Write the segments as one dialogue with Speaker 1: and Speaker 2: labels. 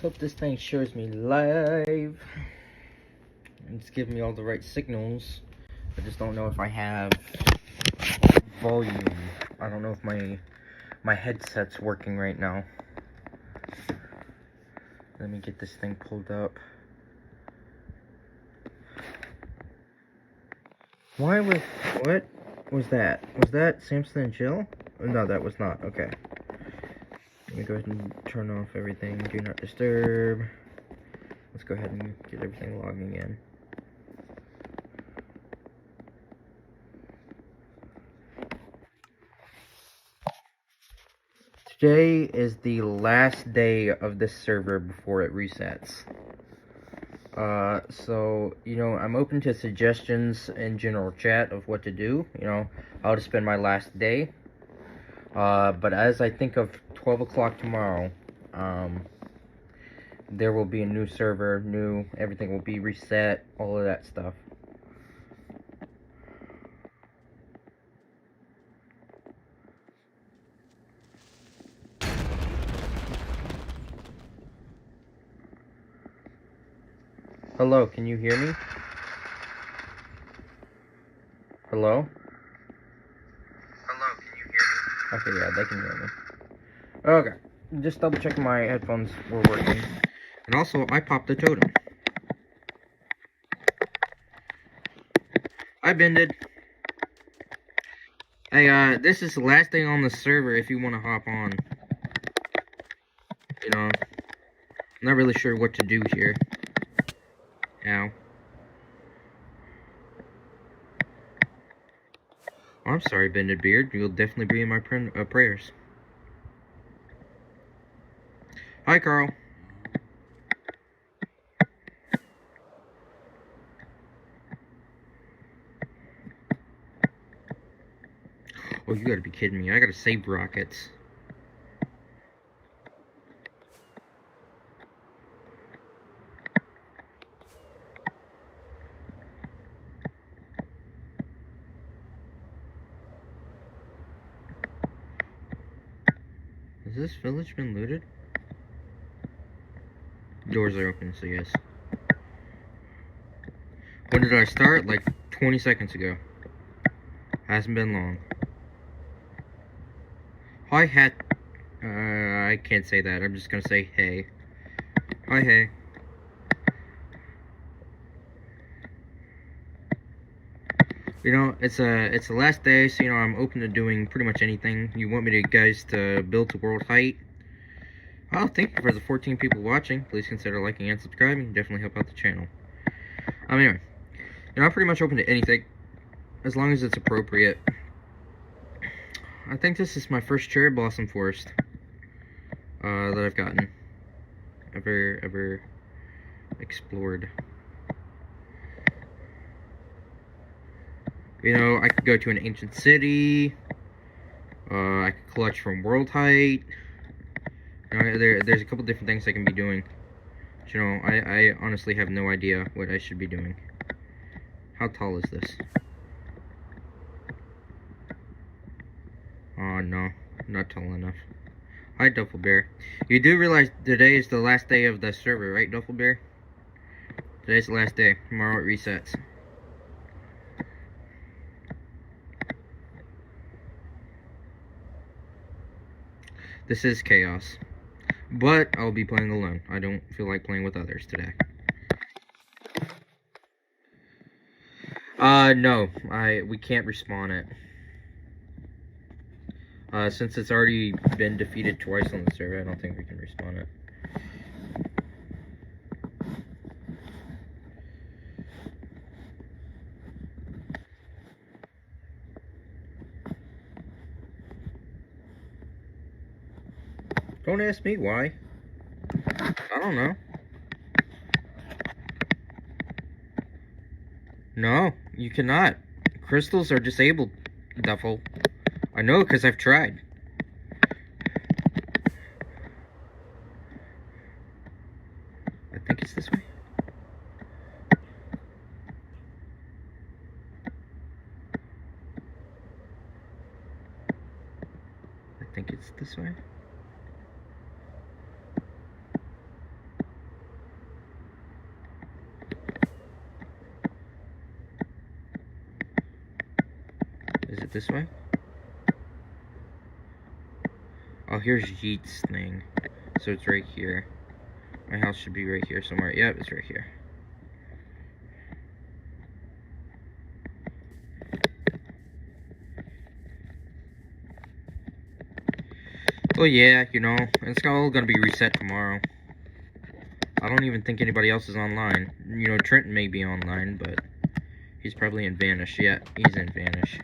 Speaker 1: Hope this thing shows me live. It's giving me all the right signals. I just don't know if I have volume. I don't know if my headset's working right now. Let me get this thing pulled up. What was that? Was that Samson and Jill? No, that was not. Okay. Let me go ahead and turn off everything. Do not disturb. Let's go ahead and get everything logging in. Today is the last day of this server before it resets. So, I'm open to suggestions in general chat of what to do, how to spend my last day. But as I think of 12 o'clock tomorrow, there will be a new server, everything will be reset, all of that stuff. Hello, can you hear me? Hello?
Speaker 2: Hello, can you hear me?
Speaker 1: Okay, yeah, they can hear me. Okay, just double checking my headphones were working. And also, I popped the totem. I bended. Hey, this is the last day on the server if you want to hop on. I'm not really sure what to do here. Ow. Oh, I'm sorry, Bended Beard. You'll definitely be in my prayers. Hi, Carl. Oh, you gotta be kidding me. I gotta save rockets. Has this village been looted? Doors are open, so yes. When did I start? Like 20 seconds ago. Hasn't been long. Hi, hat. I can't say that. I'm just gonna say hey. Hi, hey. It's the last day, so I'm open to doing pretty much anything. You want me guys to build to world height? Oh, thank you for the 14 people watching. Please consider liking and subscribing. Definitely help out the channel. Anyway, I'm pretty much open to anything, as long as it's appropriate. I think this is my first cherry blossom forest that I've gotten ever explored. I could go to an ancient city. I could clutch from world height. There's a couple different things I can be doing. But, I honestly have no idea what I should be doing. How tall is this? Oh, no. Not tall enough. Hi, Duffel Bear. You do realize today is the last day of the server, right, Duffel Bear? Today's the last day. Tomorrow it resets. This is chaos. But I'll be playing alone. I don't feel like playing with others today. No. We can't respawn it. Since it's already been defeated twice on the server, I don't think we can respawn it. Don't ask me why. I don't know. No, you cannot. Crystals are disabled, Duffel. I know because I've tried. I think it's this way. I think it's this way. went this way. Oh, here's Yeet's thing. So it's right here. My house should be right here somewhere. Yep, it's right here. Well, yeah, you know, it's all gonna be reset tomorrow. I don't even think anybody else is online. You know, Trenton may be online, but he's probably in Vanish. Yeah, he's in Vanish.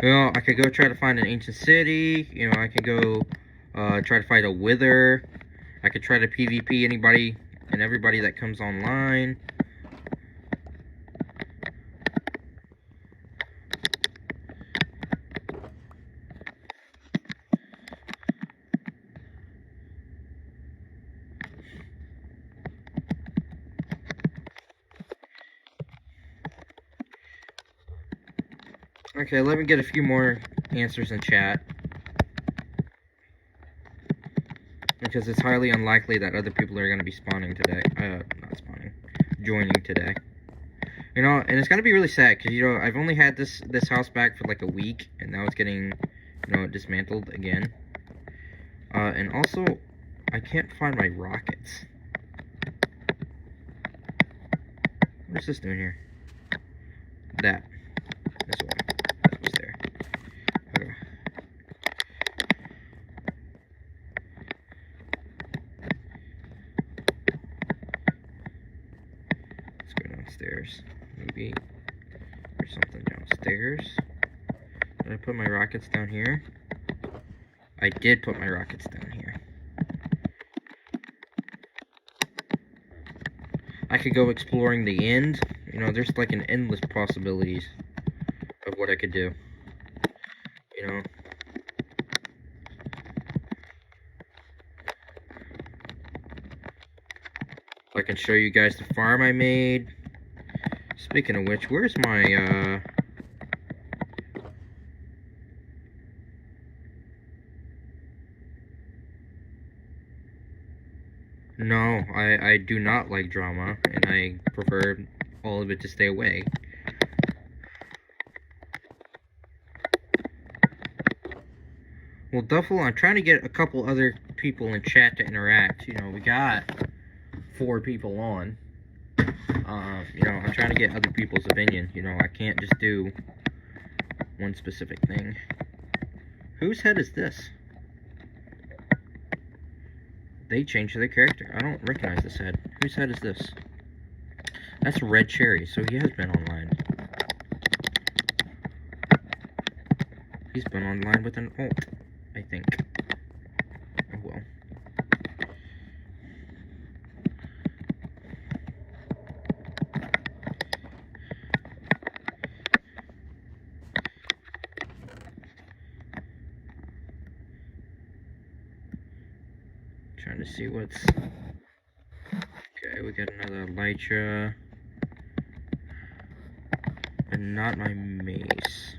Speaker 1: You know, I could go try to find an ancient city. You know, I could go try to fight a wither. I could try to PvP anybody and everybody that comes online. Okay, let me get a few more answers in chat. Because it's highly unlikely that other people are going to be spawning today. Not spawning. Joining today. You know, and it's going to be really sad, because, you know, I've only had this house back for like a week, and now it's getting, you know, dismantled again. And also, I can't find my rockets. What is this doing here? That. This one. That was there. Okay. Let's go downstairs. Maybe there's something downstairs. Did I put my rockets down here? I did put my rockets down here. I could go exploring the end. You know, there's like an endless possibilities of what I could do. You know. I can show you guys the farm I made. Speaking of which, where's my, No, I do not like drama, and I prefer all of it to stay away. Well, Duffel, I'm trying to get a couple other people in chat to interact. You know, we got 4 people on. You know, I'm trying to get other people's opinion. You know, I can't just do one specific thing. Whose head is this? They changed their character. I don't recognize this head. Whose head is this? That's Red Cherry, so he has been online. He's been online with an alt, I think. Oh well. Trying to see what's... Okay, we got another Elytra. And not my mace.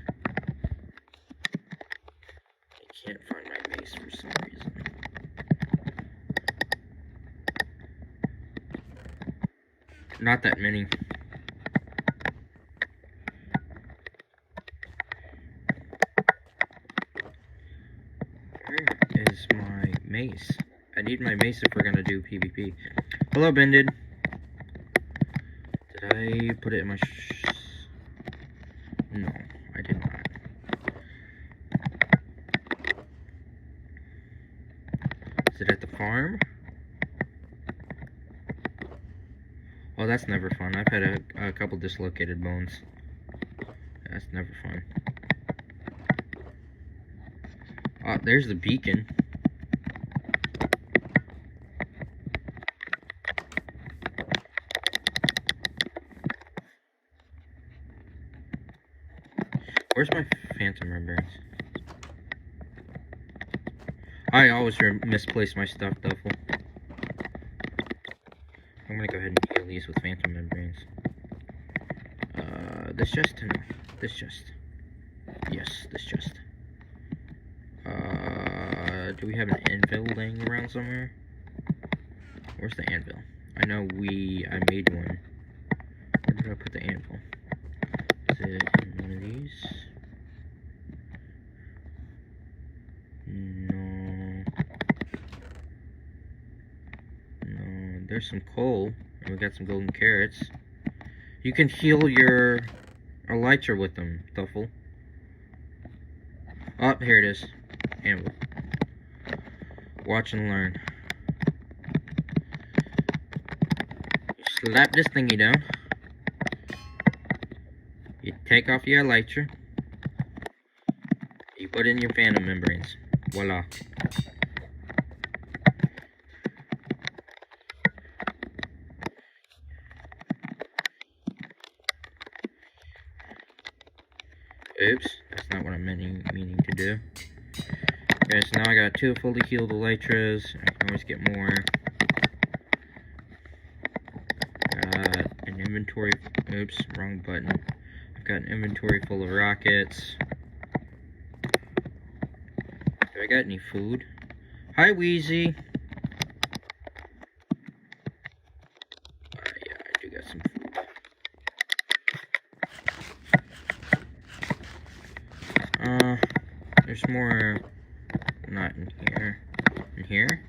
Speaker 1: I can't find my mace for some reason. Not that many. Where is my mace? I need my mace if we're gonna do PvP. Hello, Bended. Did I put it in my... No, I did not. Is it at the farm? Oh, that's never fun. I've had a couple dislocated bones. That's never fun. Oh, there's the beacon. Where's my phantom membranes? I always misplace my stuff, Duffel. I'm gonna go ahead and heal these with phantom membranes. This chest? No. This chest. Yes, this chest. Do we have an anvil laying around somewhere? Where's the anvil? I know I made one. Where did I put the anvil? Is it in one of these? No. No. There's some coal. And we got some golden carrots. You can heal your elytra with them, Duffel. Oh, here it is. Anvil. Watch and learn. You slap this thingy down. You take off your elytra. You put in your phantom membranes. Voila. Oops, that's not what I'm meaning to do. Okay, so now I got 2 fully healed elytras. I can always get more. Got an inventory. Oops, wrong button. I've got an inventory full of rockets. Do I got any food? Hi, Wheezy. Yeah, I do got some food. There's more. Not in here. In here?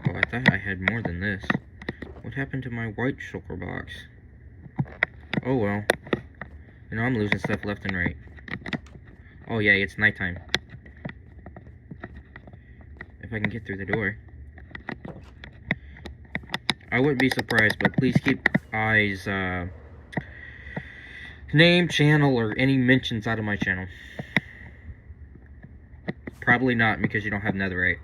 Speaker 1: Oh, I thought I had more than this. What happened to my white shulker box? Oh well. You know, I'm losing stuff left and right. Oh yeah, it's nighttime. If I can get through the door. I wouldn't be surprised, but please keep eyes, name, channel, or any mentions out of my channel. Probably not, because you don't have netherite.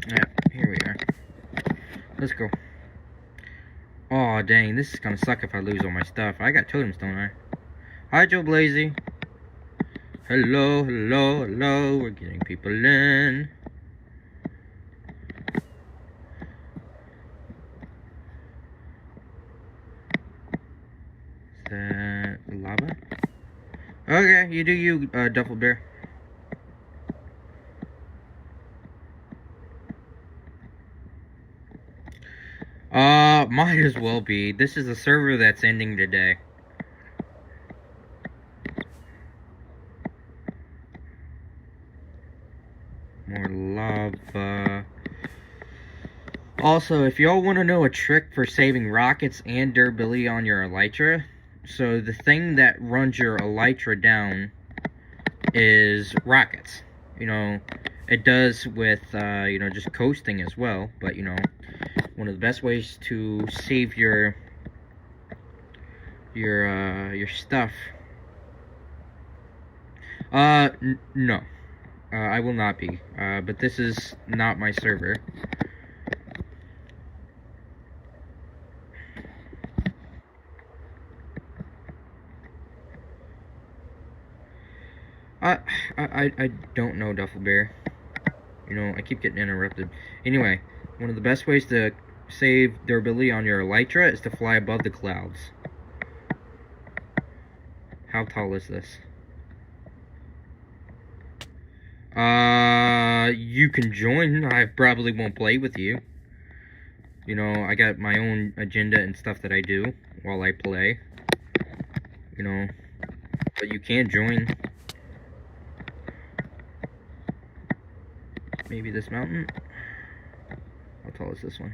Speaker 1: Yeah, here we are. Let's go. Aw, dang, this is gonna suck if I lose all my stuff. I got totems, don't I? Hi, Joe Blazy. Hello, hello, hello. We're getting people in. Is that lava? Okay, you do you, Duffel Bear. Might as well be. This is a server that's ending today. More lava. Also, if y'all want to know a trick for saving rockets and durability on your elytra, so the thing that runs your elytra down is rockets. You know, it does with, you know, just coasting as well, but, you know, one of the best ways to save your stuff. No. I will not be. But this is not my server. I don't know, Duffel Bear. You know, I keep getting interrupted. Anyway, one of the best ways to save durability on your elytra is to fly above the clouds. How tall is this? You can join. I probably won't play with you. You know, I got my own agenda and stuff that I do while I play. You know, but you can join. Maybe this mountain? How tall is this one?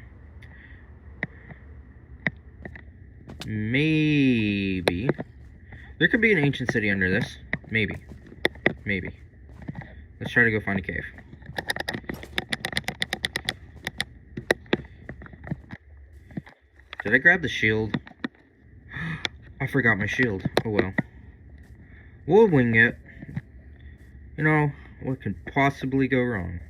Speaker 1: Maybe. There could be an ancient city under this. Maybe. Maybe. Let's try to go find a cave. Did I grab the shield? I forgot my shield. Oh well. We'll wing it. You know, what could possibly go wrong?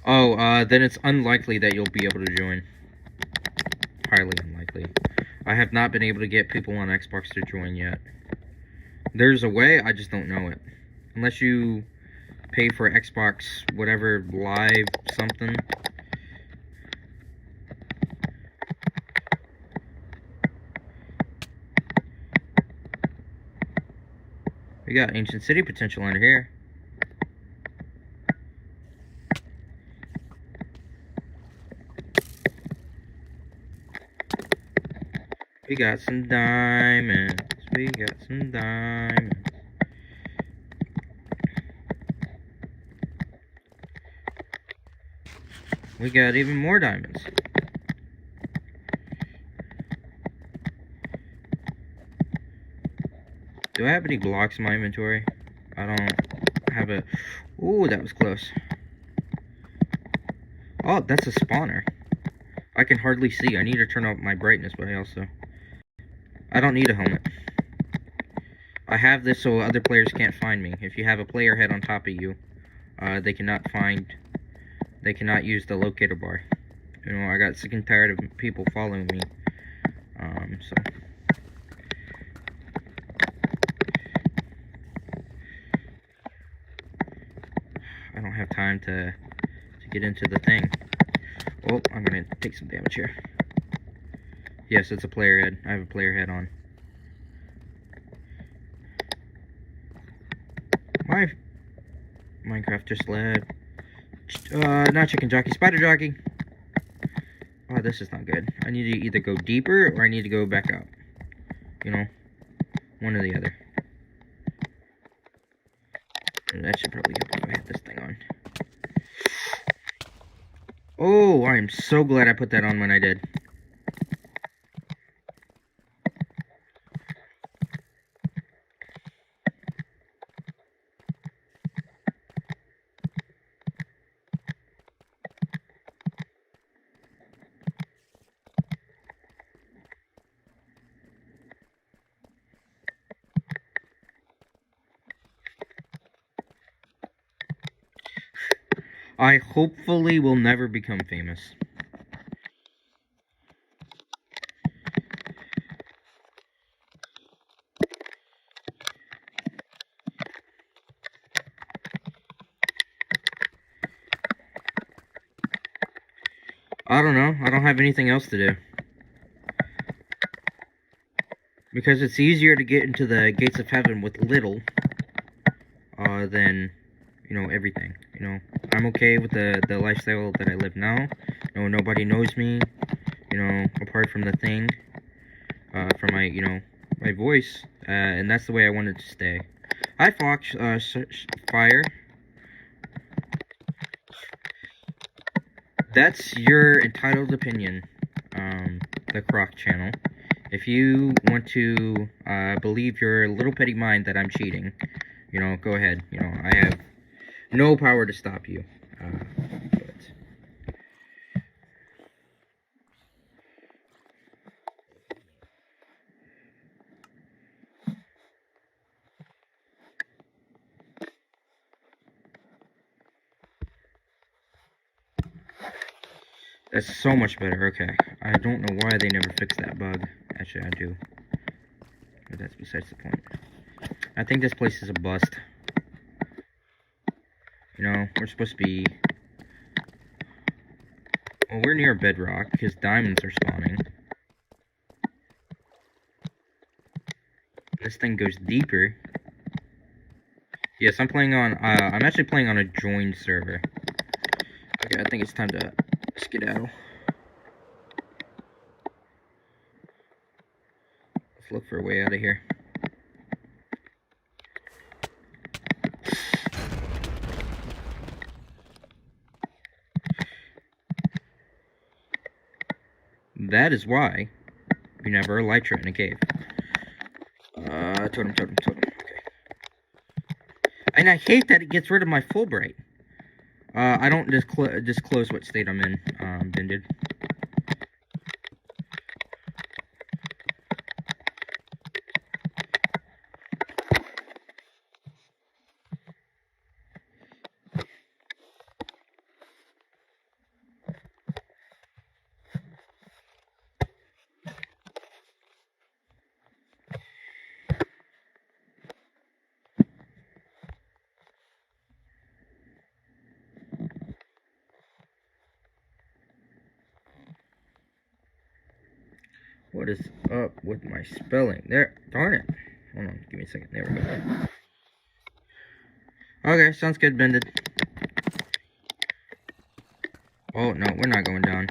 Speaker 1: Oh, then it's unlikely that you'll be able to join. Highly unlikely. I have not been able to get people on Xbox to join yet. There's a way, I just don't know it. Unless you pay for Xbox, whatever, live something. We got Ancient City potential under here. We got some diamonds. We got some diamonds. We got even more diamonds. Do I have any blocks in my inventory? I don't have a... Ooh, that was close. Oh, that's a spawner. I can hardly see. I need to turn up my brightness, but I don't need a helmet. I have this so other players can't find me. If you have a player head on top of you, they cannot use the locator bar. You know, I got sick and tired of people following me. So... I don't have time to get into the thing. Oh, I'm gonna take some damage here. Yes, it's a player head. I have a player head on. My Minecraft just led. Not chicken jockey, spider jockey. Oh, this is not good. I need to either go deeper or I need to go back up. You know, one or the other. And that should probably help if I have this thing on. Oh, I am so glad I put that on when I did. I hopefully will never become famous. I don't know. I don't have anything else to do. Because it's easier to get into the gates of heaven with little than, you know, everything. You know, I'm okay with the lifestyle that I live now. You know, nobody knows me, you know, apart from the thing, from my, you know, my voice, and that's the way I wanted to stay. Hi, Fox, Fire. That's your entitled opinion, the Croc channel. If you want to believe your little petty mind that I'm cheating, you know, go ahead. You know, I have no power to stop you. But that's so much better. Okay, I don't know why they never fixed that bug. Actually, I do. But that's besides the point. I think this place is a bust. You know, we're supposed to be... Well, we're near bedrock, because diamonds are spawning. This thing goes deeper. Yes, I'm playing on... I'm actually playing on a joined server. Okay, I think it's time to skedaddle. Let's look for a way out of here. That is why you never elytra in a cave. Totem. Okay. And I hate that it gets rid of my Fulbright. I don't disclose what state I'm in, Bended. What is up with my spelling? There, darn it. Hold on, give me a second. There we go. Okay, sounds good, Bended. Oh, no, we're not going down.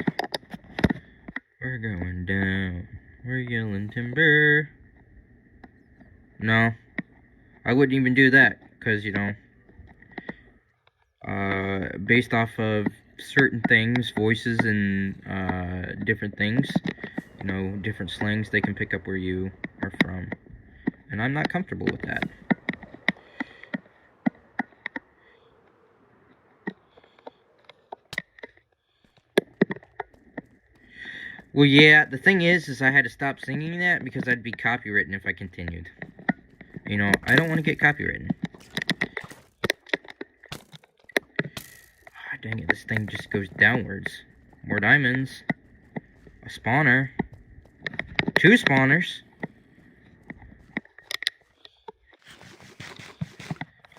Speaker 1: We're going down. We're yelling timber. No. I wouldn't even do that, because, you know, based off of certain things, voices, and, different things, you know, different slangs, they can pick up where you are from. And I'm not comfortable with that. Well, yeah, the thing is I had to stop singing that because I'd be copywritten if I continued. You know, I don't want to get copywritten. Oh, dang it, this thing just goes downwards. More diamonds. A spawner. 2 spawners.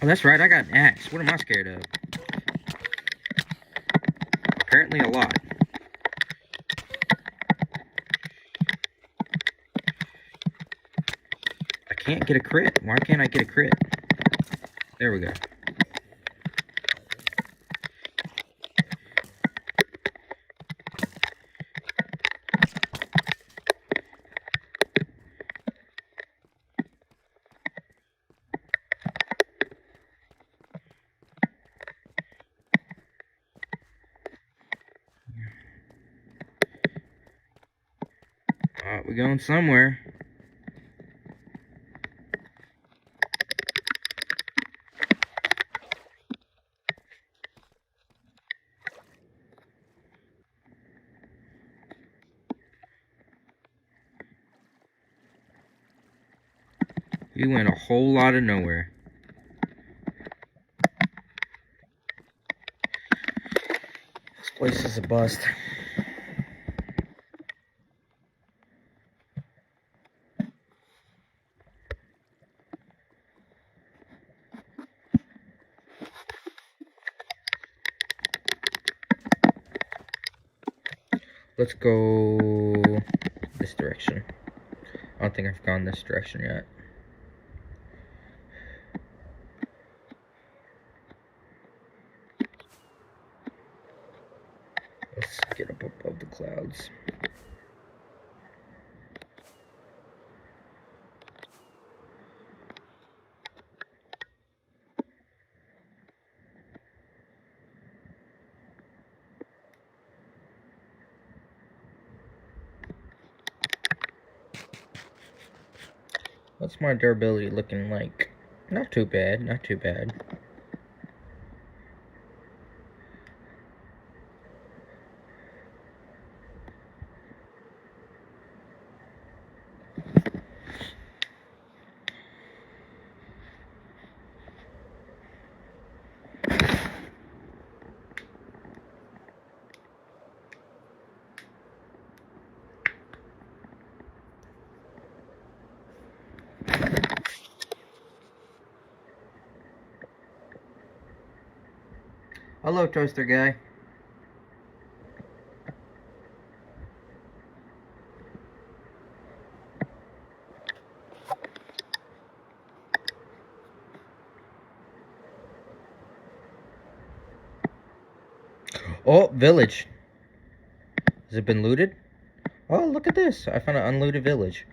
Speaker 1: Oh, that's right, I got an axe. What am I scared of? Apparently a lot. I can't get a crit. Why can't I get a crit? There we go. We're going somewhere. We went a whole lot of nowhere. This place is a bust. Let's go this direction. I don't think I've gone this direction yet. Let's get up above the clouds. What's my durability looking like? Not too bad, not too bad. Hello, toaster guy. Oh, village. Has it been looted? Oh, look at this. I found an unlooted village.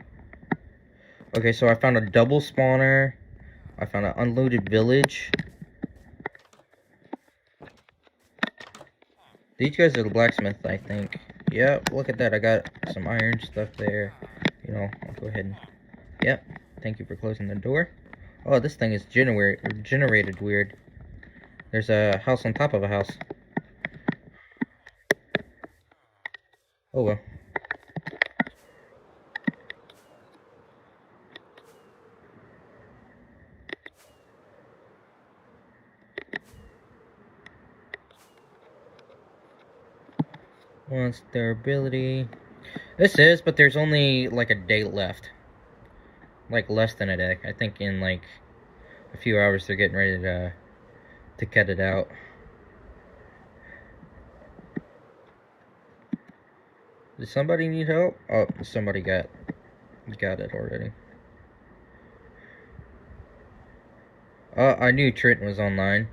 Speaker 1: Okay, so I found a double spawner. I found an unlooted village. These guys are the blacksmith, I think. Yep, look at that. I got some iron stuff there. You know, I'll go ahead and... Yep, thank you for closing the door. Oh, this thing is generated weird. There's a house on top of a house. Oh well. Wants their ability. This is, but there's only like a day left. Like less than a day. I think in like a few hours they're getting ready to cut it out. Does somebody need help? Oh, somebody got it already. I knew Trenton was online.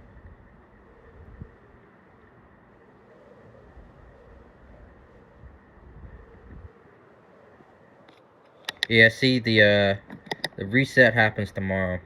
Speaker 1: Yeah, see, the reset happens tomorrow.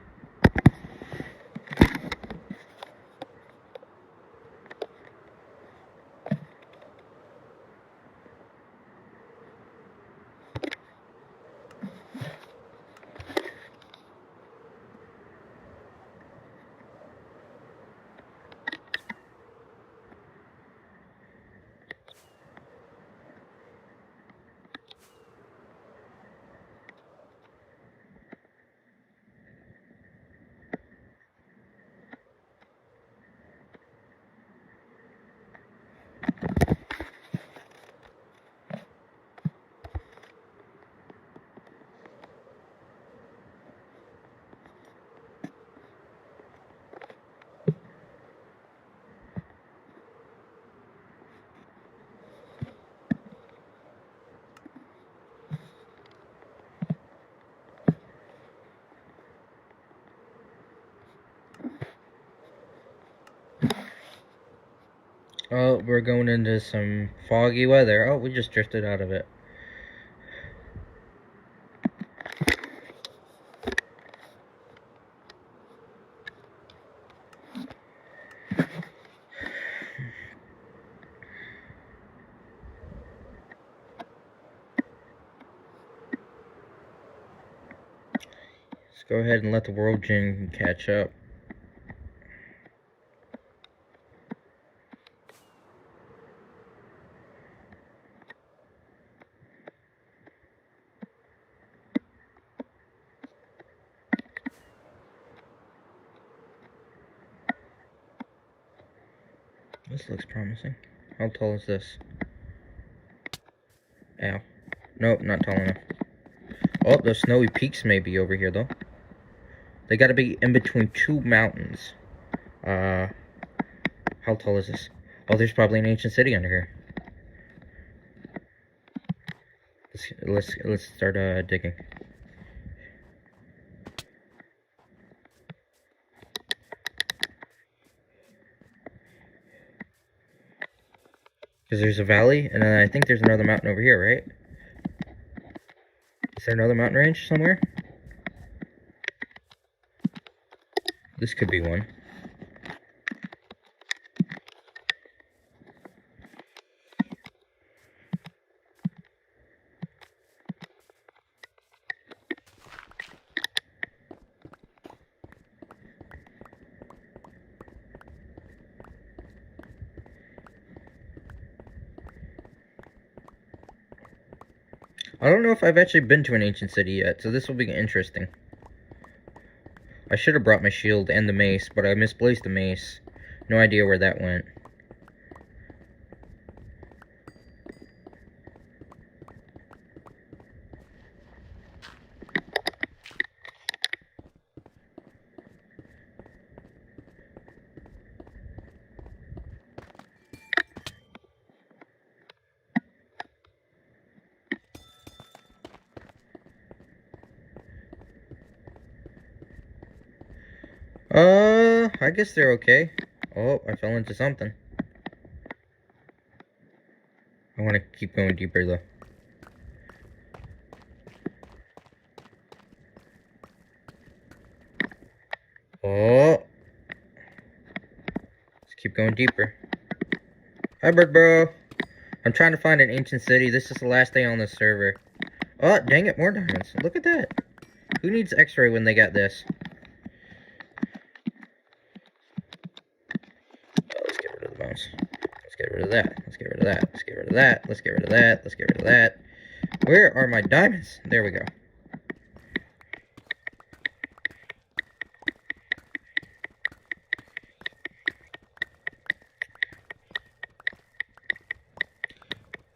Speaker 1: Oh, we're going into some foggy weather. Oh, we just drifted out of it. Let's go ahead and let the world gen catch up. This looks promising. How tall is this? Ow. Nope, not tall enough. Oh, those snowy peaks may be over here, though. They gotta be in between two mountains. How tall is this? Oh, there's probably an ancient city under here. Let's start digging. Because there's a valley, and then I think there's another mountain over here, right? Is there another mountain range somewhere? This could be one. I don't know if I've actually been to an ancient city yet, so this will be interesting. I should have brought my shield and the mace, but I misplaced the mace. No idea where that went. I guess they're okay. Oh, I fell into something. I want to keep going deeper, though. Oh. Let's keep going deeper. Hi, bird bro. I'm trying to find an ancient city. This is the last day on this server. Oh, dang it, more diamonds. Look at that. Who needs x-ray when they got this? Let's get rid of that. Let's get rid of that. Let's get rid of that. Let's get rid of that. Let's get rid of that. Where are my diamonds? There we go.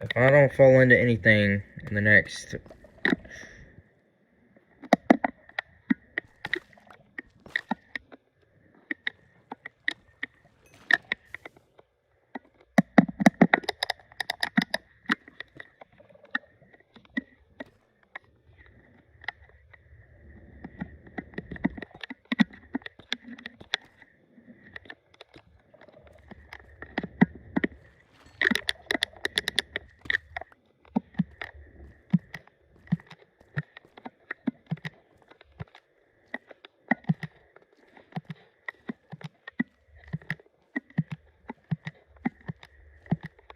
Speaker 1: If I don't fall into anything in the next...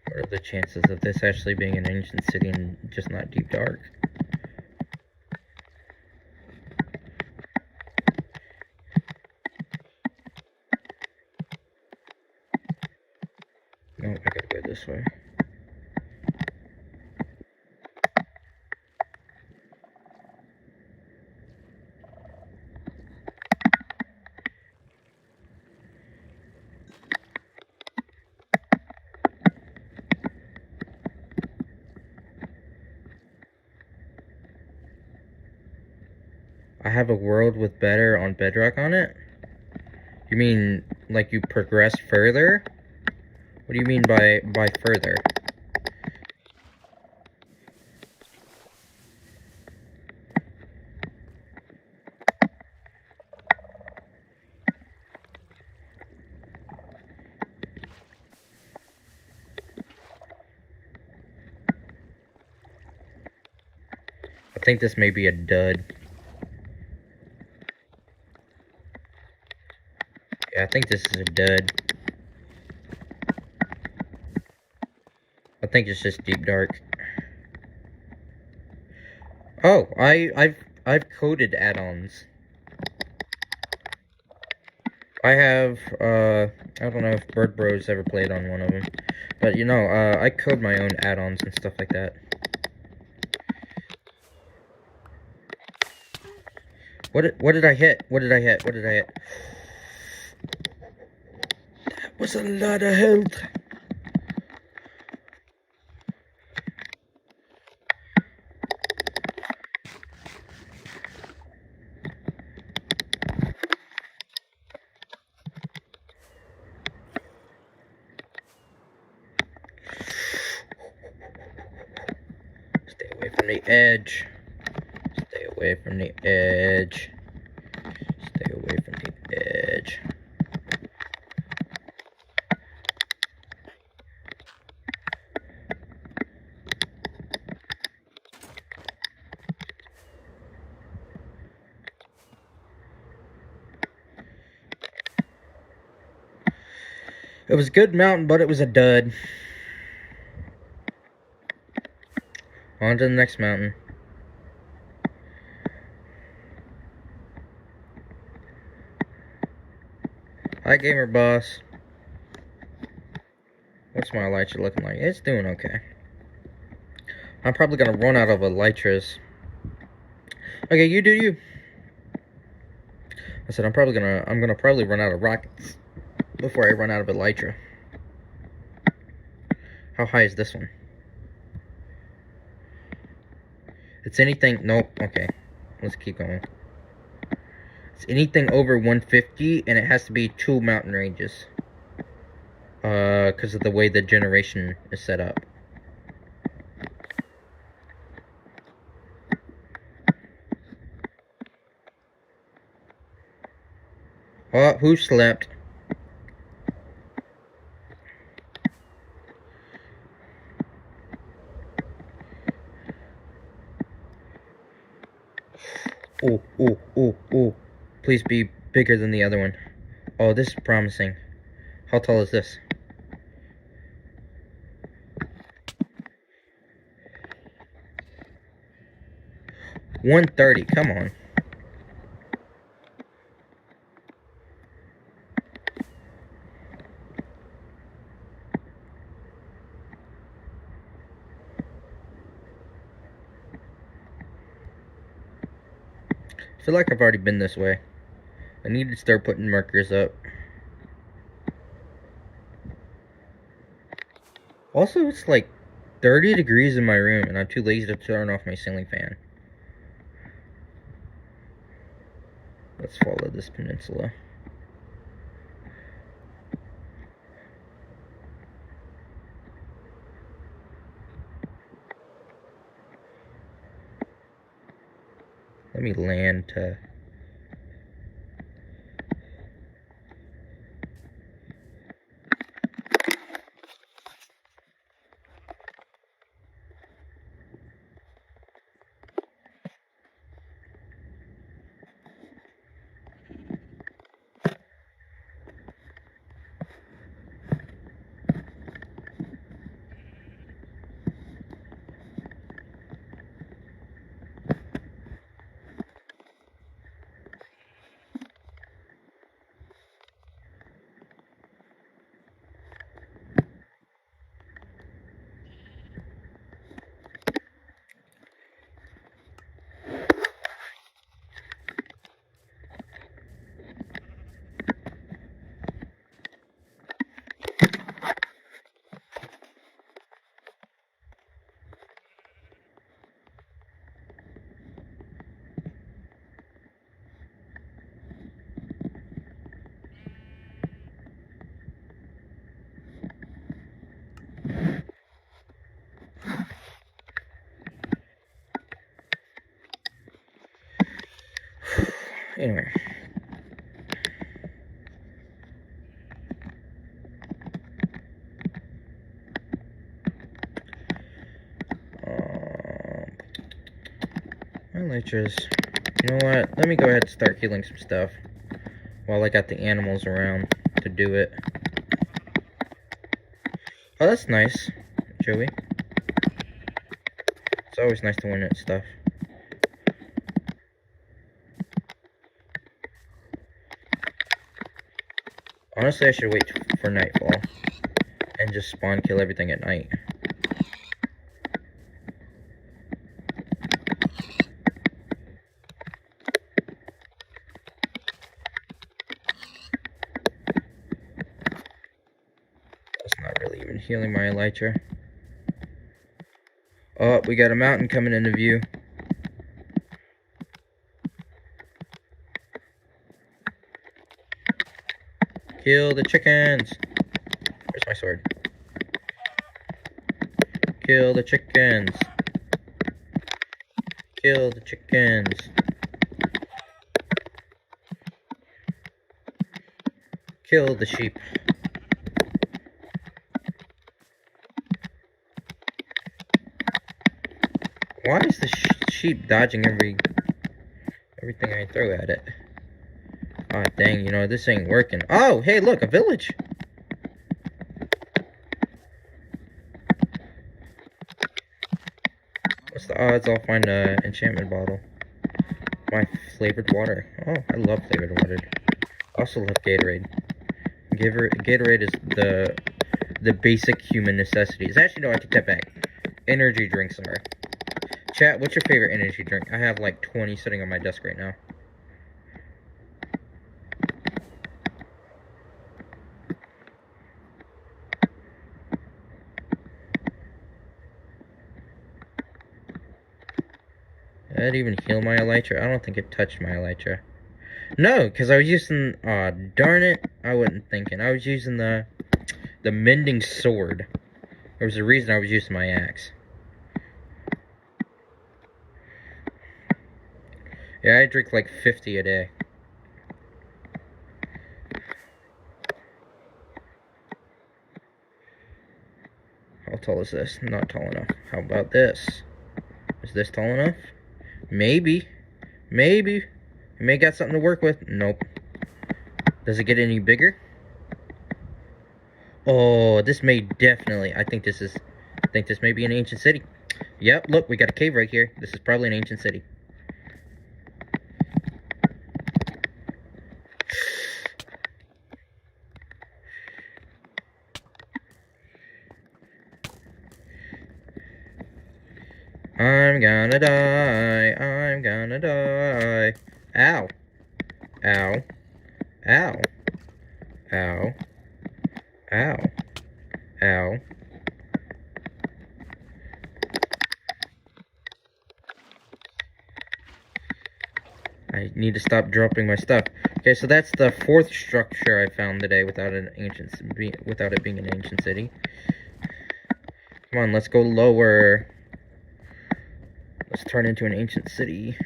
Speaker 1: What are the chances of this actually being an ancient city and just not deep dark? No, I gotta go this way. I have a world with better on bedrock on it? You mean like you progress further? What do you mean by further? I think this may be a dud. Yeah, I think this is a dud. I think it's just deep dark. Oh, I've coded add-ons. I have I don't know if Bird Bros ever played on one of them, but you know, I code my own add-ons and stuff like that. What did I hit? What did I hit? What did I hit? That was a lot of health. Stay away from the edge. Stay away from the edge. Stay away from the edge. It was a good mountain, but it was a dud. On to the next mountain. Hi, Gamer Boss. What's my elytra looking like? It's doing okay. I'm probably gonna run out of elytras. Okay, you do you. I said I'm gonna probably run out of rockets before I run out of elytra. How high is this one? It's anything, nope, okay. Let's keep going. It's anything over 150, and it has to be 2 mountain ranges. Because of the way the generation is set up. Oh, who slept? Oh, oh, oh, oh. Please be bigger than the other one. Oh, this is promising. How tall is this? $130, come on. I feel like I've already been this way. I need to start putting markers up. Also, it's like 30 degrees in my room, and I'm too lazy to turn off my ceiling fan. Let's follow this peninsula. Let me land to... Anyway. My elytras. You know what? Let me go ahead and start healing some stuff while I got the animals around to do it. Oh, that's nice, Joey. It's always nice to win at stuff. Honestly, I should wait for nightfall and just spawn kill everything at night. That's not really even healing my elytra. Oh, we got a mountain coming into view. Kill the chickens. Where's my sword? Kill the chickens. Kill the chickens. Kill the sheep. Why is the sheep dodging everything I throw at it? Oh, dang, you know, this ain't working. Oh, hey, look, a village. What's the odds I'll find an enchantment bottle? My flavored water. Oh, I love flavored water. I also love Gatorade. Gatorade is the basic human necessities. Actually, no, I take that back. Energy drinks are. Chat, what's your favorite energy drink? I have like 20 sitting on my desk right now. Did that even heal my elytra? I don't think it touched my elytra. No, because I was using... Aw, darn it. I wasn't thinking. I was using the mending sword. There was a reason I was using my axe. Yeah, I drink like 50 a day. How tall is this? Not tall enough. How about this? Is this tall enough? Maybe. Maybe. You may got something to work with. Nope. Does it get any bigger? Oh, this may definitely... I think this may be an ancient city. Yep, look, we got a cave right here. This is probably an ancient city. I'm gonna die. I'm gonna die. Ow. Ow. Ow. Ow. Ow. Ow. I need to stop dropping my stuff. Okay, so that's the fourth structure I found today without it being an ancient city. Come on, let's go lower. Let's turn into an ancient city.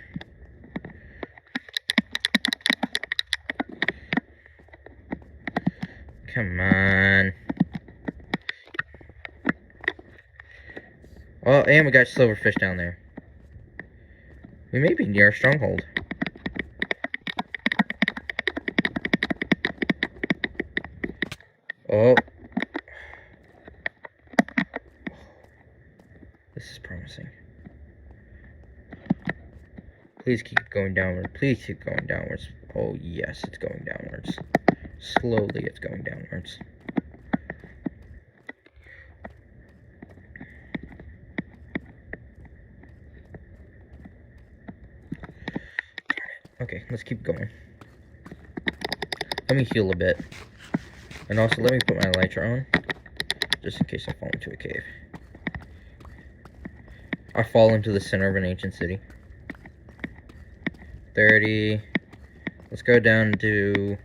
Speaker 1: Come on. Oh, and we got silverfish down there. We may be near a stronghold. Oh. This is promising. Please keep going downward. Please keep going downwards. Oh, yes, it's going downwards. Slowly, it's going downwards. Okay, let's keep going. Let me heal a bit. And also, let me put my elytra on. Just in case I fall into a cave. I fall into the center of an ancient city. 30. Let's go down to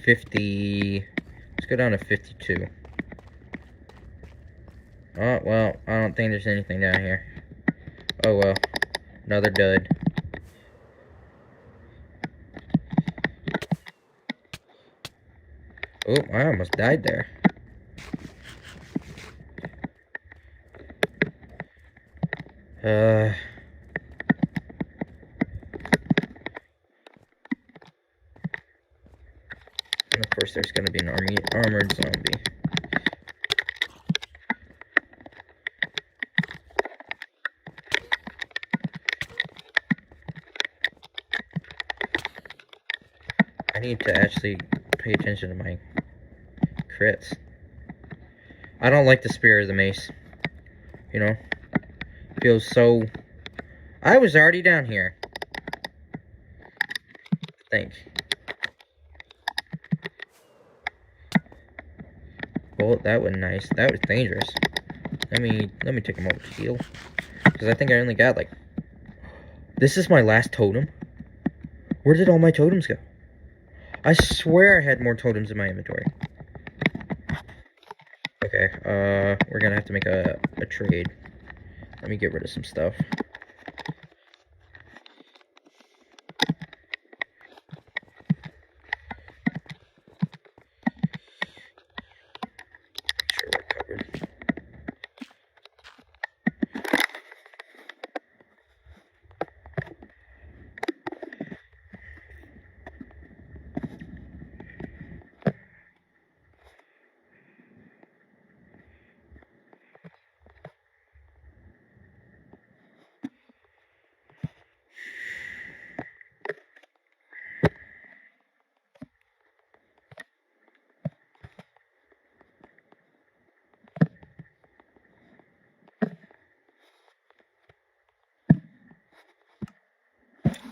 Speaker 1: 50. Let's go down to 52. Oh, well, I don't think there's anything down here. Oh, well. Another dud. Oh, I almost died there. And of course there's gonna be an armored zombie. I need to actually pay attention to my crits. I don't like the spear or the mace. You know? Feels so... I was already down here. I think. Well, that was nice. That was dangerous. Let me take a moment to heal. Because I think I only got like... This is my last totem? Where did all my totems go? I swear I had more totems in my inventory. Okay, we're gonna have to make a trade. Let me get rid of some stuff. Make sure we're covered.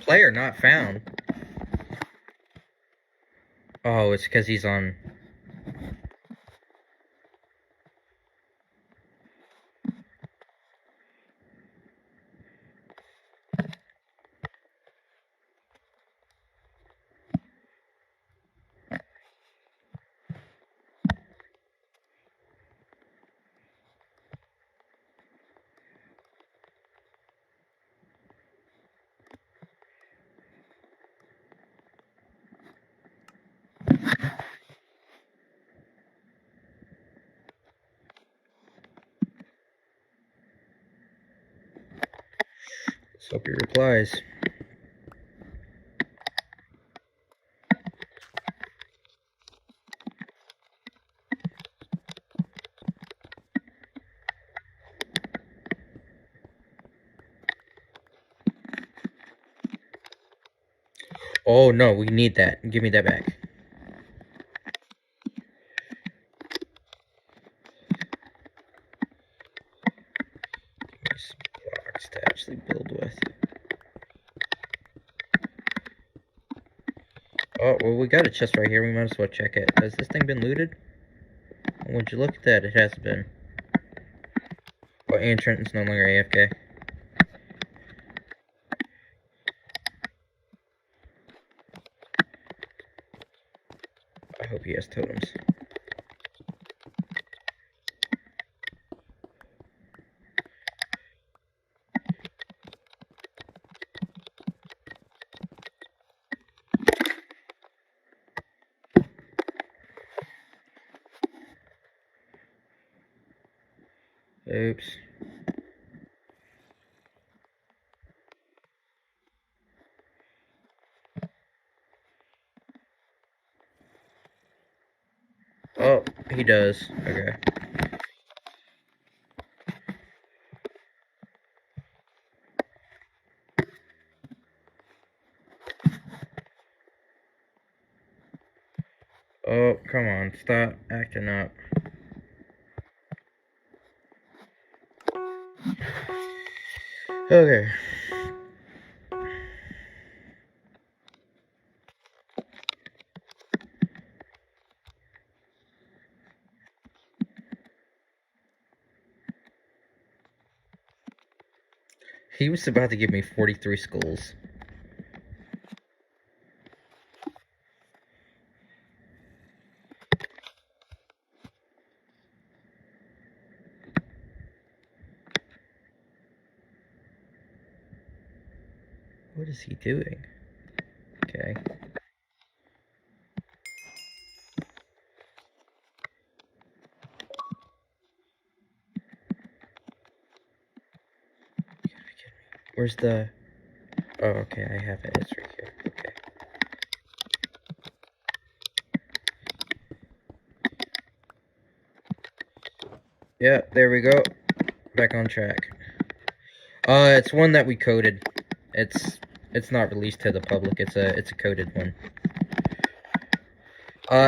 Speaker 1: Player not found. Oh, it's because he's on... Let's hope he replies. Oh no, we need that. Give me that back. Give me some blocks to actually build with. Oh, well, we got a chest right here. We might as well check it. Has this thing been looted? Would you look at that? It has been. Oh, and Trenton's no longer AFK. I hope he has totems. Oops. Oh, he does. Okay. Oh, come on. Stop acting up. Okay. He was about to give me 43 skulls. What is he doing? Okay. Where's the... Oh, okay, I have it. It's right here. Okay. Yeah, there we go. Back on track. It's one that we coded. It's not released to the public. It's a coded one.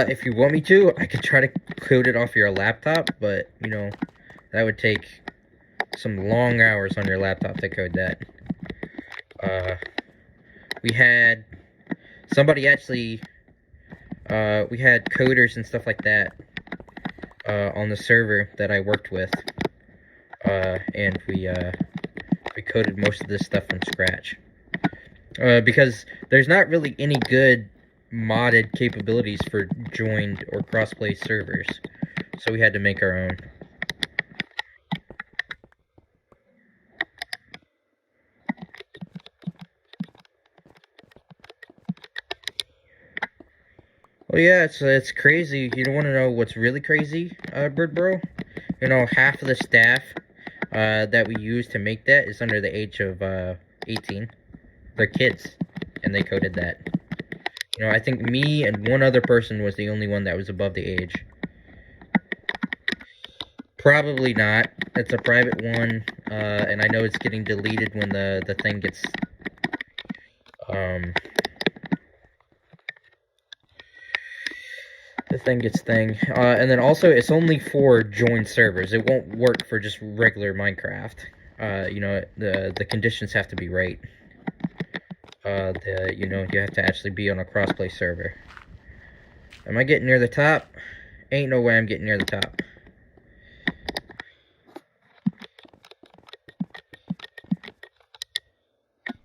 Speaker 1: If you want me to, I could try to code it off your laptop, but, you know, that would take some long hours on your laptop to code that. We had somebody actually, we had coders and stuff like that, on the server that I worked with, and we coded most of this stuff from scratch. Because there's not really any good modded capabilities for joined or crossplay servers, so we had to make our own. Well, yeah, it's crazy. You don't want to know what's really crazy, Bird Bro? You know, half of the staff that we use to make that is under the age of 18. They're kids, and they coded that. You know, I think me and one other person was the only one that was above the age. Probably not. It's a private one, and I know it's getting deleted when the thing gets, and then also, it's only for joined servers. It won't work for just regular Minecraft. You know, the conditions have to be right. You know, you have to actually be on a crossplay server. Am I getting near the top? Ain't no way I'm getting near the top.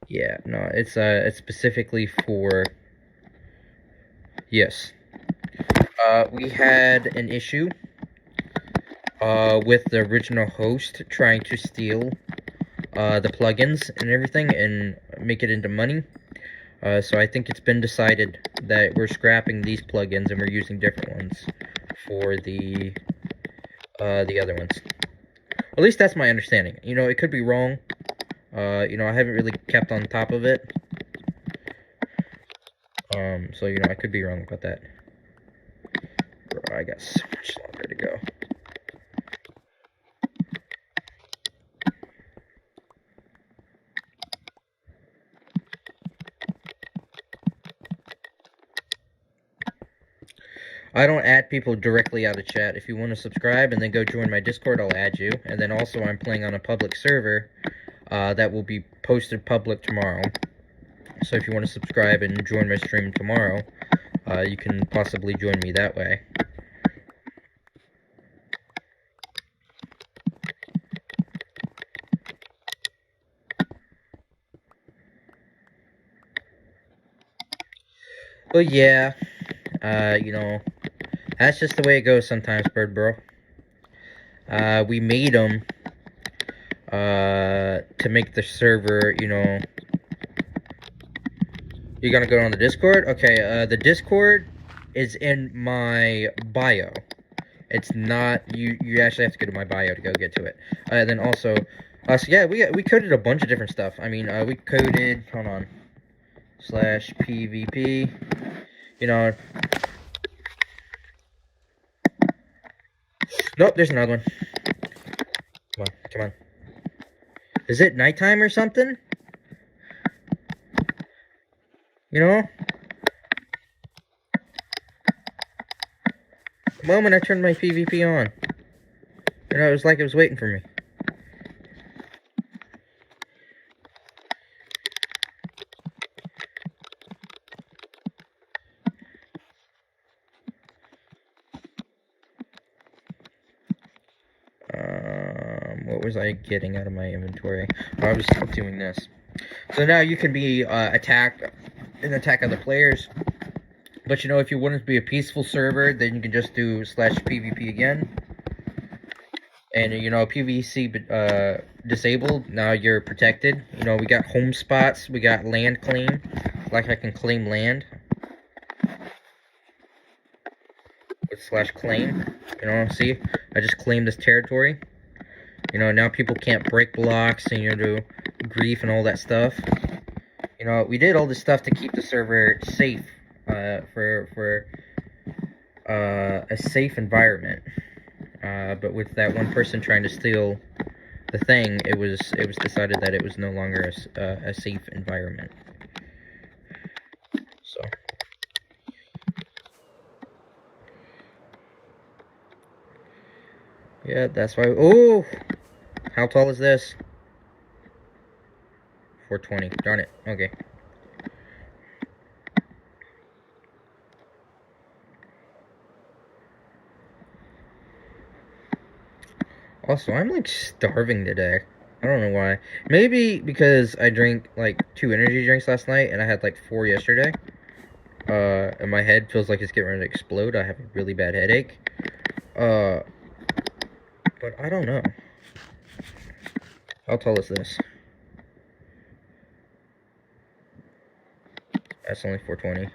Speaker 1: Yeah, no, it's specifically for... Yes. We had an issue with the original host trying to steal the plugins and everything and make it into money. So I think it's been decided that we're scrapping these plugins and we're using different ones for the other ones. At least that's my understanding. You know, it could be wrong. You know, I haven't really kept on top of it. So, you know, I could be wrong about that. Bro, I got so much longer to go. I don't add people directly out of chat. If you want to subscribe and then go join my Discord, I'll add you. And then also I'm playing on a public server that will be posted public tomorrow. So if you want to subscribe and join my stream tomorrow, you can possibly join me that way. But yeah, you know, that's just the way it goes sometimes, Bird Bro. We made them to make the server, you know. You're gonna go on the Discord? Okay, the Discord is in my bio. It's not, you actually have to go to my bio to go get to it. Then also, so yeah, we coded a bunch of different stuff. I mean, we coded, hold on, /PVP, you know. Nope, there's another one. Come on, come on. Is it nighttime or something? You know? The moment I turned my PvP on, you know, it was like it was waiting for me. What was I getting out of my inventory? Oh, I was doing this. So now you can be attack other players. But you know, if you want it to be a peaceful server, then you can just do /PVP again. And you know, PVC disabled, now you're protected. You know, we got home spots, we got land claim. Like I can claim land. With /claim. You know, see? I just claimed this territory. You know, now people can't break blocks and, you know, do grief and all that stuff. You know, we did all this stuff to keep the server safe, for a safe environment. But with that one person trying to steal the thing, it was decided that it was no longer a safe environment. So. Yeah, that's why. Oh! How tall is this? 420. Darn it. Okay. Also, I'm like starving today. I don't know why. Maybe because I drank like 2 energy drinks last night and I had like 4 yesterday. And my head feels like it's getting ready to explode. I have a really bad headache. But I don't know. How tall is this? That's only 420.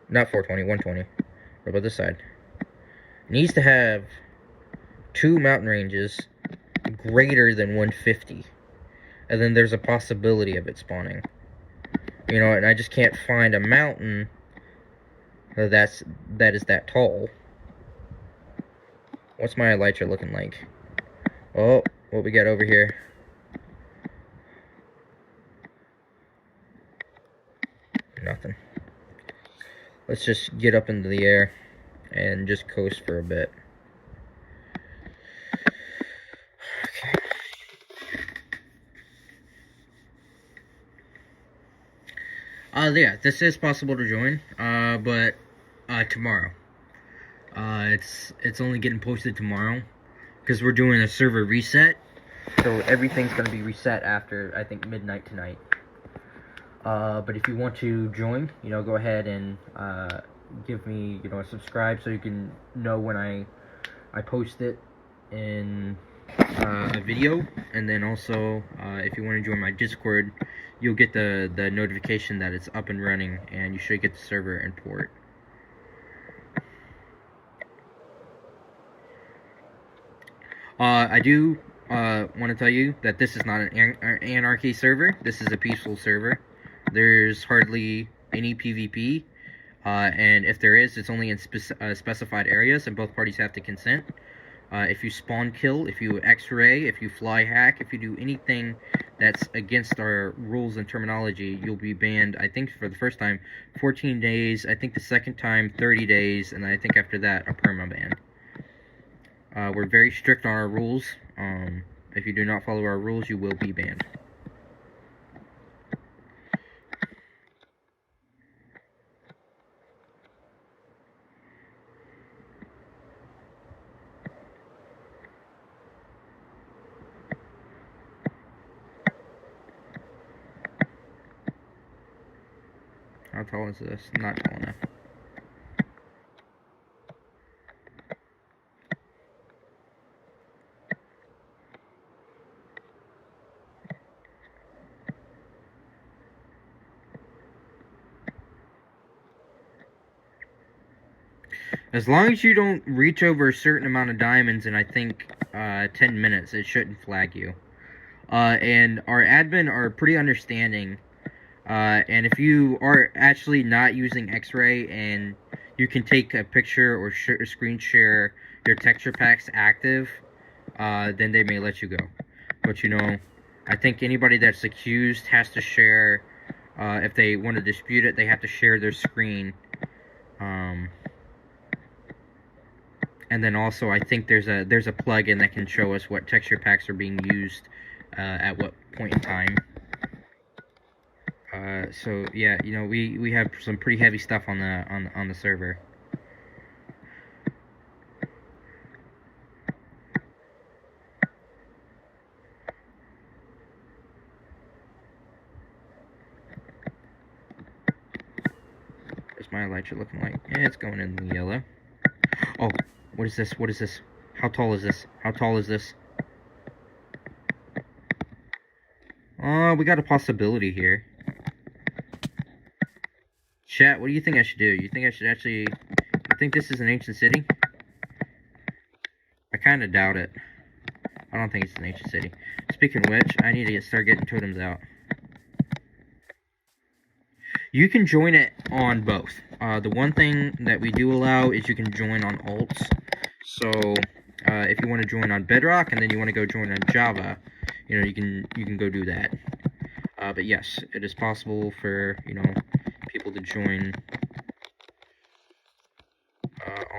Speaker 1: Not 420, 120. What about this side? It needs to have 2 mountain ranges greater than 150. And then there's a possibility of it spawning. You know, and I just can't find a mountain that is that tall. What's my elytra looking like? Oh, what we got over here? Nothing. Let's just get up into the air and just coast for a bit. Okay. Yeah, this is possible to join, but tomorrow. It's only getting posted tomorrow because we're doing a server reset, so everything's gonna be reset after I think midnight tonight. But if you want to join, you know, go ahead and give me, you know, a subscribe so you can know when I post it in a video. And then also, if you want to join my Discord, you'll get the notification that it's up and running, and you should get the server and port. I do want to tell you that this is not an anarchy server. This is a peaceful server. There's hardly any PvP, and if there is, it's only in specified areas, and both parties have to consent. If you spawn kill, if you X-ray, if you fly hack, if you do anything that's against our rules and terminology, you'll be banned, I think for the first time, 14 days, I think the second time, 30 days, and I think after that, a permaban. We're very strict on our rules. If you do not follow our rules, you will be banned. How tall is this? Not tall enough. As long as you don't reach over a certain amount of diamonds in, I think, 10 minutes, it shouldn't flag you. And our admin are pretty understanding. And if you are actually not using X-ray and you can take a picture or screen share your texture packs active, then they may let you go. But you know, I think anybody that's accused has to share, if they want to dispute it, they have to share their screen. And then also, I think there's a plugin that can show us what texture packs are being used at what point in time. So yeah, you know, we have some pretty heavy stuff on the server. What's my elytra looking like? Yeah, it's going in the yellow. Oh, what is this? What is this? How tall is this? How tall is this? Oh, we got a possibility here. Chat, what do you think I should do? You think I should actually... You think this is an ancient city? I kind of doubt it. I don't think it's an ancient city. Speaking of which, I need to start getting totems out. You can join it on both. The one thing that we do allow is you can join on alts. So, if you want to join on Bedrock and then you want to go join on Java, you know, you can go do that. But yes, it is possible for, you know, people to join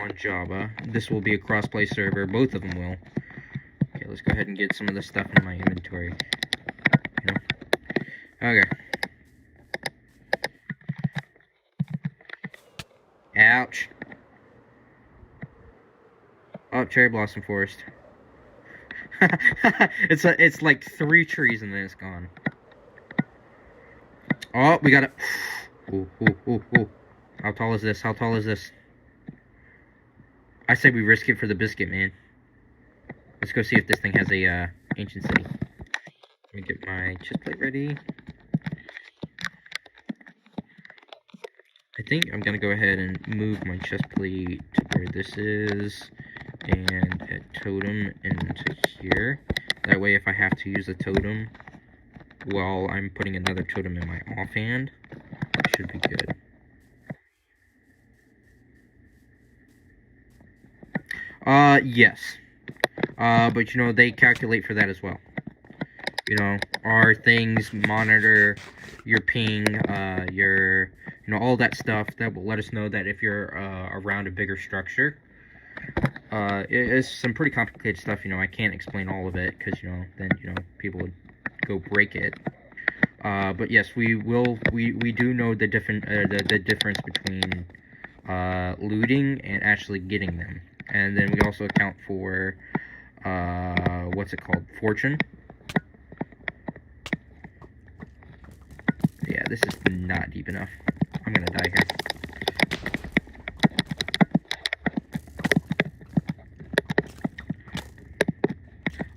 Speaker 1: on Java. This will be a cross-play server. Both of them will. Okay, let's go ahead and get some of this stuff in my inventory. You know? Okay. Ouch. Oh, cherry blossom forest. It's like 3 trees and then it's gone. Oh, we got it. Ooh, ooh, ooh, ooh. How tall is this? How tall is this? I say we risk it for the biscuit, man. Let's go see if this thing has a ancient city. Let me get my chest plate ready. I think I'm gonna go ahead and move my chest plate to where this is, and add totem into here. That way, if I have to use a totem while I'm putting another totem in my offhand, it should be good. Yes. But you know, they calculate for that as well. You know, our things monitor your ping, your, you know, all that stuff that will let us know that if you're around a bigger structure. It's some pretty complicated stuff, you know. I can't explain all of it because, you know, then, you know, people would go break it. But yes, we do know the difference between looting and actually getting them. And then we also account for what's it called? Fortune. Yeah, this is not deep enough. I'm gonna die here.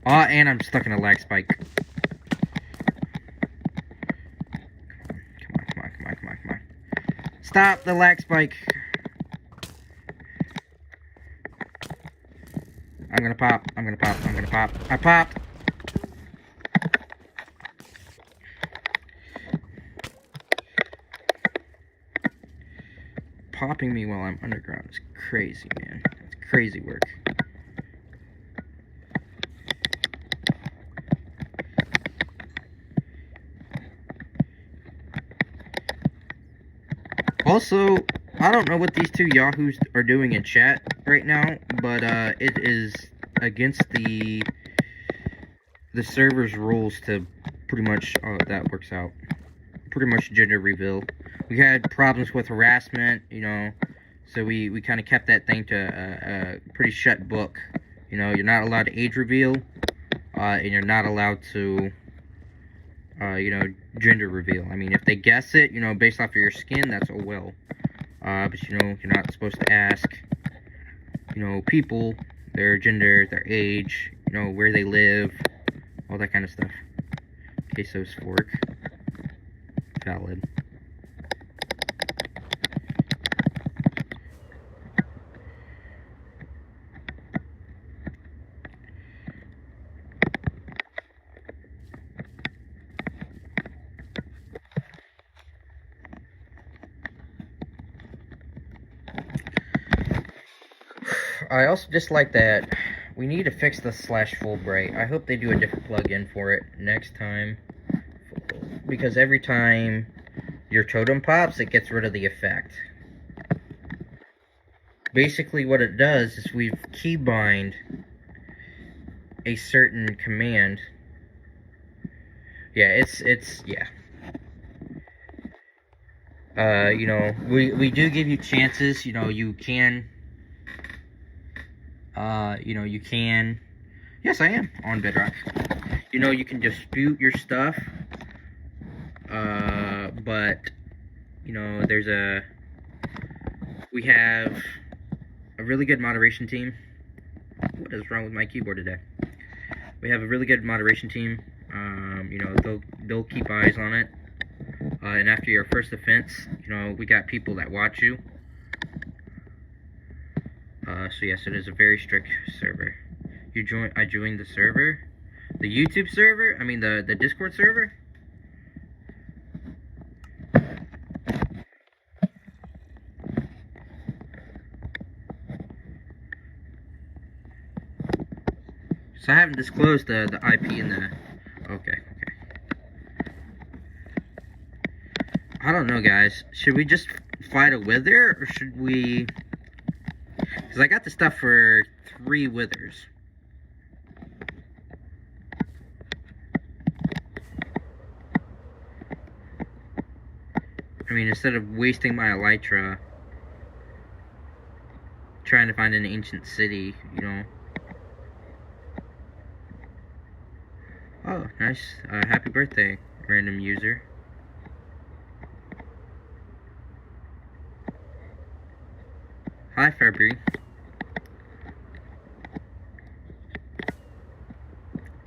Speaker 1: And I'm stuck in a lag spike. Come on. Stop the lag spike. I'm gonna pop. I popped. Popping me while I'm underground is crazy, man. It's crazy work. Also, I don't know what these two yahoos are doing in chat right now, but it is against the server's rules to pretty much, that works out, pretty much gender reveal. We had problems with harassment, you know, so we kind of kept that thing to a pretty shut book. You know, you're not allowed to age reveal, and you're not allowed to you know, gender reveal. I mean, if they guess it, you know, based off of your skin, that's oh well. But you know, you're not supposed to ask, you know, people their gender, their age, you know, where they live, all that kind of stuff. Queso's fork. Valid. I also dislike that we need to fix the slash Fulbright. I hope they do a different plug-in for it next time. Because every time your totem pops, it gets rid of the effect. Basically what it does is we've keybind a certain command. Yeah, yeah. You know, we do give you chances, you know, you can... you know, you can... Yes, I am on Bedrock. You know, you can dispute your stuff. But, you know, we have a really good moderation team. What is wrong with my keyboard today? We have a really good moderation team. You know, they'll keep eyes on it. And after your first offense, you know, we got people that watch you. So yes, it is a very strict server. I joined the server, the YouTube server. I mean the Discord server. So I haven't disclosed the IP and the... Okay. I don't know, guys. Should we just fight a wither, or should we... Because I got the stuff for 3 withers. I mean, instead of wasting my elytra trying to find an ancient city, you know... Oh, nice. Happy birthday, random user. Hi, February.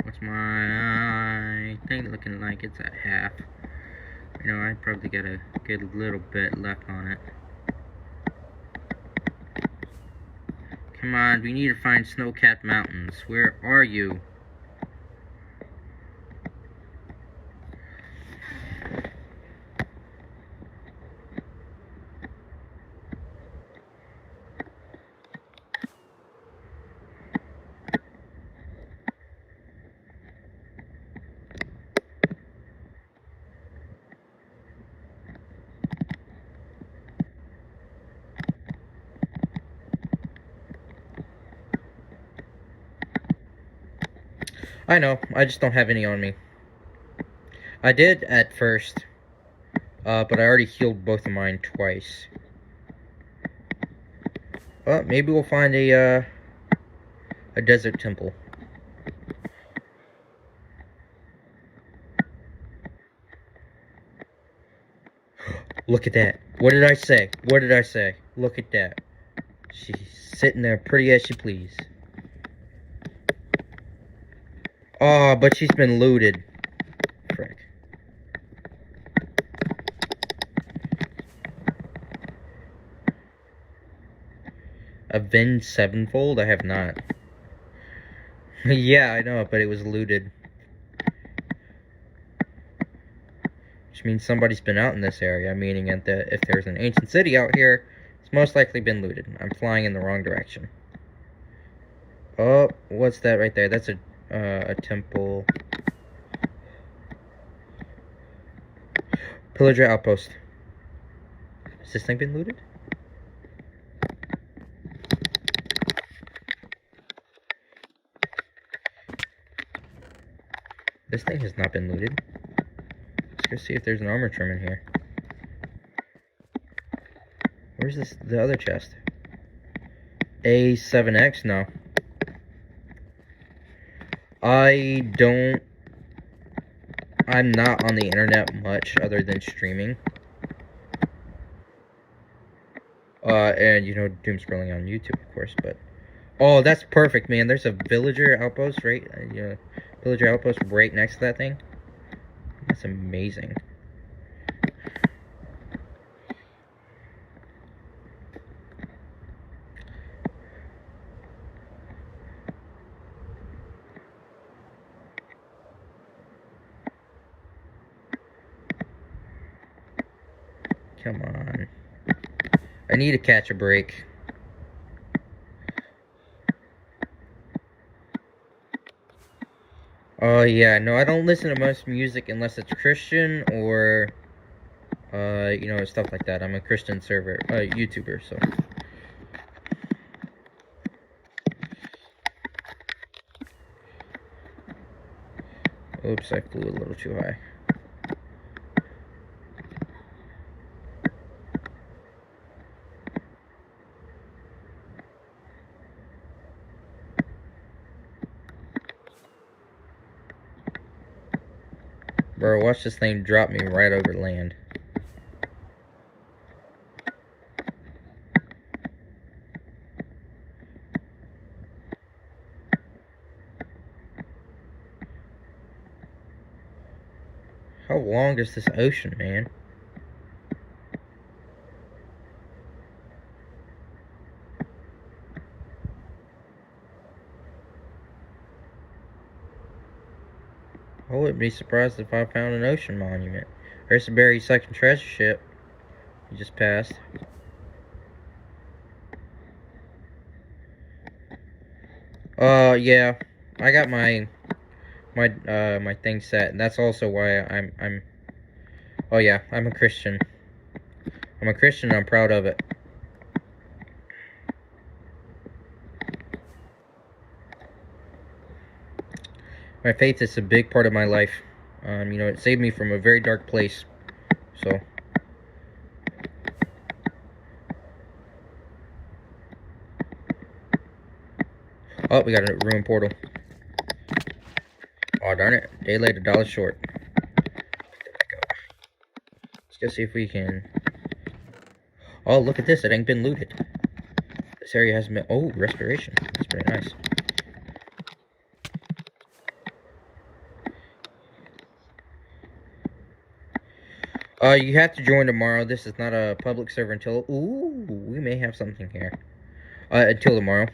Speaker 1: What's my thing looking like? It's at half. You know, I probably got a good little bit left on it. Come on, we need to find snow-capped mountains. Where are you? I know, I just don't have any on me. I did at first, but I already healed both of mine twice. Well, maybe we'll find a desert temple. Look at that. What did I say? What did I say? Look at that. She's sitting there pretty as she please. Oh, but she's been looted. Frick. Avenged sevenfold? I have not. Yeah, I know, but it was looted. Which means somebody's been out in this area, meaning if there's an ancient city out here, it's most likely been looted. I'm flying in the wrong direction. Oh, what's that right there? That's a temple. Pillager outpost. Has this thing been looted? This thing has not been looted. Let's go see if there's an armor trim in here. Where's the other chest? A7X? No. I don't I'm not on the internet much other than streaming. And, you know, doom scrolling on YouTube, of course, but... Oh, that's perfect, man. There's a villager outpost, right? Villager outpost right next to that thing. That's amazing. Come on. I need to catch a break. Oh, yeah. No, I don't listen to most music unless it's Christian or, you know, stuff like that. I'm a Christian YouTuber, so. Oops, I flew a little too high. Bro, watch this thing drop me right over land. How long is this ocean, man? I wouldn't be surprised if I found an ocean monument. There's the buried second treasure ship you just passed. Yeah, I got my thing set, and that's also why I'm. Oh yeah, I'm a Christian. I'm a Christian. And I'm proud of it. My faith is a big part of my life. You know, it saved me from a very dark place. So. Oh, we got a ruined portal. Oh, darn it. Day late, $1 short. Let's go see if we can... Oh, look at this. It ain't been looted. This area hasn't been... Oh, restoration. That's pretty nice. You have to join tomorrow. This is not a public server until... Ooh, we may have something here. Until tomorrow.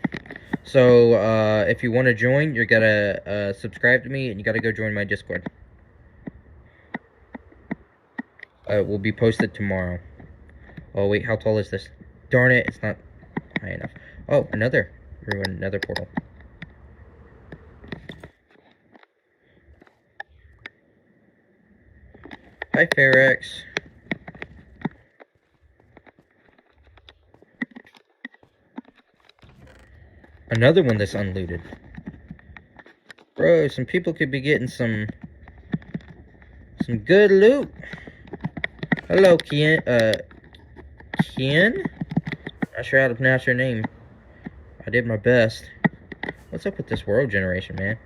Speaker 1: So, if you want to join, you gotta subscribe to me, and you gotta go join my Discord. It will be posted tomorrow. Oh, wait, how tall is this? Darn it, it's not high enough. Oh, another portal. Hi, Ferex. Another one that's unlooted. Bro, some people could be getting some good loot. Hello, Kian. Kian? Not sure how to pronounce your name. I did my best. What's up with this world generation, man?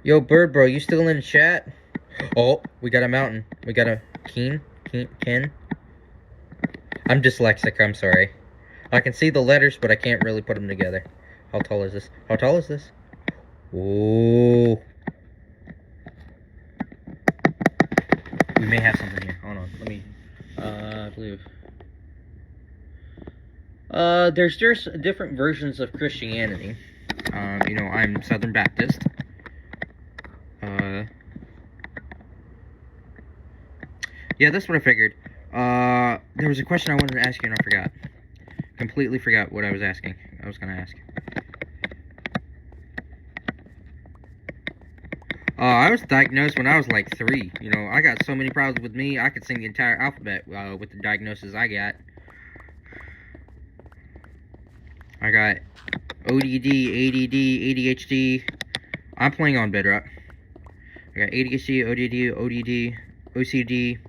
Speaker 1: Yo, Bird Bro, you still in the chat? Oh, we got a mountain. We got a Ken. I'm dyslexic, I'm sorry. I can see the letters, but I can't really put them together. How tall is this? How tall is this? Ooh. We may have something here. Hold on, let me, I believe. There's just different versions of Christianity. You know, I'm Southern Baptist. Yeah, that's what I figured. There was a question I wanted to ask you and I forgot. Completely forgot what I was asking. I was gonna ask. I was diagnosed when I was like 3. You know, I got so many problems with me, I could sing the entire alphabet with the diagnosis I got. I got ODD, ADD, ADHD. I'm playing on Bedrock. I got ADHD, ODD, OCD,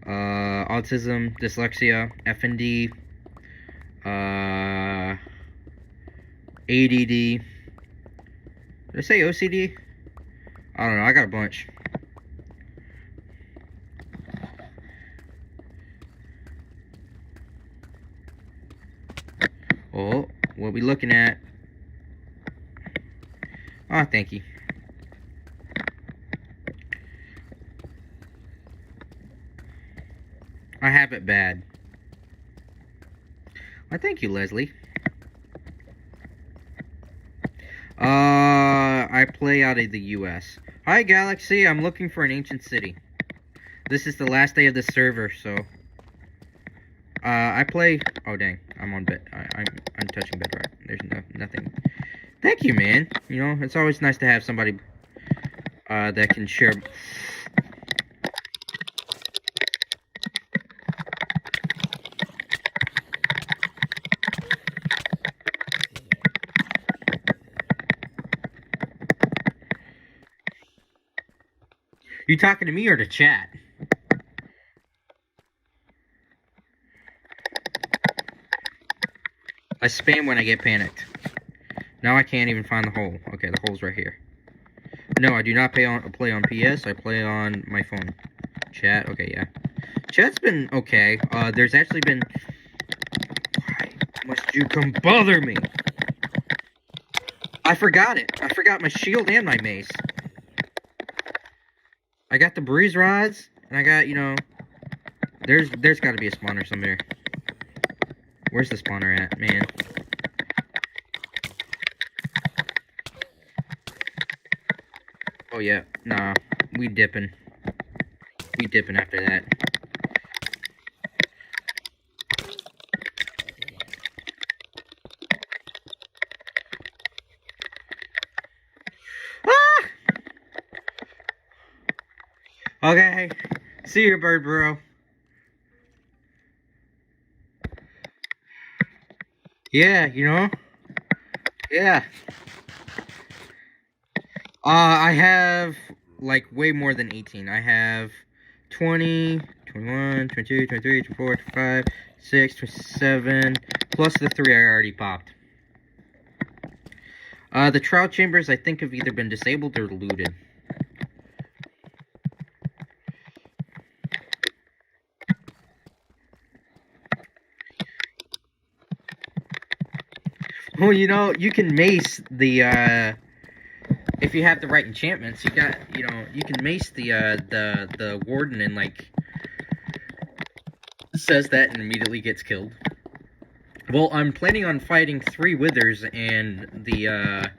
Speaker 1: autism, dyslexia, FND, ADD. Did I say OCD? I don't know. I got a bunch. Oh, what we looking at? Oh, thank you. I have it bad. Well, thank you, Leslie. I play out of the U.S. Hi, Galaxy. I'm looking for an ancient city. This is the last day of the server, so... I play... Oh, dang. I'm on bed. I'm touching bedrock. There's nothing. Thank you, man. You know, it's always nice to have somebody, that can share... You talking to me or to chat? I spam when I get panicked. Now I can't even find the hole. Okay, the hole's right here. No, I do not play on PS. I play on my phone. Chat. Okay, yeah. Chat's been okay. There's actually been... Why must you come bother me? I forgot it. I forgot my shield and my mace. I got the breeze rods, and I got, you know... There's got to be a spawner somewhere. Where's the spawner at, man? Oh, yeah. Nah. We dipping. We dipping after that. Ah! Okay. See you, bird bro. Yeah, you know? Yeah. I have, like, way more than 18. I have 20, 21, 22, 23, 24, 25, 26, 27, plus the 3 I already popped. The trial chambers, I think, have either been disabled or looted. Well, you know, you can mace the, if you have the right enchantments, you got, you know, you can mace the warden and, like, says that and immediately gets killed. Well, I'm planning on fighting 3 withers and the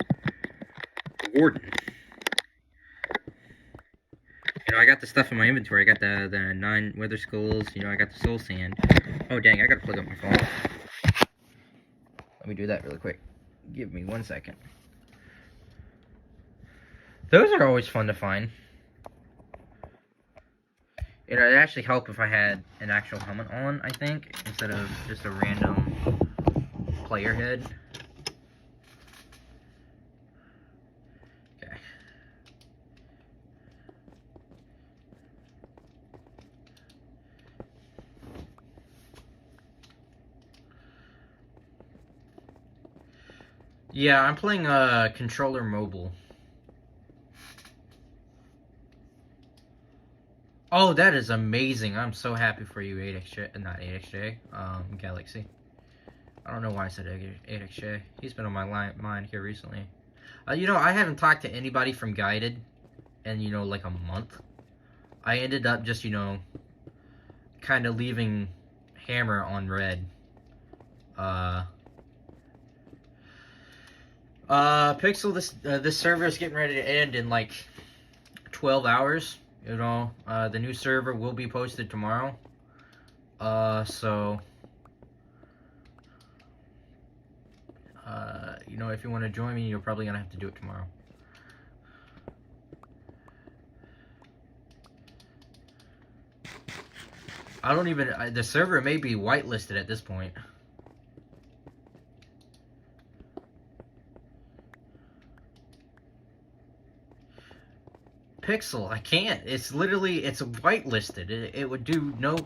Speaker 1: warden. You know, I got the stuff in my inventory. I got the 9 wither skulls, you know, I got the soul sand. Oh, dang, I gotta plug up my phone. Let me do that really quick. Give me 1 second. Those are always fun to find. You know, it'd actually help if I had an actual helmet on, I think, instead of just a random player head. Okay. Yeah, I'm playing controller mobile. Oh, that is amazing. I'm so happy for you, 8XJ. Not 8XJ, Galaxy. I don't know why I said 8XJ. He's been on my mind here recently. You know, I haven't talked to anybody from Guided in, you know, like a month. I ended up just, you know, kind of leaving Hammer on red. Pixel, this server is getting ready to end in, like, 12 hours. You know, the new server will be posted tomorrow. You know, if you want to join me, you're probably gonna have to do it tomorrow. I don't even, the server may be whitelisted at this point. Pixel, I can't. It's literally, it's whitelisted. It would do no...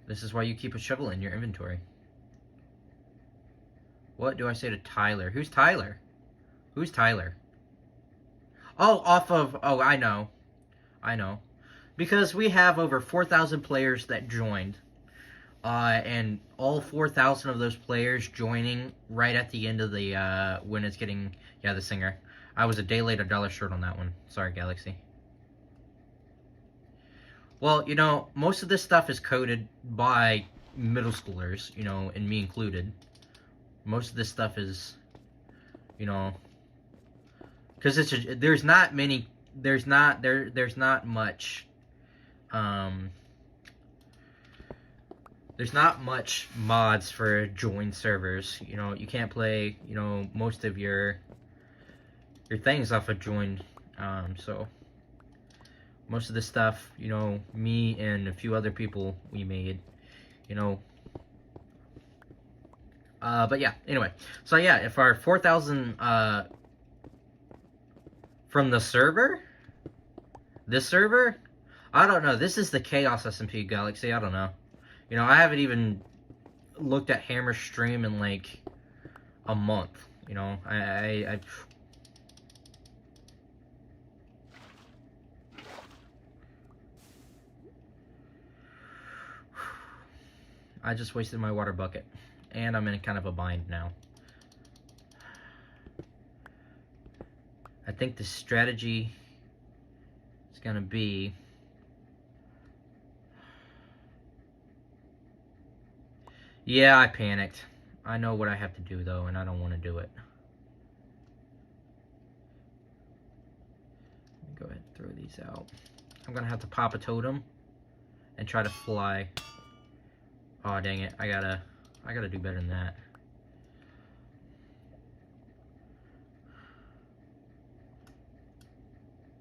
Speaker 1: This is why you keep a shovel in your inventory. What do I say to Tyler? Who's Tyler? Who's Tyler? Oh, off of... Oh, I know. I know. Because we have over 4,000 players that joined. And all 4,000 of those players joining right at the end of the, when it's getting... Yeah, the singer. I was a day late, $1 short on that one. Sorry, Galaxy. Well, you know, most of this stuff is coded by middle schoolers, you know, and me included. Most of this stuff is, you know, because there's not many, there's not much, there's not much mods for joined servers. You know, you can't play, you know, most of your things off of joined, so most of the stuff, you know, me and a few other people we made, you know. But yeah, anyway. So yeah, if our 4,000, from the server, this server, I don't know. This is the Chaos SMP Galaxy. I don't know. You know, I haven't even looked at Hammer's stream in like a month. You know, I just wasted my water bucket. And I'm in kind of a bind now. I think the strategy is going to be... Yeah, I panicked. I know what I have to do, though, and I don't want to do it. Let me go ahead and throw these out. I'm going to have to pop a totem and try to fly. Oh, dang it. I gotta do better than that.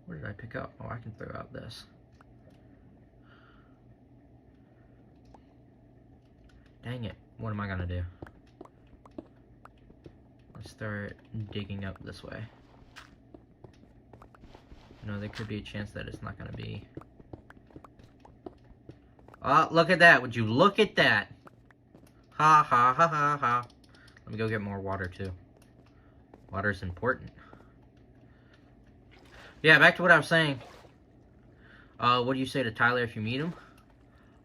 Speaker 1: What did I pick up? Oh, I can throw out this. Dang it. What am I gonna do? Let's start digging up this way. No, there could be a chance that it's not gonna be. Oh, look at that. Would you look at that? Ha ha ha ha ha. Let me go get more water too. Water's important. Yeah, back to what I was saying. What do you say to Tyler if you meet him?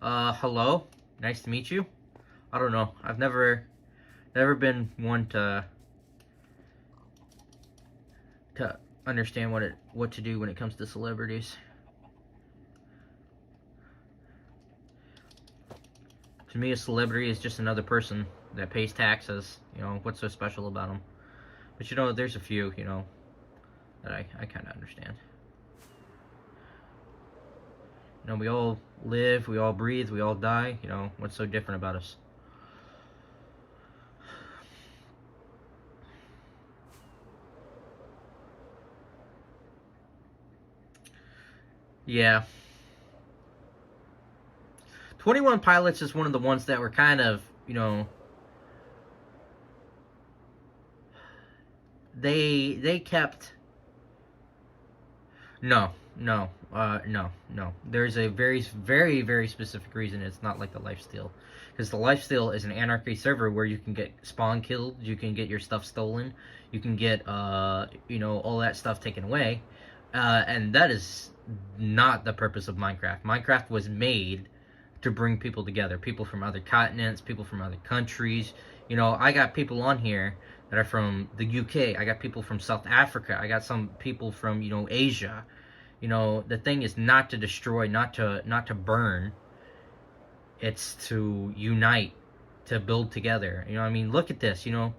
Speaker 1: Hello. Nice to meet you. I don't know. I've never been one to understand what to do when it comes to celebrities. To me, a celebrity is just another person that pays taxes. You know, what's so special about them? But you know, there's a few, you know, that I kind of understand. You know, we all live, we all breathe, we all die. You know, what's so different about us? Yeah. 21 Pilots is one of the ones that were kind of, you know, they kept... No. There's a very specific reason it's not like the Lifesteal. Because the Lifesteal is an anarchy server where you can get spawn killed, you can get your stuff stolen, you can get, you know, all that stuff taken away. And that is not the purpose of Minecraft. Minecraft was made to bring people together. People from other continents, people from other countries. You know, I got people on here that are from the UK. I got people from South Africa. I got some people from, you know, Asia. You know, the thing is not to destroy, not to burn. It's to unite, to build together. You know, I mean, look at this, you know.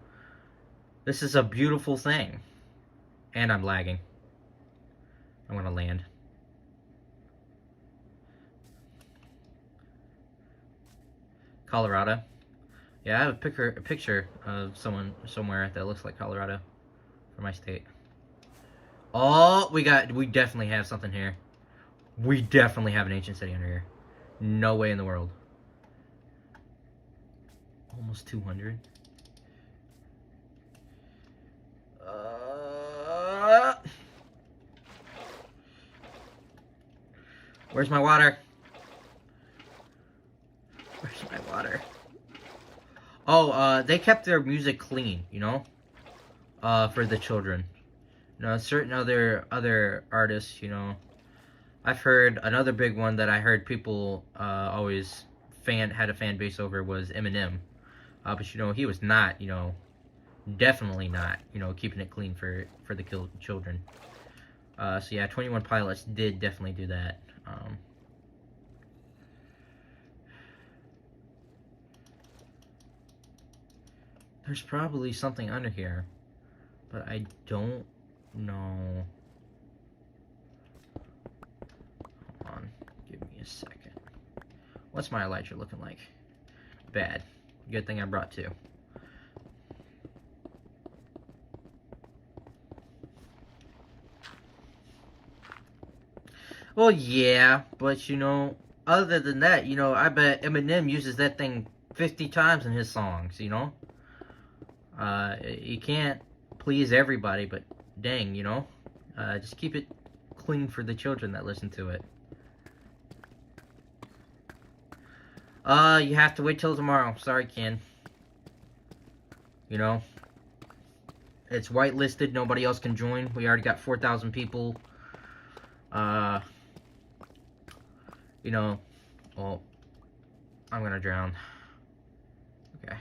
Speaker 1: This is a beautiful thing. And I'm lagging. I'm gonna land. Colorado. Yeah, I have a picture of someone somewhere that looks like Colorado for my state. Oh, we definitely have something here. We definitely have an ancient city under here. No way in the world. Almost 200. Where's my water? Where's my water? Oh, they kept their music clean, you know, for the children. You know, certain other artists, you know, I've heard another big one that I heard people always had a fan base over was Eminem. But you know, he was not, you know, definitely not, you know, keeping it clean for the children. So yeah, 21 Pilots did definitely do that. There's probably something under here, but I don't know. Hold on, give me a second. What's my elytra looking like? Bad. Good thing I brought two. Well, yeah, but you know, other than that, you know, I bet Eminem uses that thing 50 times in his songs, you know? You can't please everybody, but dang, you know? Just keep it clean for the children that listen to it. You have to wait till tomorrow. Sorry, Ken. You know? It's whitelisted. Nobody else can join. We already got 4,000 people. You know, well, I'm gonna drown. Okay.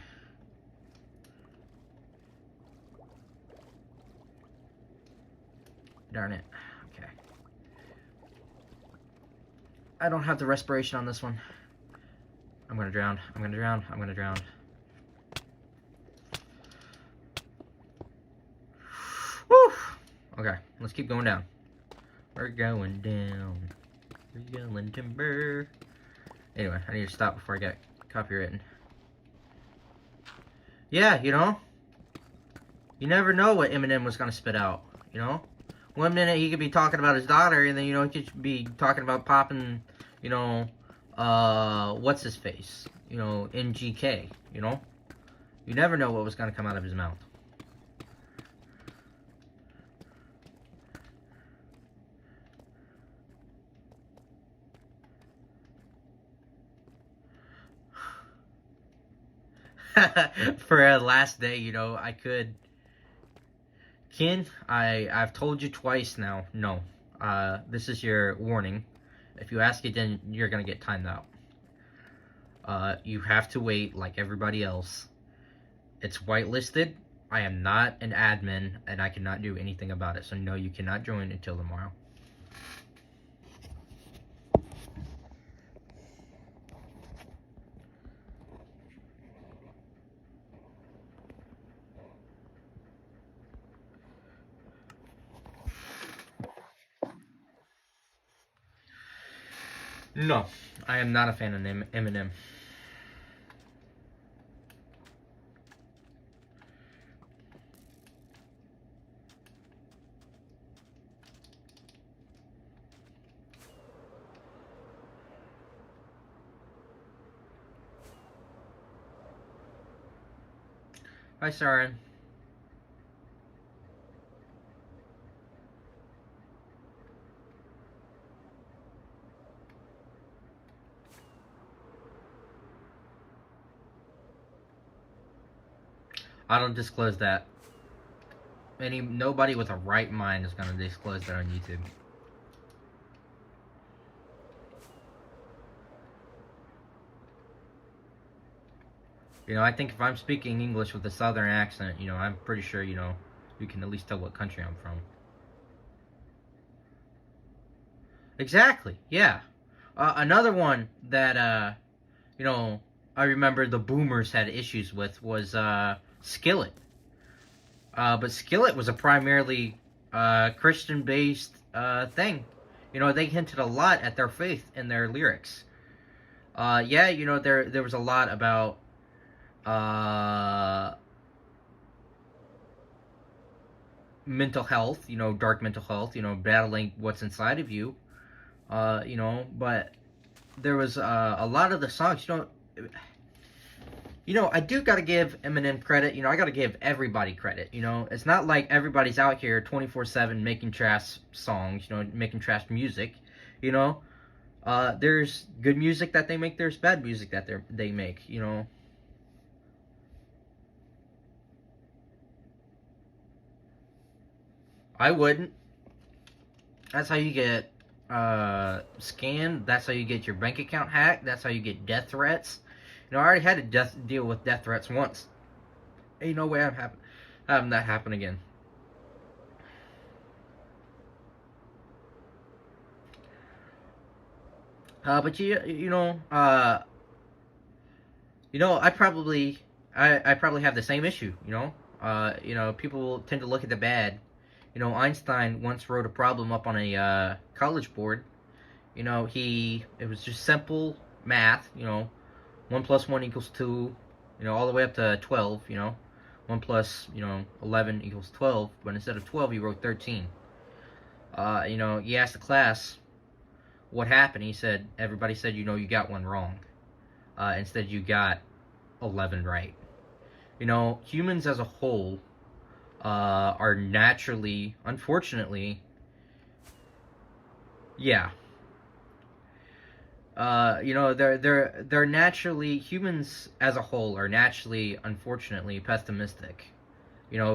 Speaker 1: Darn it. Okay. I don't have the respiration on this one. I'm gonna drown. I'm gonna drown. I'm gonna drown. Woo! Okay, let's keep going down. We're going down. We're going timber. Anyway, I need to stop before I get copywritten. Yeah, you know, you never know what Eminem was gonna spit out, you know? One minute he could be talking about his daughter, and then, you know, he could be talking about popping, you know, what's his face? You know, MGK, you know? You never know what was gonna come out of his mouth. For a last day, you know, I could. Ken, I've told you twice now. No, this is your warning. If you ask it, then you're gonna get timed out. You have to wait like everybody else. It's whitelisted. I am not an admin, and I cannot do anything about it. So no, you cannot join until tomorrow. No, I am not a fan of Eminem. Hi, Saren. I don't disclose that. Nobody with a right mind is gonna disclose that on YouTube. You know, I think if I'm speaking English with a southern accent, you know, I'm pretty sure, you know, you can at least tell what country I'm from. Exactly, yeah. Another one that, you know, I remember the boomers had issues with was, Skillet. But Skillet was a primarily, Christian-based, thing. You know, they hinted a lot at their faith in their lyrics. Yeah, you know, there was a lot about, mental health, you know, dark mental health, you know, battling what's inside of you, you know, but there was, a lot of the songs, you know, I do gotta give Eminem credit, you know, I gotta give everybody credit, you know, it's not like everybody's out here 24/7 making trash songs, you know, making trash music, you know, There's good music that they make. There's bad music that they make. You know. I wouldn't. That's how you get scanned. That's how you get your bank account hacked. That's how you get death threats. You know, I already had to deal with death threats once. Ain't no way I'm having that happen again. But I probably have the same issue. People tend to look at the bad. Einstein once wrote a problem up on a college board. It was just simple math. 1 plus 1 equals 2. All the way up to 12. 1 plus 11 equals 12. But instead of 12, he wrote 13. He asked the class what happened. Everybody said, you got one wrong. Instead, you got 11 right. Humans as a whole are naturally, unfortunately, yeah. They're naturally, humans as a whole are naturally, unfortunately, pessimistic.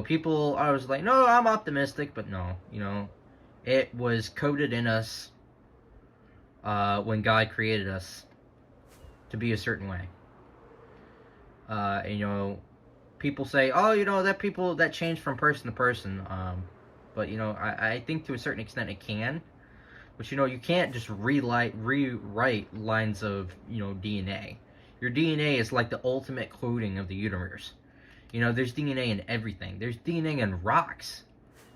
Speaker 1: People are always like, no, I'm optimistic, but no, it was coded in us when God created us to be a certain way. People say, oh, that change from person to person. But I think to a certain extent it can. But you can't just rewrite lines of DNA. Your DNA is like the ultimate coding of the universe. There's DNA in everything. There's DNA in rocks.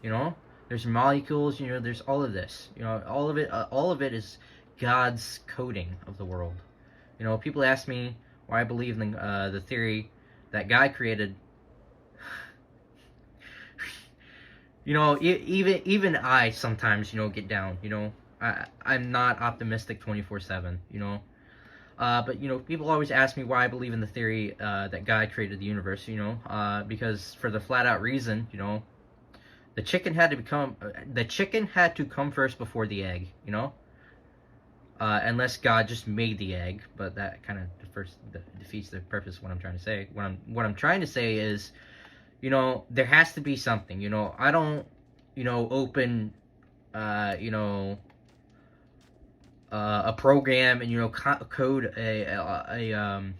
Speaker 1: There's molecules. There's all of this. All of it is God's coding of the world. People ask me why I believe in the theory that God created. Even I sometimes get down. I'm not optimistic 24/7. But people always ask me why I believe in the theory that God created the universe. Because for the flat out reason, the chicken had to come first before the egg. Unless God just made the egg, but that kind of defeats the purpose of what I'm trying to say. What I'm trying to say is, there has to be something. I don't, open, a program and code a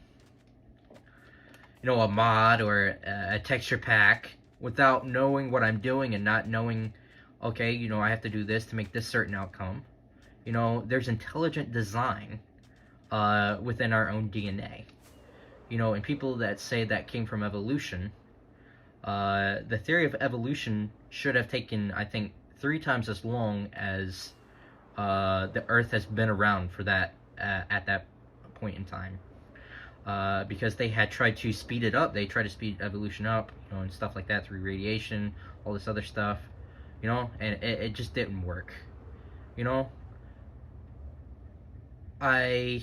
Speaker 1: mod or a texture pack without knowing what I'm doing and not knowing, okay, I have to do this to make this certain outcome. There's intelligent design within our own DNA. And people that say that came from evolution, the theory of evolution should have taken, I think, 3 times as long as the Earth has been around for that at that point in time. Because they had tried to speed it up. They tried to speed evolution up, and stuff like that through radiation, all this other stuff, and it just didn't work. I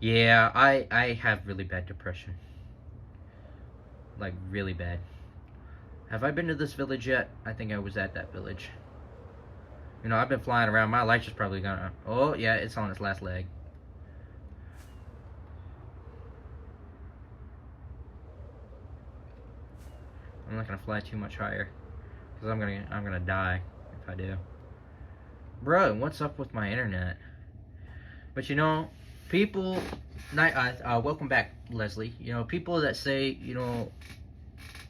Speaker 1: have really bad depression. Like, really bad. Have I been to this village yet? I think I was at that village. I've been flying around. My lights is probably gonna... Oh, yeah, it's on its last leg. I'm not gonna fly too much higher, because I'm gonna die if I do. Bro, what's up with my internet? But people... welcome back, Leslie. People that say,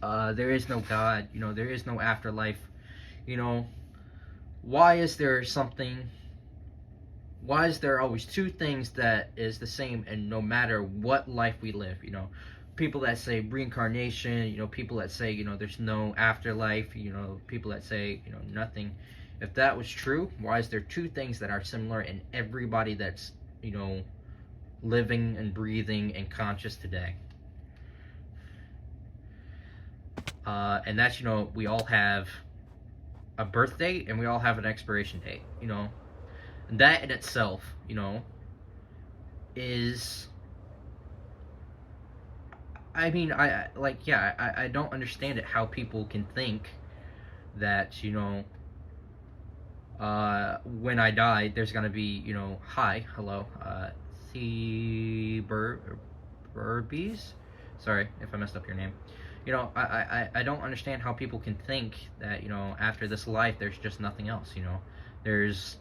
Speaker 1: there is no God, there is no afterlife, why is there always 2 things that is the same, and no matter what life we live, people that say reincarnation, people that say, there's no afterlife, people that say, nothing. If that was true, why is there 2 things that are similar in everybody that's, living and breathing and conscious today? And that's, we all have a birth date and we all have an expiration date, and that in itself, is, I mean, I don't understand it, how people can think that, when I die, there's gonna be, you know, hi, hello, Burbies. Sorry if I messed up your name. You know, I don't understand how people can think that, you know, after this life there's just nothing else. You know, there's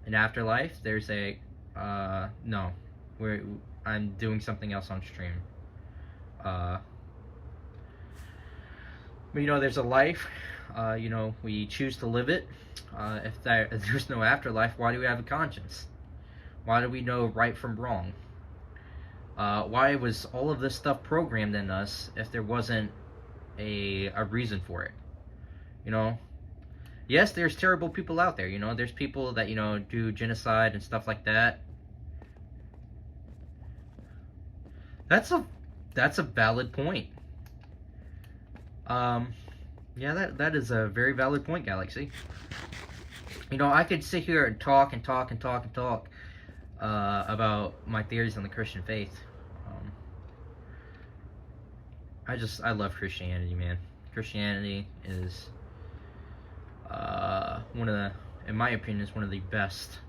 Speaker 1: an afterlife. There's a no, where I'm doing something else on stream. But you know, there's a life. You know, we choose to live it. If there's no afterlife, why do we have a conscience? Why do we know right from wrong? Why was all of this stuff programmed in us if there wasn't a reason for it? You know, yes, there's terrible people out there. You know, there's people that, you know, do genocide and stuff like that. That's a valid point. Yeah, that is a very valid point, Galaxy. You know, I could sit here and talk and talk and talk and talk about my theories on the Christian faith. I love Christianity, man. Christianity is one of the, in my opinion, is one of the best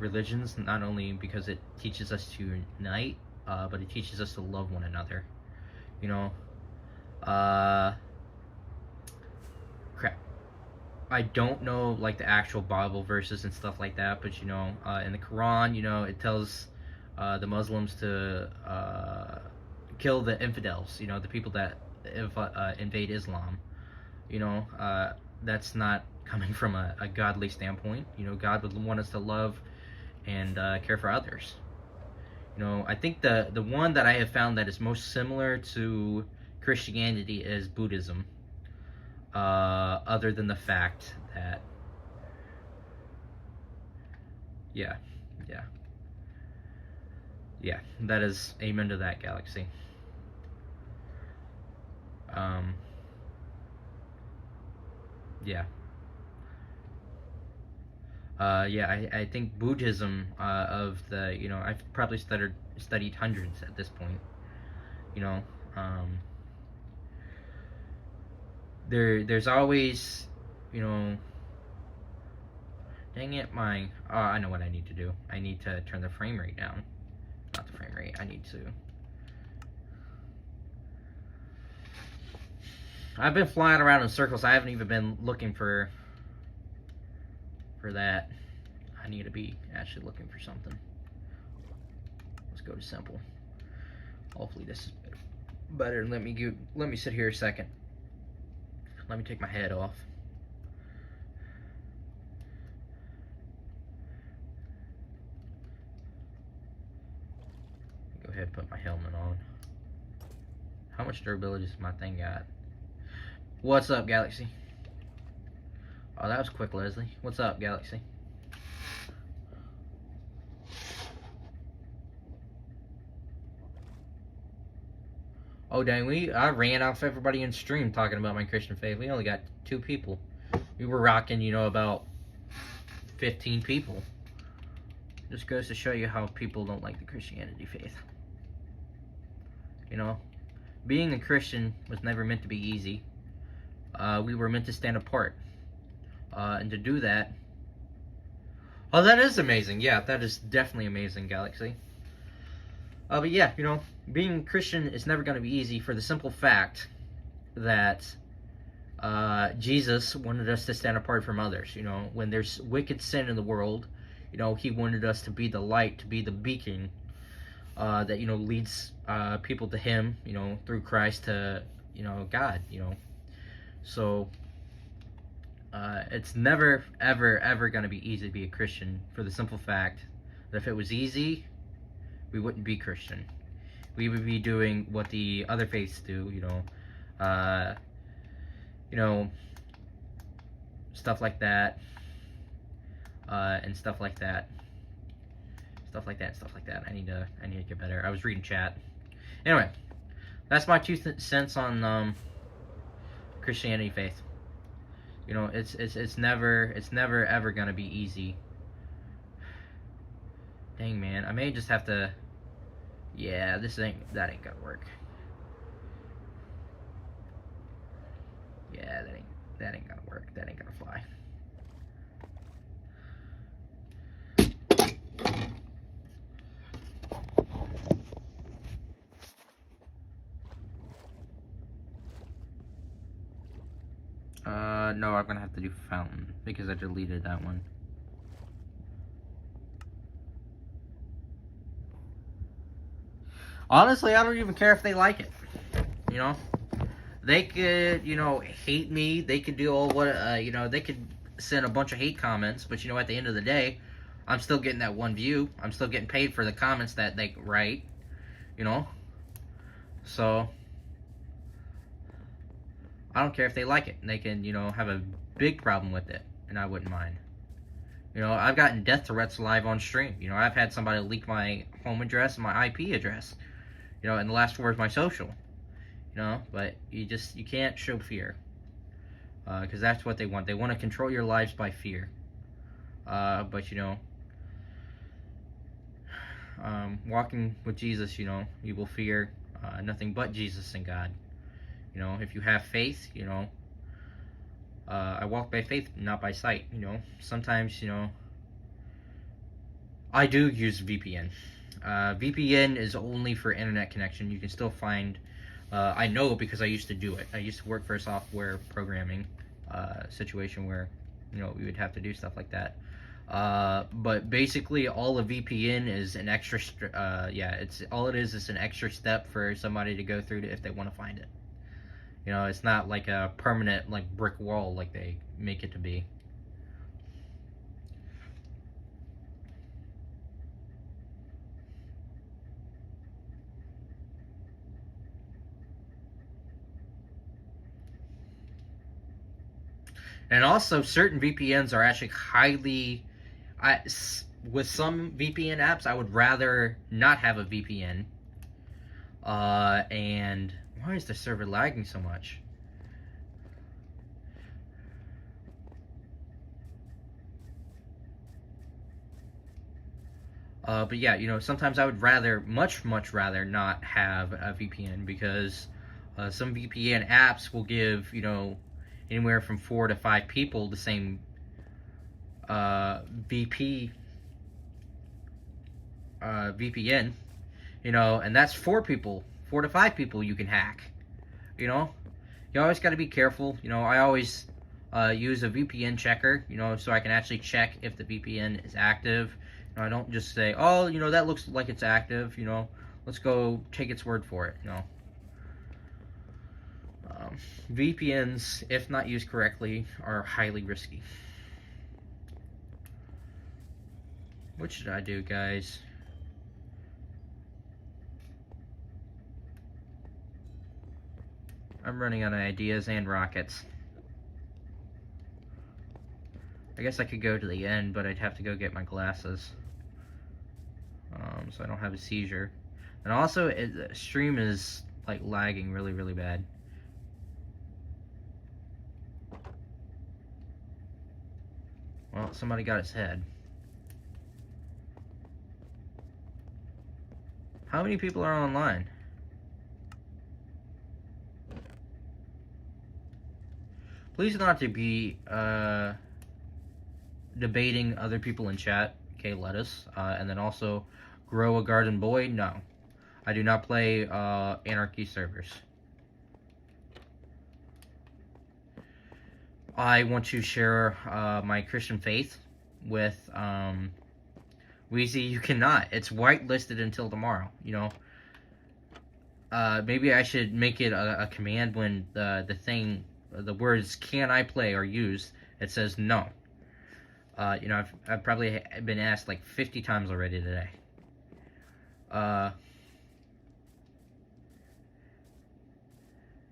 Speaker 1: religions. Not only because it teaches us to unite, but it teaches us to love one another. You know, crap. I don't know like the actual Bible verses and stuff like that, but you know, in the Quran, you know, it tells the Muslims to kill the infidels. You know, the people that invade Islam. You know, that's not coming from a godly standpoint. You know, God would want us to love and care for others. You know, I think the one that I have found that is most similar to Christianity is Buddhism. Other than the fact that, yeah, that is amen to that, Galaxy. Yeah. I think Buddhism, of the, you know, I've probably studied hundreds at this point. You know, there's always, you know, dang it, I know what I need to do. I need to turn the frame rate down. Not the frame rate, I need to. I've been flying around in circles. I haven't even been looking for that. I need to be actually looking for something. Let's go to simple. Hopefully this is better. Let me sit here a second. Let me take my head off. Go ahead and put my helmet on. How much durability does my thing got? What's up, Galaxy? Oh, that was quick, Leslie. What's up, Galaxy? Oh, dang, I ran off everybody in stream talking about my Christian faith. We only got 2 people. We were rocking, you know, about 15 people. Just goes to show you how people don't like the Christianity faith. You know, being a Christian was never meant to be easy. We were meant to stand apart. And to do that... Oh, that is amazing. Yeah, that is definitely amazing, Galaxy. But yeah, you know, being Christian is never going to be easy for the simple fact that Jesus wanted us to stand apart from others. You know, when there's wicked sin in the world, you know, he wanted us to be the light, to be the beacon that, you know, leads people to him, you know, through Christ to, you know, God, you know. So, it's never, ever, ever going to be easy to be a Christian for the simple fact that if it was easy, we wouldn't be Christian. We would be doing what the other faiths do, you know, stuff like that, and stuff like that. I need to get better. I was reading chat. Anyway, that's my 2 cents on Christianity faith. You know, it's never ever gonna be easy. Dang, man, I may just have to. Yeah, that ain't gonna work. Yeah, that ain't gonna work. That ain't gonna fly. No, I'm gonna have to do Fountain because I deleted that one. Honestly, I don't even care if they like it. You know, they could, hate me. They could do all what, they could send a bunch of hate comments. But at the end of the day, I'm still getting that one view. I'm still getting paid for the comments that they write. So I don't care if they like it. They can, have a big problem with it, and I wouldn't mind. I've gotten death threats live on stream. I've had somebody leak my home address and my IP address. And the last 4 is my social. But you can't show fear. Because that's what they want. They want to control your lives by fear. But, walking with Jesus, you will fear nothing but Jesus and God. If you have faith, I walk by faith, not by sight. Sometimes, I do use VPN. VPN is only for internet connection. You can still find, I know because I used to do it. I used to work for a software programming situation where, we would have to do stuff like that. But basically, all a VPN is an extra, all it is an extra step for somebody to go through if they want to find it. It's not like a permanent, brick wall like they make it to be. And also, certain VPNs are actually highly... with some VPN apps, I would rather not have a VPN. And why is the server lagging so much? But yeah, sometimes I would rather, much rather not have a VPN because some VPN apps will give, anywhere from 4 to 5 people the same VPN, and that's 4 to 5 people you can hack. You always got to be careful. I always use a VPN checker, so I can actually check if the VPN is active. I don't just say, oh, that looks like it's active, let's go take its word for it, VPNs, if not used correctly, are highly risky. What should I do, guys? I'm running out of ideas and rockets. I guess I could go to the end, but I'd have to go get my glasses. So I don't have a seizure. And also, the stream is, lagging really bad. Well, somebody got its head. How many people are online? Please not to be debating other people in chat. Okay, lettuce. And then also, grow a garden boy. No, I do not play anarchy servers. I want to share my Christian faith with Wheezy. You cannot. It's whitelisted until tomorrow. Maybe I should make it a command when the words "can I play" are used. It says no. I've probably been asked 50 times already today.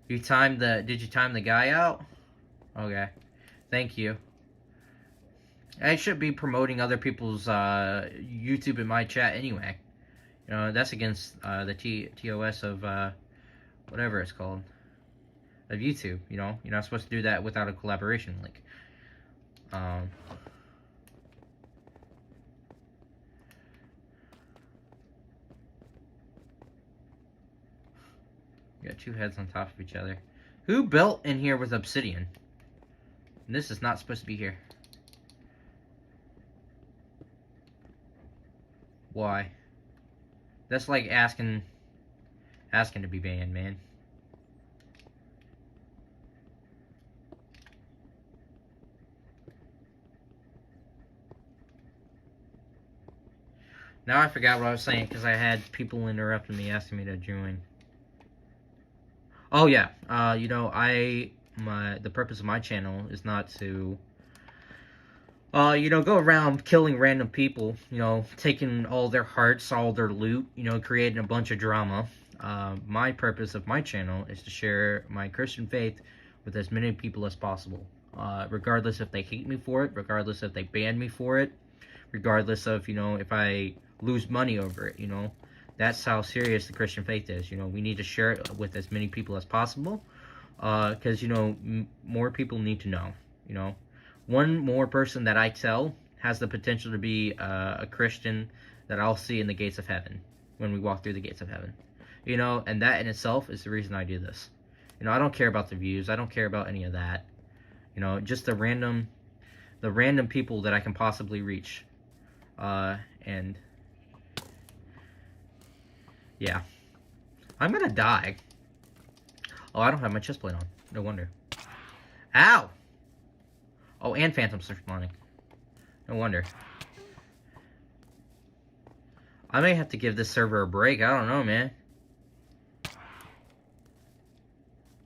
Speaker 1: Did you time the guy out? Okay. Thank you. I should be promoting other people's YouTube in my chat anyway. That's against the TOS of whatever it's called. Of YouTube, You're not supposed to do that without a collaboration link. You got 2 heads on top of each other. Who built in here with obsidian? And this is not supposed to be here. Why? That's like asking to be banned, man. Now I forgot what I was saying because I had people interrupting me asking me to join. Oh yeah, you know, the purpose of my channel is not to, you know, go around killing random people, you know, taking all their hearts, all their loot, you know, creating a bunch of drama. My purpose of my channel is to share my Christian faith with as many people as possible, regardless if they hate me for it, regardless if they ban me for it, regardless of, you know, if I lose money over it, you know. That's how serious the Christian faith is. You know, we need to share it with as many people as possible, because, you know, more people need to know, you know. One more person that I tell has the potential to be a Christian that I'll see in the gates of heaven when we walk through the gates of heaven. You know, and that in itself is the reason I do this. You know, I don't care about the views. I don't care about any of that. You know, just the random people that I can possibly reach. And yeah. I'm gonna die. Oh, I don't have my chest plate on. No wonder. Ow! Oh, and phantoms are spawning. No wonder. I may have to give this server a break. I don't know, man.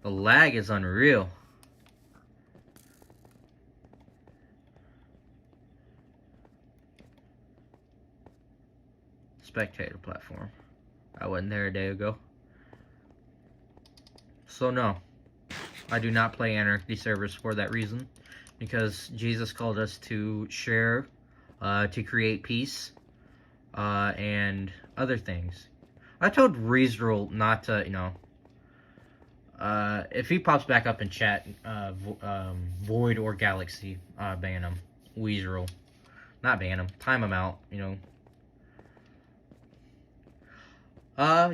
Speaker 1: The lag is unreal. Spectator platform. I wasn't there a day ago. So no. I do not play Anarchy servers for that reason. Because Jesus called us to share, to create peace, and other things. I told Reezrel not to, you know, if he pops back up in chat, Void or Galaxy, ban him. Weezrel. Not ban him. Time him out, you know.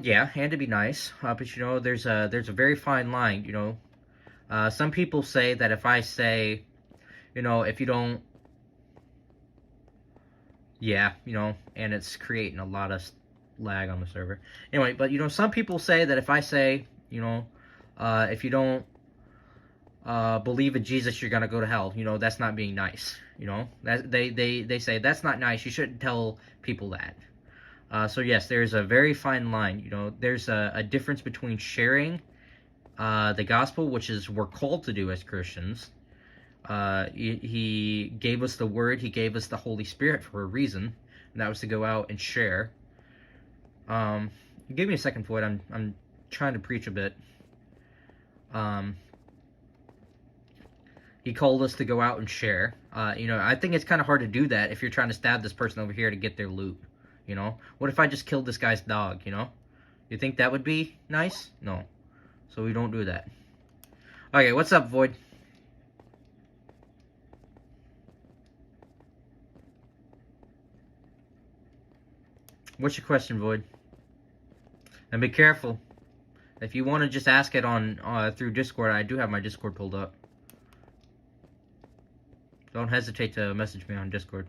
Speaker 1: Yeah, and to be nice, but you know, there's a very fine line, you know. Some people say that if I say, you know, if you don't, yeah, you know, and it's creating a lot of lag on the server. Anyway, but you know, some people say that if I say, you know, if you don't believe in Jesus, you're gonna go to hell. You know, that's not being nice. You know, that they say that's not nice. You shouldn't tell people that. So yes, there's a very fine line. You know, there's a difference between sharing the gospel, which is we're called to do as Christians. He gave us the word. He gave us the Holy Spirit for a reason, and that was to go out and share. Give me a second, Floyd. I'm trying to preach a bit. He called us to go out and share. You know, I think it's kind of hard to do that if you're trying to stab this person over here to get their loot. You know, what if I just killed this guy's dog? You know, you think that would be nice? No, so we don't do that. Okay, what's up, Void? What's your question, Void? And be careful. If you want to just ask it on through Discord, I do have my Discord pulled up. Don't hesitate to message me on Discord.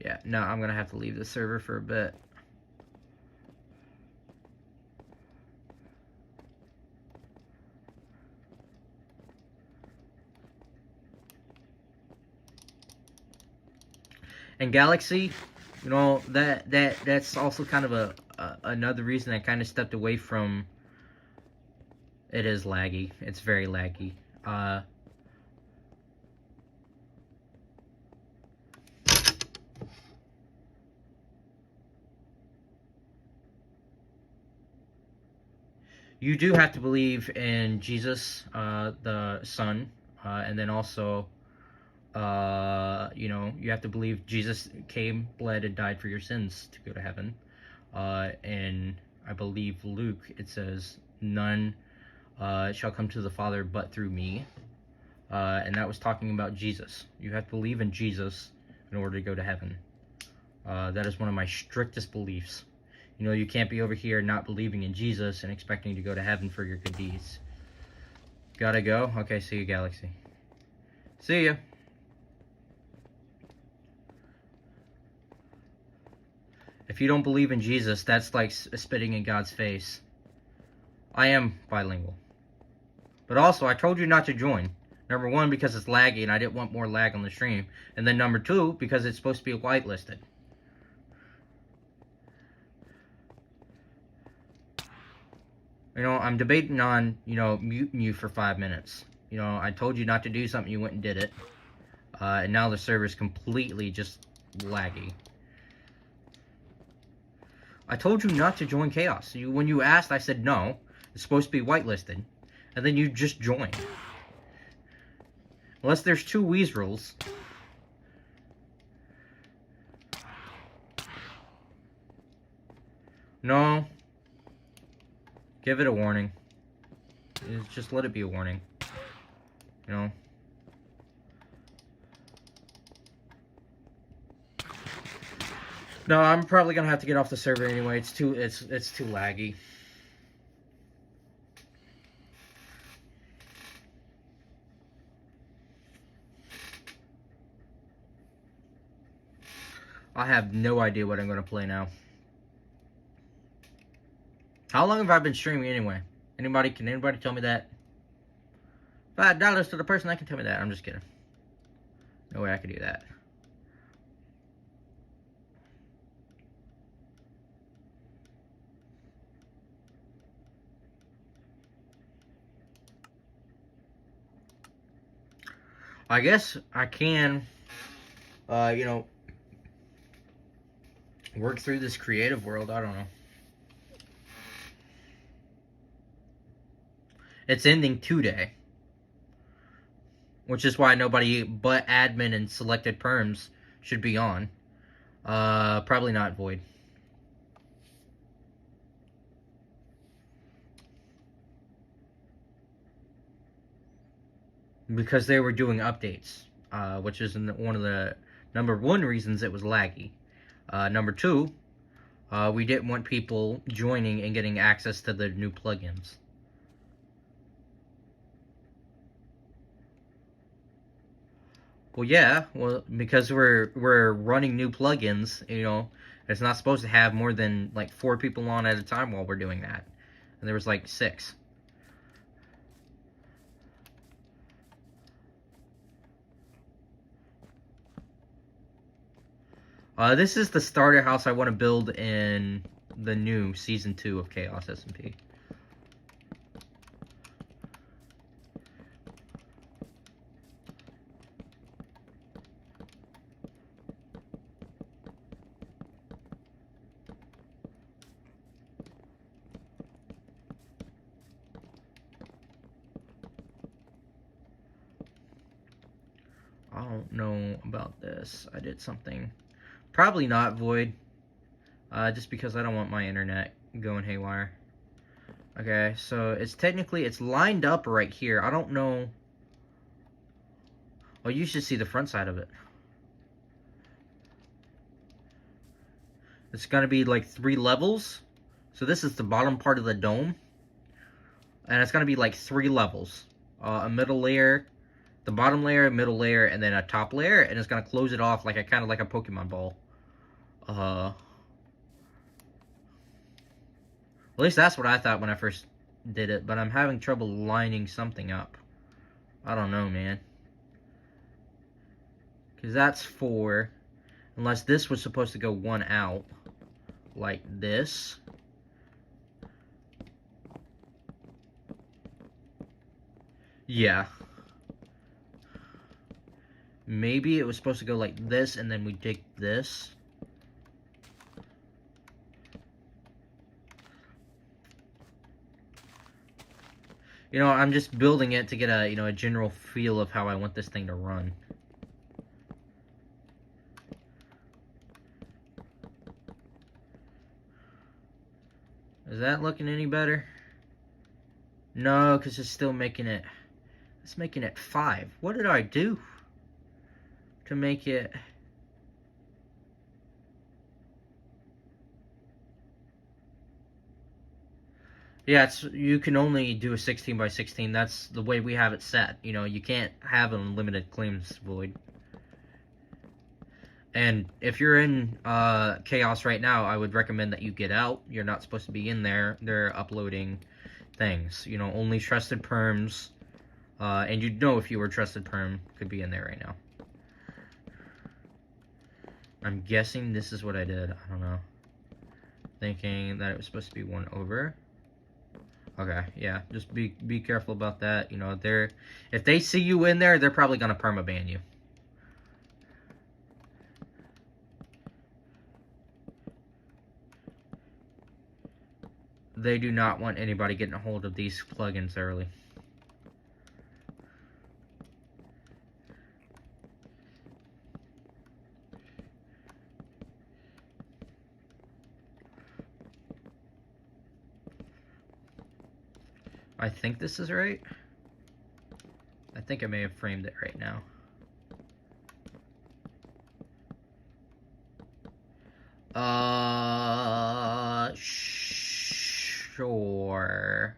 Speaker 1: Yeah, no, I'm gonna have to leave the server for a bit. And Galaxy, you know, that's also kind of another reason I kind of stepped away from. It is laggy. It's very laggy. You do have to believe in Jesus, the Son, and then also, you know, you have to believe Jesus came, bled, and died for your sins to go to heaven. And I believe Luke, it says, none shall come to the Father but through me. And that was talking about Jesus. You have to believe in Jesus in order to go to heaven. That is one of my strictest beliefs. You know, you can't be over here not believing in Jesus and expecting to go to heaven for your good deeds. Gotta go? Okay, see you, Galaxy. See ya. If you don't believe in Jesus, that's like spitting in God's face. I am bilingual. But also, I told you not to join. Number one, because it's laggy and I didn't want more lag on the stream. And then number two, because it's supposed to be whitelisted. You know, I'm debating on, you know, muting you for 5 minutes. You know, I told you not to do something, you went and did it. And now the server's completely just laggy. I told you not to join Chaos. When you asked, I said no. It's supposed to be whitelisted. And then you just joined. Unless there's 2 Weasels. No. Give it a warning. Just let it be a warning. You know? No, I'm probably gonna have to get off the server anyway. It's too laggy. I have no idea what I'm gonna play now. How long have I been streaming anyway? Can anybody tell me that? $5 to the person that can tell me that. I'm just kidding. No way I could do that. I guess I can, you know, work through this creative world. I don't know. It's ending today. Which is why nobody but admin and selected perms should be on. Probably not Void. Because they were doing updates, which is one of the number 1 reasons it was laggy. Number 2, we didn't want people joining and getting access to the new plugins. Well, yeah, because we're running new plugins, you know, it's not supposed to have more than like 4 people on at a time while we're doing that. And there was like 6. This is the starter house I want to build in the new Season 2 of Chaos SMP. I don't know about this. I did something. Probably not Void. Just because I don't want my internet going haywire. Okay, so it's lined up right here. I don't know. Oh, you should see the front side of it. It's gonna be like 3 levels. So this is the bottom part of the dome. And it's gonna be like 3 levels. A middle layer, the bottom layer, middle layer, and then a top layer, and it's gonna close it off like kind of like a Pokemon ball. At least that's what I thought when I first did it, but I'm having trouble lining something up. I don't know, man. Because that's 4. Unless this was supposed to go 1 out. Like this. Yeah. Maybe it was supposed to go like this, and then we dig this. You know, I'm just building it to get a, you know, a general feel of how I want this thing to run. Is that looking any better? No, because it's still making it... It's making it 5. What did I do to make it... Yeah, you can only do a 16 by 16. That's the way we have it set. You know, you can't have unlimited claims, Void. And if you're in Chaos right now, I would recommend that you get out. You're not supposed to be in there. They're uploading things. You know, only trusted perms And you'd know if you were trusted perm could be in there right now. I'm guessing this is what I did. I don't know. Thinking that it was supposed to be one over. Okay, yeah. Just be careful about that. You know, if they see you in there, they're probably gonna permaban you. They do not want anybody getting a hold of these plugins early. I think this is right. I think I may have framed it right now. Sure.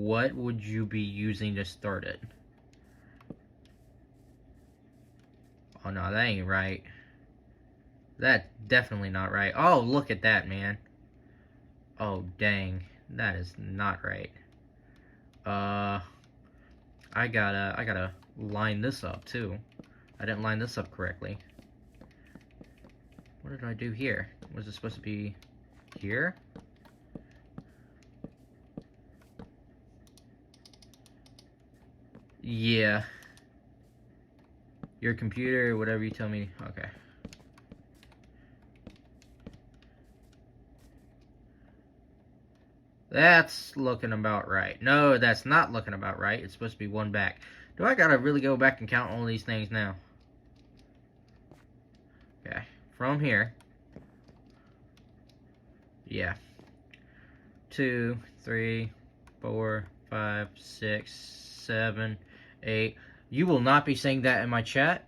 Speaker 1: What would you be using to start it? Oh no, that ain't right. That's definitely not right. Oh, look at that, man. Oh, dang. That is not right. I gotta line this up, too. I didn't line this up correctly. What did I do here? Was it supposed to be here? Yeah. Your computer, whatever you tell me. Okay. That's looking about right. No, that's not looking about right. It's supposed to be one back. Do I gotta really go back and count all these things now? Okay. From here. Yeah. 2, 3, 4, 5, 6, 7, 8. You will not be saying that in my chat.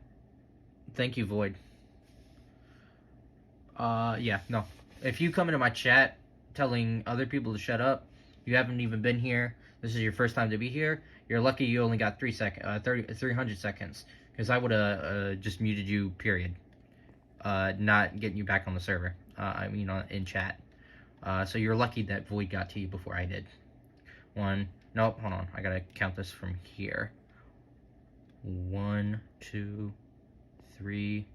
Speaker 1: Thank you, Void. Yeah, no. If you come into my chat telling other people to shut up, you haven't even been here, this is your first time to be here, you're lucky you only got 300 seconds. Because I would have just muted you, period. Not getting you back on the server. I mean, in chat. So you're lucky that Void got to you before I did. Nope, hold on. I gotta count this from here. 1, 2, 3,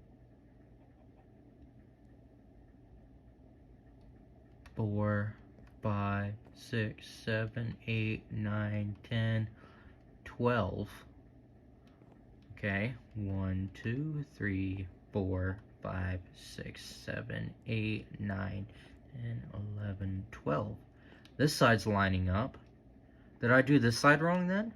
Speaker 1: 4, 5, 6, 7, 8, 9, 10, 12. Okay, 1, 2, 3, 4, 5, 6, 7, 8, 9, 10, 11, 12. This side's lining up. Did I do this side wrong then?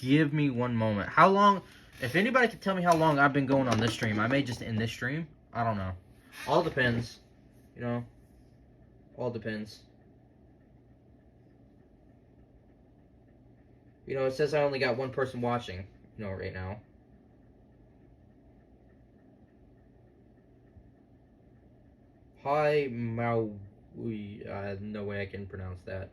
Speaker 1: Give me one moment. How long, if anybody can tell me how long I've been going on this stream, I may just end this stream. I don't know. All depends. You know? All depends. You know, it says I only got one person watching, you know, right now. Hi, Mau. No way I can pronounce that.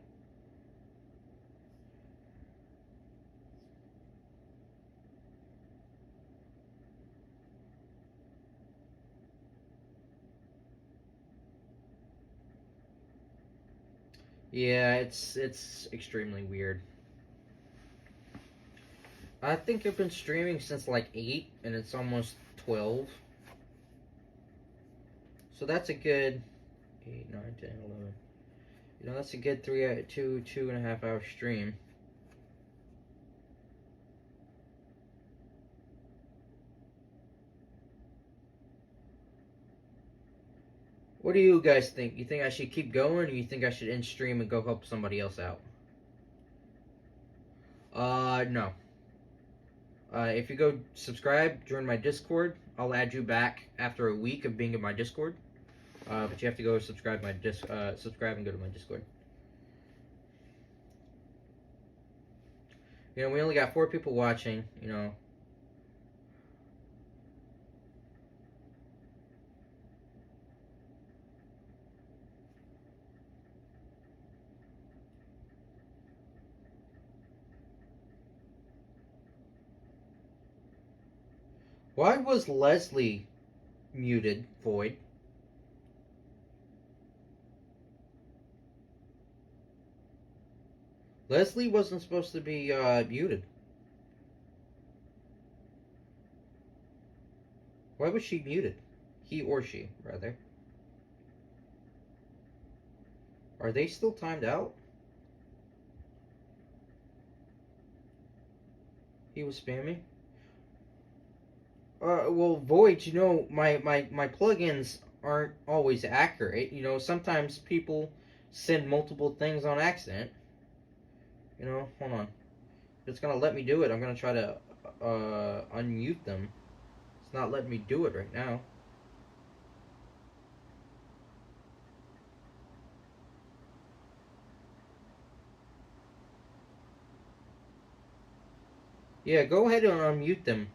Speaker 1: Yeah, it's extremely weird. I think I've been streaming since like 8, and it's almost 12. So that's a good 8, 9, 10, 11. You know, that's a good 2.5 hour stream. What do you guys think? You think I should keep going, or you think I should end stream and go help somebody else out? No. If you go subscribe, join my Discord, I'll add you back after a week of being in my Discord. But you have to go subscribe and go to my Discord. You know, we only got 4 people watching, you know. Why was Leslie muted, Void? Leslie wasn't supposed to be muted. Why was she muted? He or she, rather. Are they still timed out? He was spamming? Well, Void, you know, my plugins aren't always accurate. You know, sometimes people send multiple things on accident. You know, hold on. If it's gonna let me do it, I'm gonna try to unmute them. It's not letting me do it right now. Yeah, go ahead and unmute them.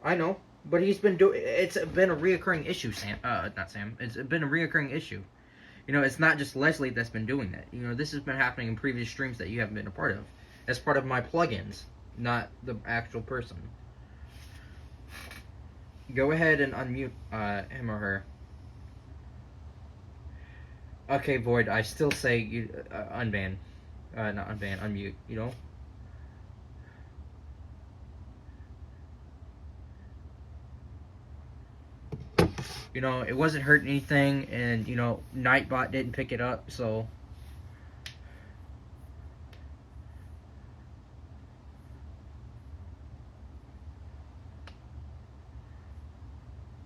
Speaker 1: I know, but he's been doing. It's been a reoccurring issue, Sam. Not Sam. It's been a reoccurring issue. You know, it's not just Leslie that's been doing that. You know, this has been happening in previous streams that you haven't been a part of. As part of my plugins, not the actual person. Go ahead and unmute him or her. Okay, Void. I still say you unban, not unban, unmute. You know. You know, it wasn't hurting anything, and you know, Nightbot didn't pick it up, so.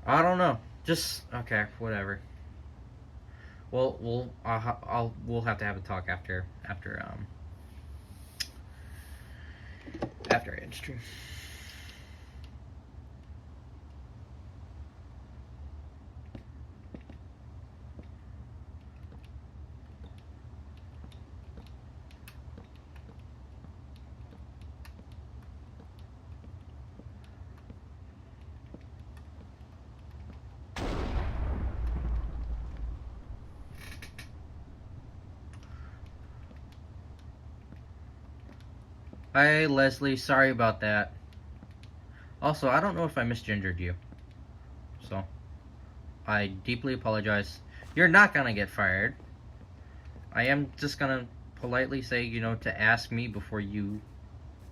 Speaker 1: I don't know. Just okay, whatever. Well, we'll have to have a talk after I end stream. Hi, Leslie. Sorry about that. Also, I don't know if I misgendered you. So, I deeply apologize. You're not gonna get fired. I am just gonna politely say, you know, to ask me before you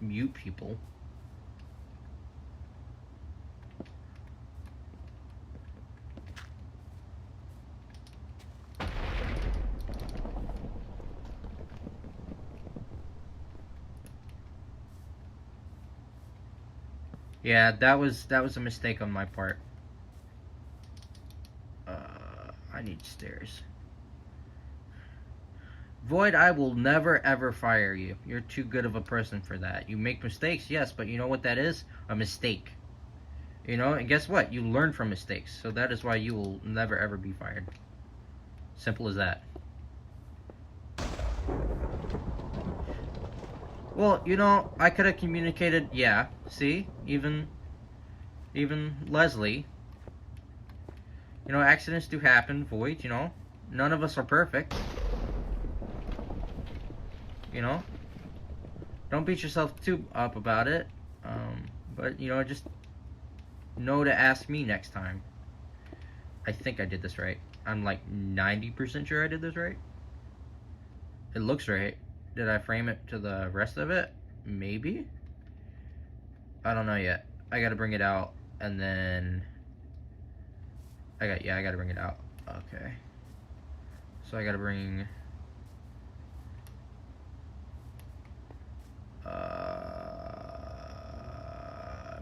Speaker 1: mute people. Yeah, that was a mistake on my part. I need stairs. Void, I will never ever fire you. You're too good of a person for that. You make mistakes, yes, but you know what that is? A mistake. You know, and guess what? You learn from mistakes. So that is why you will never ever be fired. Simple as that. Well, you know, I could have communicated, yeah, see? Even Leslie. You know, accidents do happen, Void, you know. None of us are perfect. You know? Don't beat yourself too up about it. But, you know, just know to ask me next time. I think I did this right. I'm like 90% sure I did this right. It looks right. Did I frame it to the rest of it? Maybe? I don't know yet. I gotta bring it out, and then... I gotta bring it out. Okay. So I gotta bring...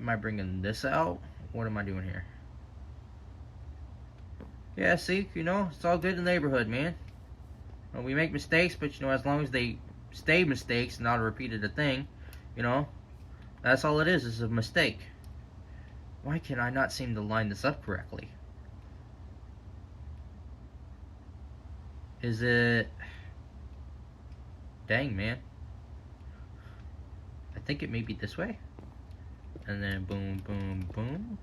Speaker 1: am I bringing this out? What am I doing here? Yeah, see, you know, it's all good in the neighborhood, man. You know, we make mistakes, but you know, as long as they stay mistakes and not a repeated thing, you know, that's all it is a mistake. Why can I not seem to line this up correctly? Is it... Dang, man. I think it may be this way. And then boom, boom, boom.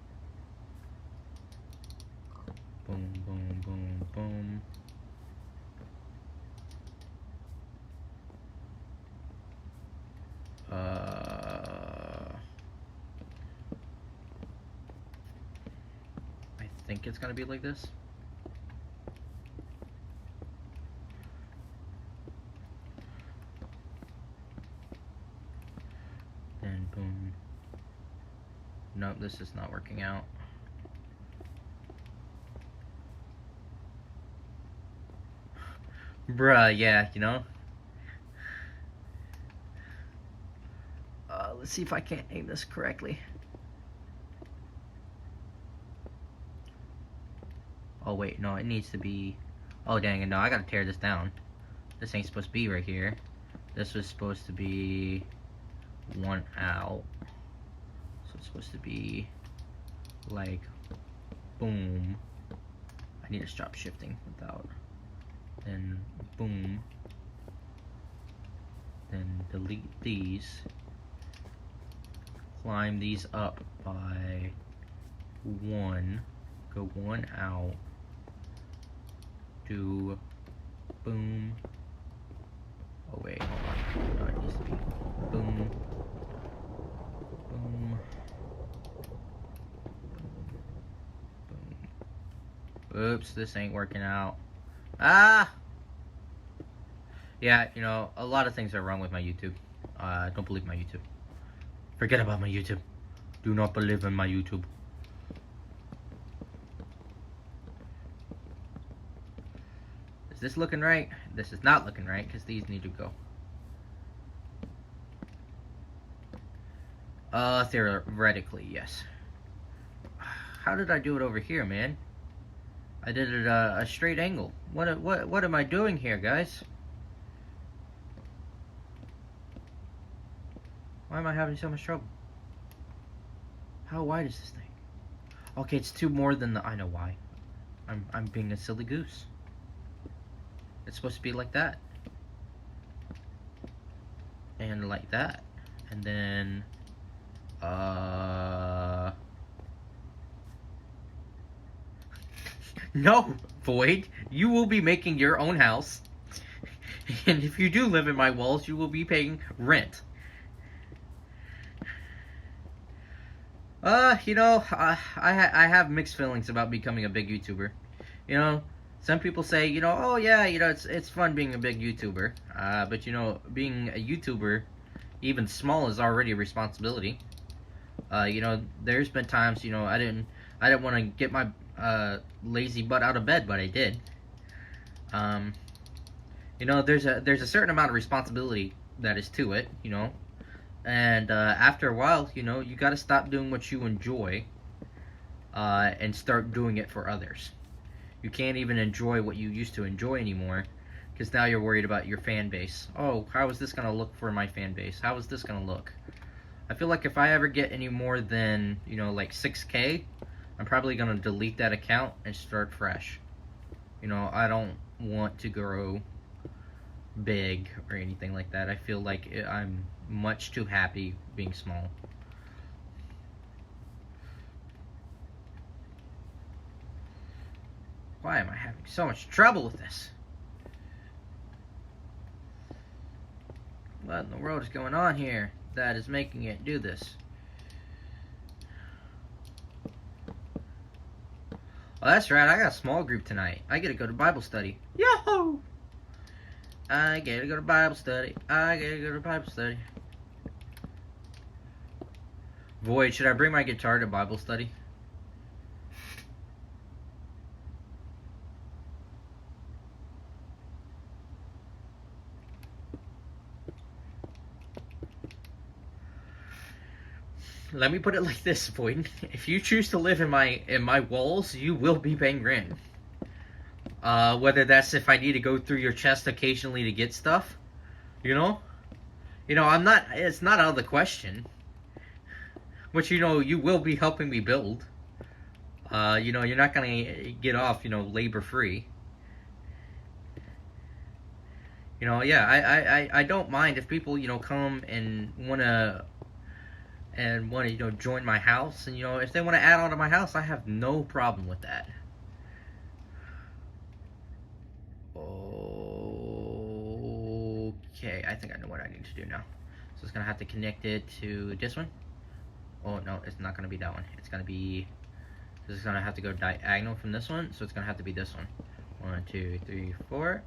Speaker 1: Boom, boom, boom, boom. I think it's gonna be like this. Boom. Nope, this is not working out. Bruh, yeah, you know. Let's see if I can't aim this correctly. Oh wait, no, it needs to be... Oh dang it, no, I gotta tear this down. This ain't supposed to be right here. This was supposed to be one out. So it's supposed to be like, boom. I need to stop shifting without. Then boom. Then delete these. Climb these up by one. Go one out. Do boom. Oh wait, hold on. No, it needs to be boom. Boom. Boom. Oops, this ain't working out. Ah! Yeah, you know, a lot of things are wrong with my YouTube. Don't believe my YouTube. Forget about my YouTube. Do not believe in my YouTube. Is this looking right? This is not looking right, because these need to go. Theoretically, yes. How did I do it over here, man? I did it a straight angle. What am I doing here, guys? Why am I having so much trouble? How wide is this thing? Okay, it's two more than the... I know why. I'm being a silly goose. It's supposed to be like that. And like that. And then... No, Void. You will be making your own house. And if you do live in my walls, you will be paying rent. You know, I have mixed feelings about becoming a big YouTuber. You know, some people say, you know, oh yeah, you know, it's fun being a big YouTuber. But you know, being a YouTuber, even small, is already a responsibility. You know, there's been times, you know, I didn't want to get my lazy butt out of bed, but I did. You know, there's a certain amount of responsibility that is to it, you know. And after a while, you know, you gotta stop doing what you enjoy and start doing it for others. You can't even enjoy what you used to enjoy anymore, because now you're worried about your fan base. Oh, how is this gonna look for my fan base? How is this gonna look? I feel like if I ever get any more than, you know, like 6K, I'm probably gonna delete that account and start fresh. You know, I don't want to grow big or anything like that. I feel like I'm much too happy being small. Why am I having so much trouble with this? What in the world is going on here that is making it do this? Oh, that's right, I got a small group tonight. I get to go to Bible study. Yahoo! I get to go to Bible study. I get to go to Bible study. Void, should I bring my guitar to Bible study? Let me put it like this, Void. If you choose to live in my walls, you will be paying rent. Whether that's if I need to go through your chest occasionally to get stuff, you know? You know, it's not out of the question. But, you know, you will be helping me build. You know, you're not gonna get off, you know, labor free. You know, yeah, I don't mind if people, you know, come and wanna, you know, join my house. And, you know, if they want to add on to my house, I have no problem with that. Okay, I think I know what I need to do now. So it's gonna have to connect it to this one. Oh no, it's not gonna be that one. It's gonna be, this is gonna have to go diagonal from this one, so it's gonna have to be this one. 1, 2, 3, 4.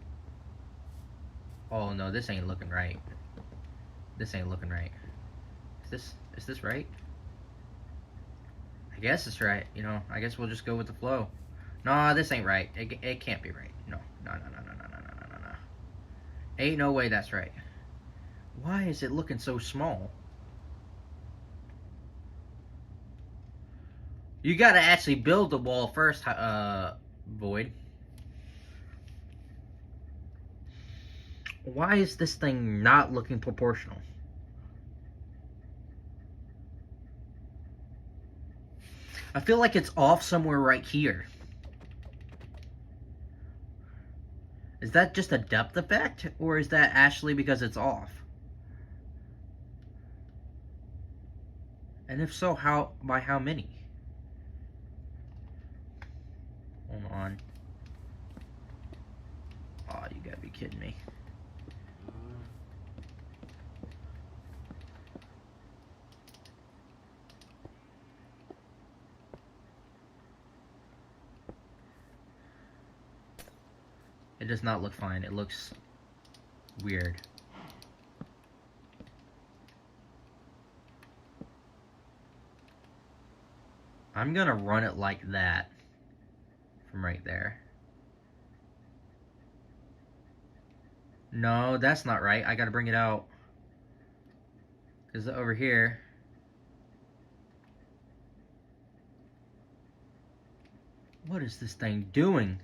Speaker 1: Oh no, this ain't looking right. This ain't looking right. Is this right? I guess it's right. You know, I guess we'll just go with the flow. No, this ain't right. It can't be right. No. Ain't no way that's right. Why is it looking so small? You gotta actually build the wall first, Void. Why is this thing not looking proportional? I feel like it's off somewhere right here. Is that just a depth effect? Or is that actually because it's off? And if so, by how many? Hold on. Oh, you gotta be kidding me. It does not look fine. It looks weird. I'm gonna run it like that from right there. No, that's not right. I gotta bring it out. Because over here... What is this thing doing?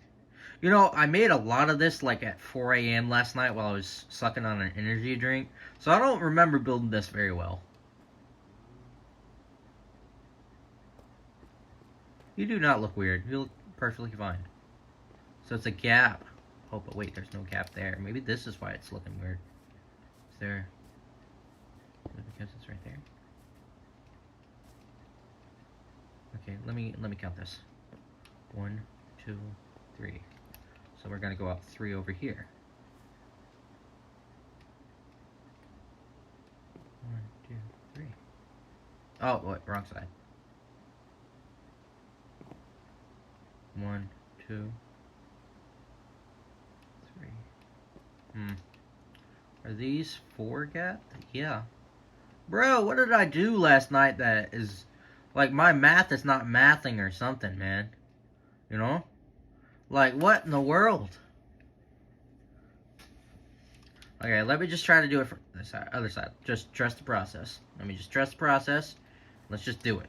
Speaker 1: You know, I made a lot of this like at 4 a.m. last night while I was sucking on an energy drink. So I don't remember building this very well. You do not look weird. You look perfectly fine. So it's a gap. Oh, but wait, there's no gap there. Maybe this is why it's looking weird. Is there... Is it because it's right there? Okay, let me count this. 1, 2, 3. So we're gonna go up 3 over here. 1, 2, 3. Oh, wait, wrong side. 1, 2, 3. Are these 4 gapped? Yeah. Bro, what did I do last night that is... Like, my math is not mathing or something, man. You know? Like, what in the world? Okay, let me just try to do it from this side, other side. Just trust the process. Let me just trust the process. Let's just do it.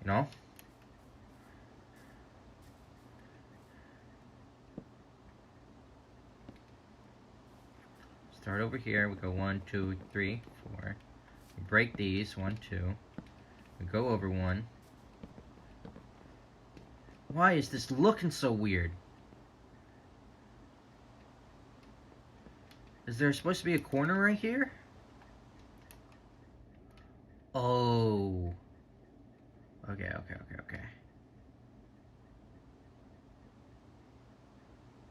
Speaker 1: You know? Start over here. We go 1, 2, 3, 4. We break these. 1, 2. We go over 1. Why is this looking so weird? Is there supposed to be a corner right here? Oh. Okay.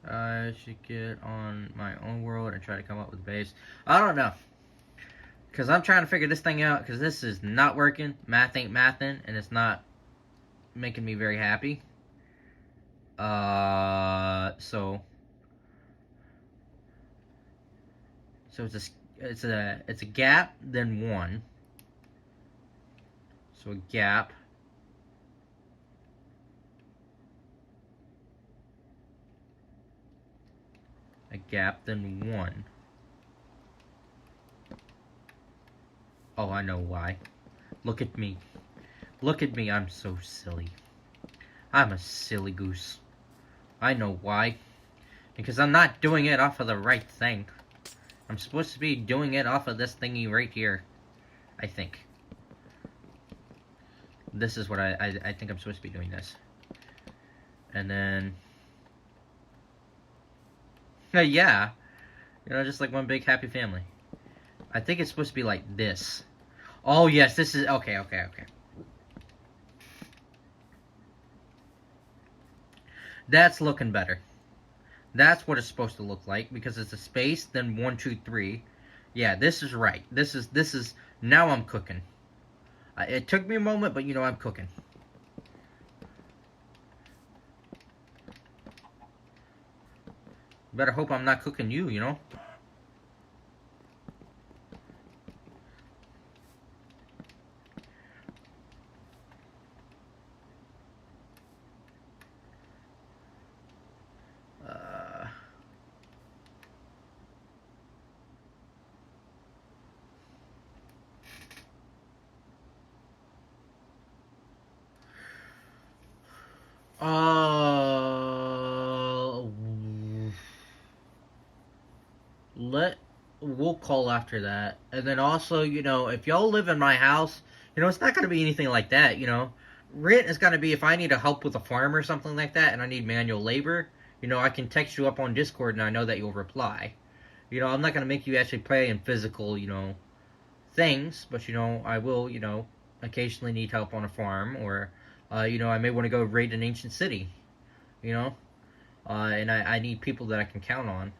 Speaker 1: I should get on my own world and try to come up with a base. I don't know. Because I'm trying to figure this thing out, because this is not working. Math ain't mathing, and it's not making me very happy. So it's a gap, then 1. So a gap. A gap, then 1. Oh, I know why. Look at me. Look at me, I'm so silly. I'm a silly goose. I know why. Because I'm not doing it off of the right thing. I'm supposed to be doing it off of this thingy right here. I think. This is what I think I'm supposed to be doing this. And then... yeah. You know, just like one big happy family. I think it's supposed to be like this. Oh, yes, this is... Okay. That's looking better. That's what it's supposed to look like, because it's a space, then 1, 2, 3. Yeah, this is right. This is... Now I'm cooking. It took me a moment, but you know I'm cooking. Better hope I'm not cooking you, you know? Uh, let we'll call after that, and then also, if y'all live in my house, it's not gonna be anything like that. Rent is gonna be if I need a help with a farm or something like that, and I need manual labor. I can text you up on Discord, and I know that you'll reply. I'm not gonna make you actually play in physical, things, but I will, occasionally need help on a farm, or I may want to go raid an ancient city, you know, and I need people that I can count on.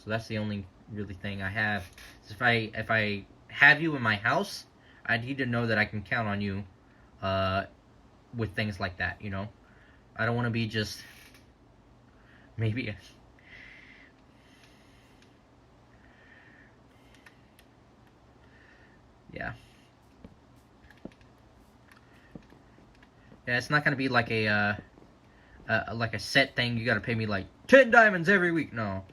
Speaker 1: So that's the only really thing I have. So if I have you in my house, I need to know that I can count on you, with things like that. I don't want to be just maybe. Yeah. Yeah, it's not gonna be like a set thing. You gotta pay me like 10 diamonds every week. No,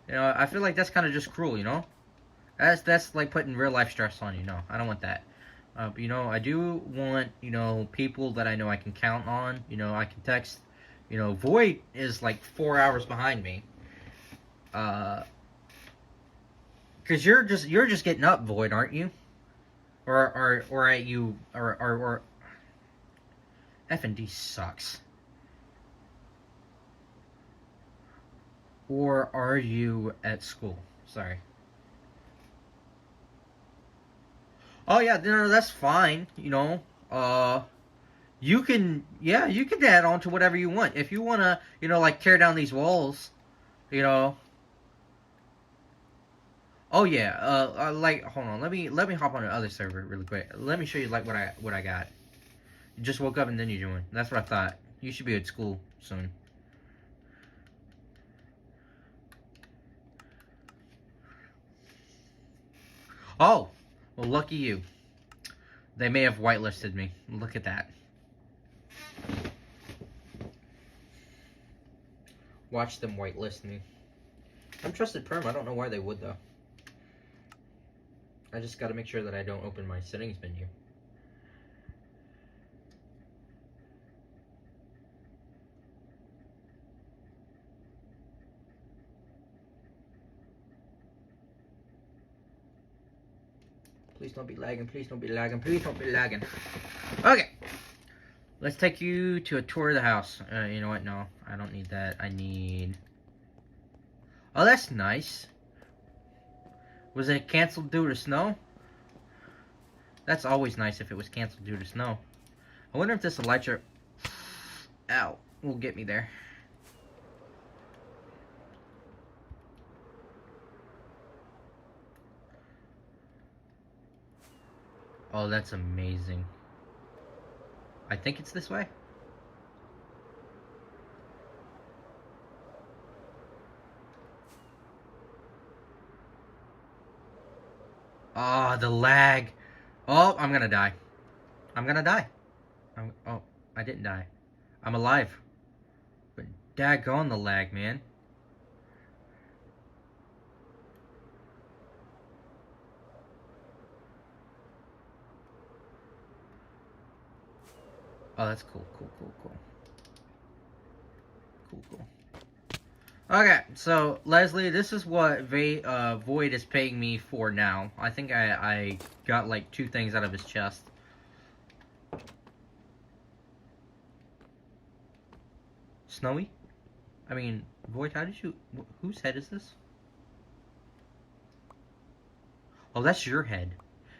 Speaker 1: I feel like that's kind of just cruel. That's like putting real life stress on you. No, I don't want that. But, I do want people that I know I can count on. I can text. Void is like 4 hours behind me. Cause you're just getting up, Void, aren't you? Or at you or F&D sucks. Or are you at school? Sorry. Oh yeah, no, that's fine. You can add on to whatever you want. If you wanna, like tear down these walls, you know. Oh yeah, like hold on, let me hop on the other server really quick. Let me show you like what I got. You just woke up and then you joined. That's what I thought. You should be at school soon. Oh, well, lucky you. They may have whitelisted me. Look at that. Watch them whitelist me. I'm trusted perm. I don't know why they would though. I just got to make sure that I don't open my settings menu. Please don't be lagging. Please don't be lagging. Please don't be lagging. Okay. Let's take you to a tour of the house. You know what? No, I don't need that. I need... Oh, that's nice. Was it canceled due to snow? That's always nice if it was canceled due to snow. I wonder if this elytra... Ow. Will get me there. Oh, that's amazing. I think it's this way. Oh, the lag. Oh, I'm gonna die. I'm gonna die. Oh, I didn't die. I'm alive. But daggone the lag, man. Oh, that's cool. Cool. Okay, so Leslie, this is what Void is paying me for now. I think I got like 2 things out of his chest. Snowy? I mean, Void, how did you... Whose head is this? Oh, that's your head.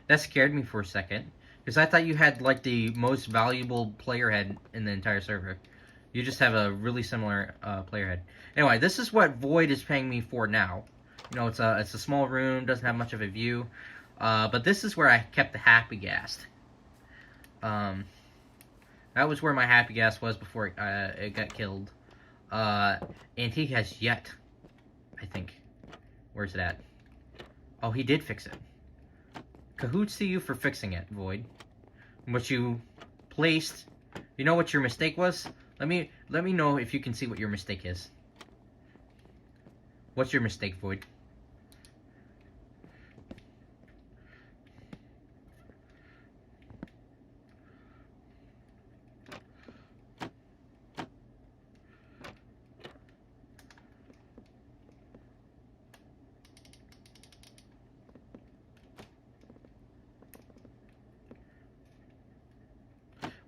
Speaker 1: That scared me for a second. Because I thought you had like the most valuable player head in the entire server. You just have a really similar player head. Anyway, this is what Void is paying me for now. It's a small room, doesn't have much of a view. But this is where I kept the Happy Gas. That was where my Happy Gas was before it got killed. And he has yet, I think. Where's it at? Oh, he did fix it. Cahoots to you for fixing it, Void. What you placed. You know what your mistake was? Let me know if you can see what your mistake is. What's your mistake, Void?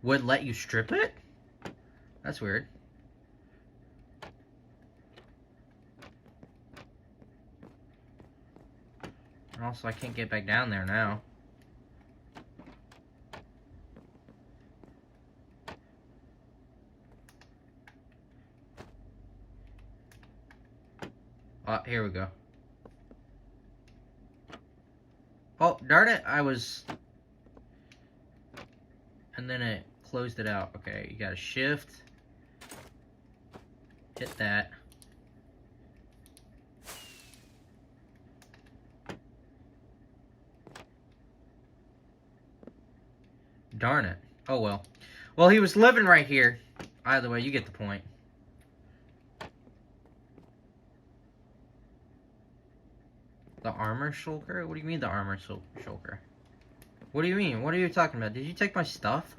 Speaker 1: Would let you strip it? That's weird. And also, I can't get back down there now. Here we go. Oh, darn it, I was... And then it closed it out. Okay, you gotta shift. Hit that. Darn it. Oh well. Well, he was living right here. Either way, you get the point. The armor shulker? What do you mean the armor shulker? What do you mean? What are you talking about? Did you take my stuff?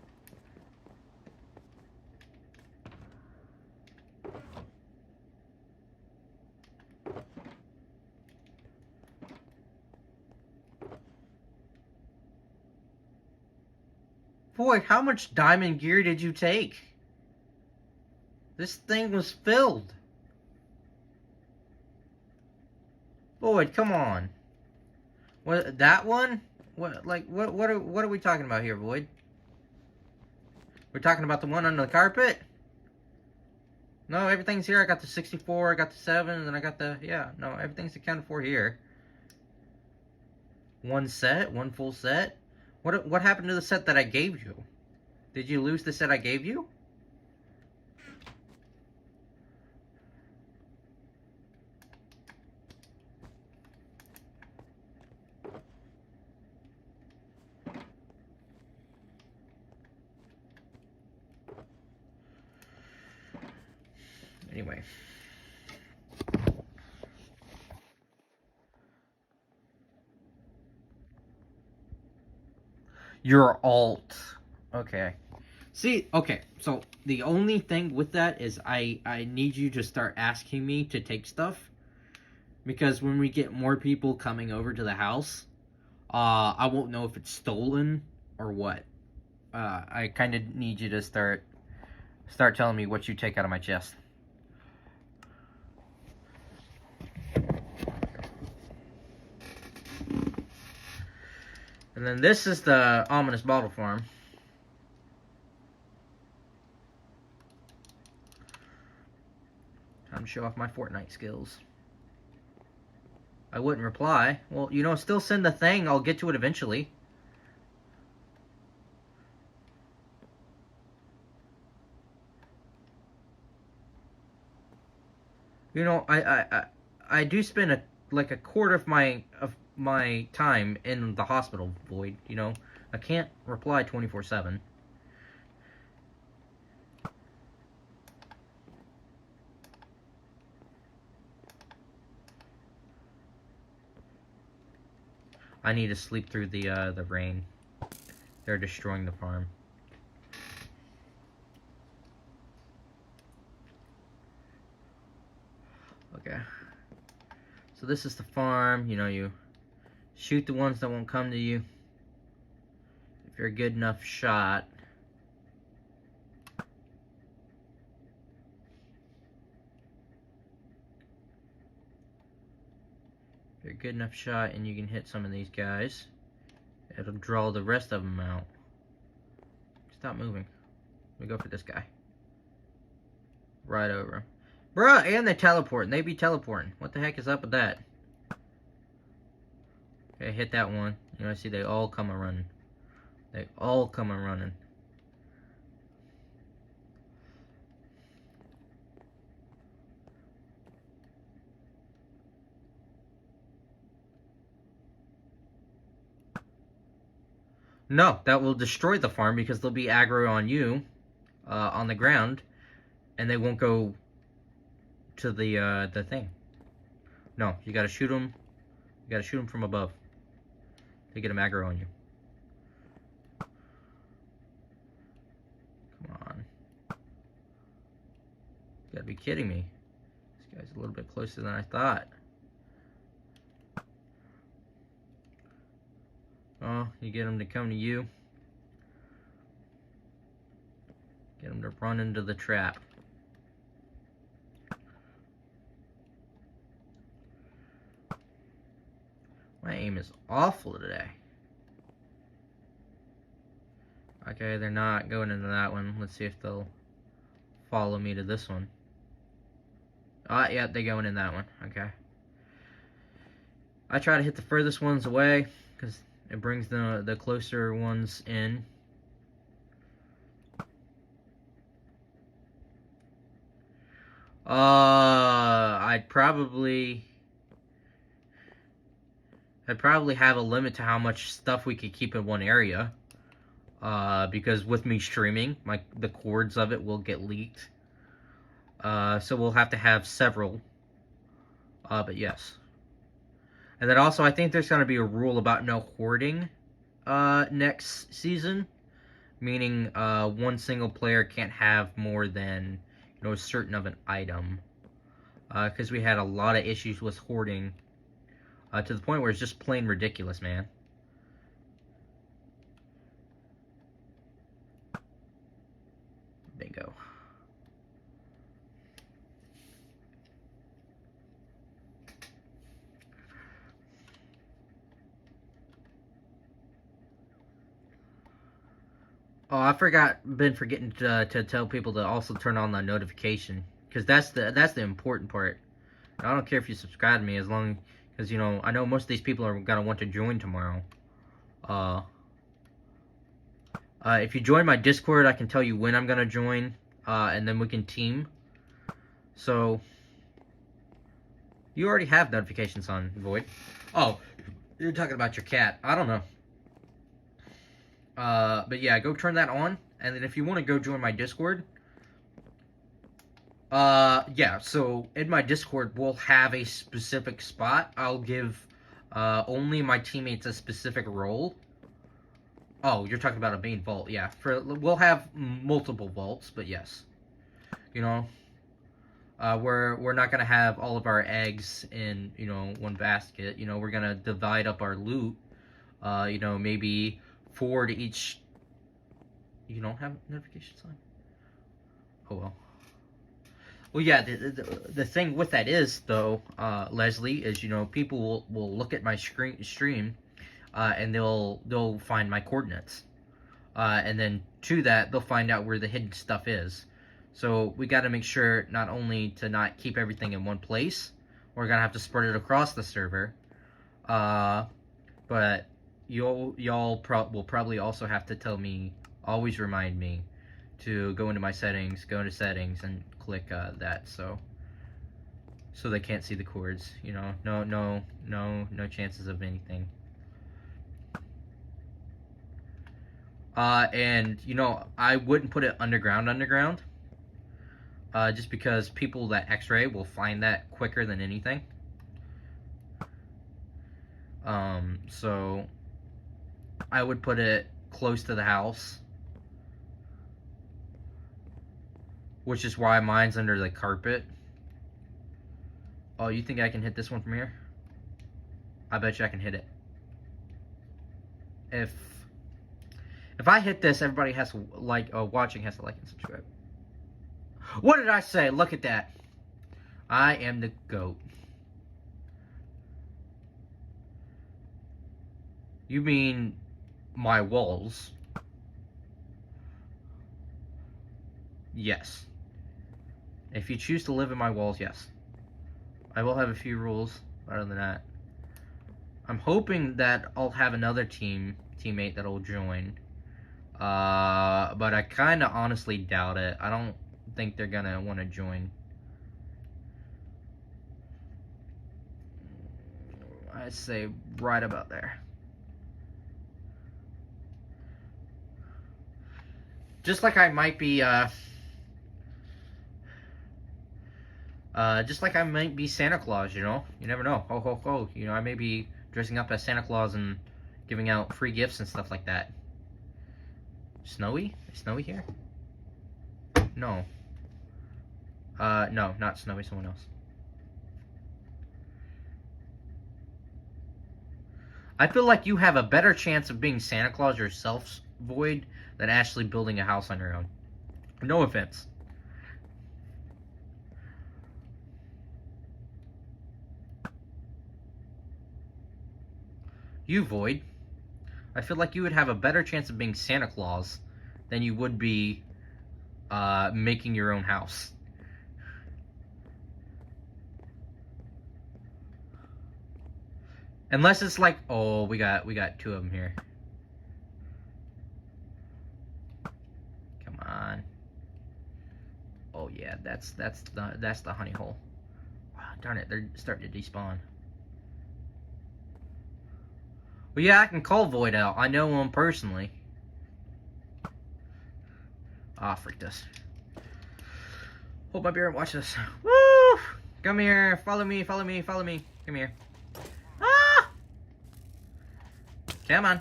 Speaker 1: Boy, how much diamond gear did you take? This thing was filled. Boyd, come on. What, that one? What are we talking about here, Boyd? We're talking about the one under the carpet? No, everything's here. I got the 64, I got the 7, and then I got the, yeah, no, everything's accounted for here. One set? One full set? What happened to the set that I gave you? Did you lose the set I gave you? Anyway. Your alt. Okay. See, okay, so the only thing with that is I need you to start asking me to take stuff. Because when we get more people coming over to the house, I won't know if it's stolen or what. I kind of need you to start telling me what you take out of my chest. And then this is the ominous bottle farm. Time to show off my Fortnite skills. I wouldn't reply. Well, you know, still send the thing. I'll get to it eventually. You know, I do spend like a quarter of my time in the hospital, Void. You know, I can't reply 24/7. I need to sleep through the rain. They're destroying the farm. Okay. So this is the farm. You know, you shoot the ones that won't come to you. If you're a good enough shot. If you're a good enough shot and you can hit some of these guys, it'll draw the rest of them out. Stop moving. We go for this guy. Right over him. Bruh, and they teleport. They be teleporting. What the heck is up with that? Okay, hit that one. You know, I see they all come a running. They all come a running. No, that will destroy the farm because they'll be aggro on you, on the ground, and they won't go to the thing. No, you gotta shoot them. You gotta shoot them from above to get them aggro on you. Come on. You gotta be kidding me. This guy's a little bit closer than I thought. Oh, you get them to come to you. gonna run into the trap. My aim is awful today. Okay, they're not going into that one. Let's see if they'll follow me to this one. Yeah, they're going in that one. Okay. I try to hit the furthest ones away because it brings the closer ones in. I'd probably have a limit to how much stuff we could keep in one area. Because with me streaming, the cords of it will get leaked. So we'll have to have several. But yes. And then also, I think there's going to be a rule about no hoarding next season. Meaning, one single player can't have more than, a certain of an item. Because we had a lot of issues with hoarding. To the point where it's just plain ridiculous, man. Bingo. Oh, been forgetting to tell people to also turn on the notification, because that's the important part. I don't care if you subscribe to me, as long because I know most of these people are gonna want to join tomorrow. If you join my Discord, I can tell you when I'm gonna join, and then we can team. So you already have notifications on, Void. Oh, you're talking about your cat. I don't know. But yeah, go turn that on, and then if you want to go join my Discord, yeah, so in my Discord, we'll have a specific spot. I'll give, only my teammates a specific role. Oh, you're talking about a main vault, yeah. We'll have multiple vaults, but yes. We're not gonna have all of our eggs in, one basket. We're gonna divide up our loot, maybe 4 to each. You don't have notifications on? Oh well. Well, yeah, the thing with that is, though, Leslie, is, people will look at my stream, and they'll find my coordinates. And then to that, they'll find out where the hidden stuff is. So we got to make sure not only to not keep everything in one place, we're going to have to spread it across the server. But y'all will probably also have to always remind me to go into my settings, and click that, so they can't see the cords. No chances of anything. And I wouldn't put it underground, just because people that X-ray will find that quicker than anything. So I would put it close to the house, which is why mine's under the carpet. Oh, you think I can hit this one from here? I bet you I can hit it. If I hit this, everybody has to watching has to like and subscribe. What did I say? Look at that. I am the GOAT. You mean my walls? Yes. If you choose to live in my walls, yes. I will have a few rules. Other than that, I'm hoping that I'll have another teammate that'll join. But I kind of honestly doubt it. I don't think they're gonna want to join. I'd say right about there. Just like I might be, just like I might be Santa Claus, You never know. Ho, ho, ho. I may be dressing up as Santa Claus and giving out free gifts and stuff like that. Snowy? Is Snowy here? No. No, not Snowy, someone else. I feel like you have a better chance of being Santa Claus yourself, Void, than actually building a house on your own. No offense. You, Void. I feel like you would have a better chance of being Santa Claus than you would be making your own house. Unless it's like, oh, we got 2 of them here. Come on. Oh yeah, that's the honey hole. Wow, darn it, they're starting to despawn. Well, yeah, I can call Void out. I know him personally. Ah, freak this. Hold my beer and watch this. Woo! Come here. Follow me, follow me, follow me. Come here. Ah! Come on.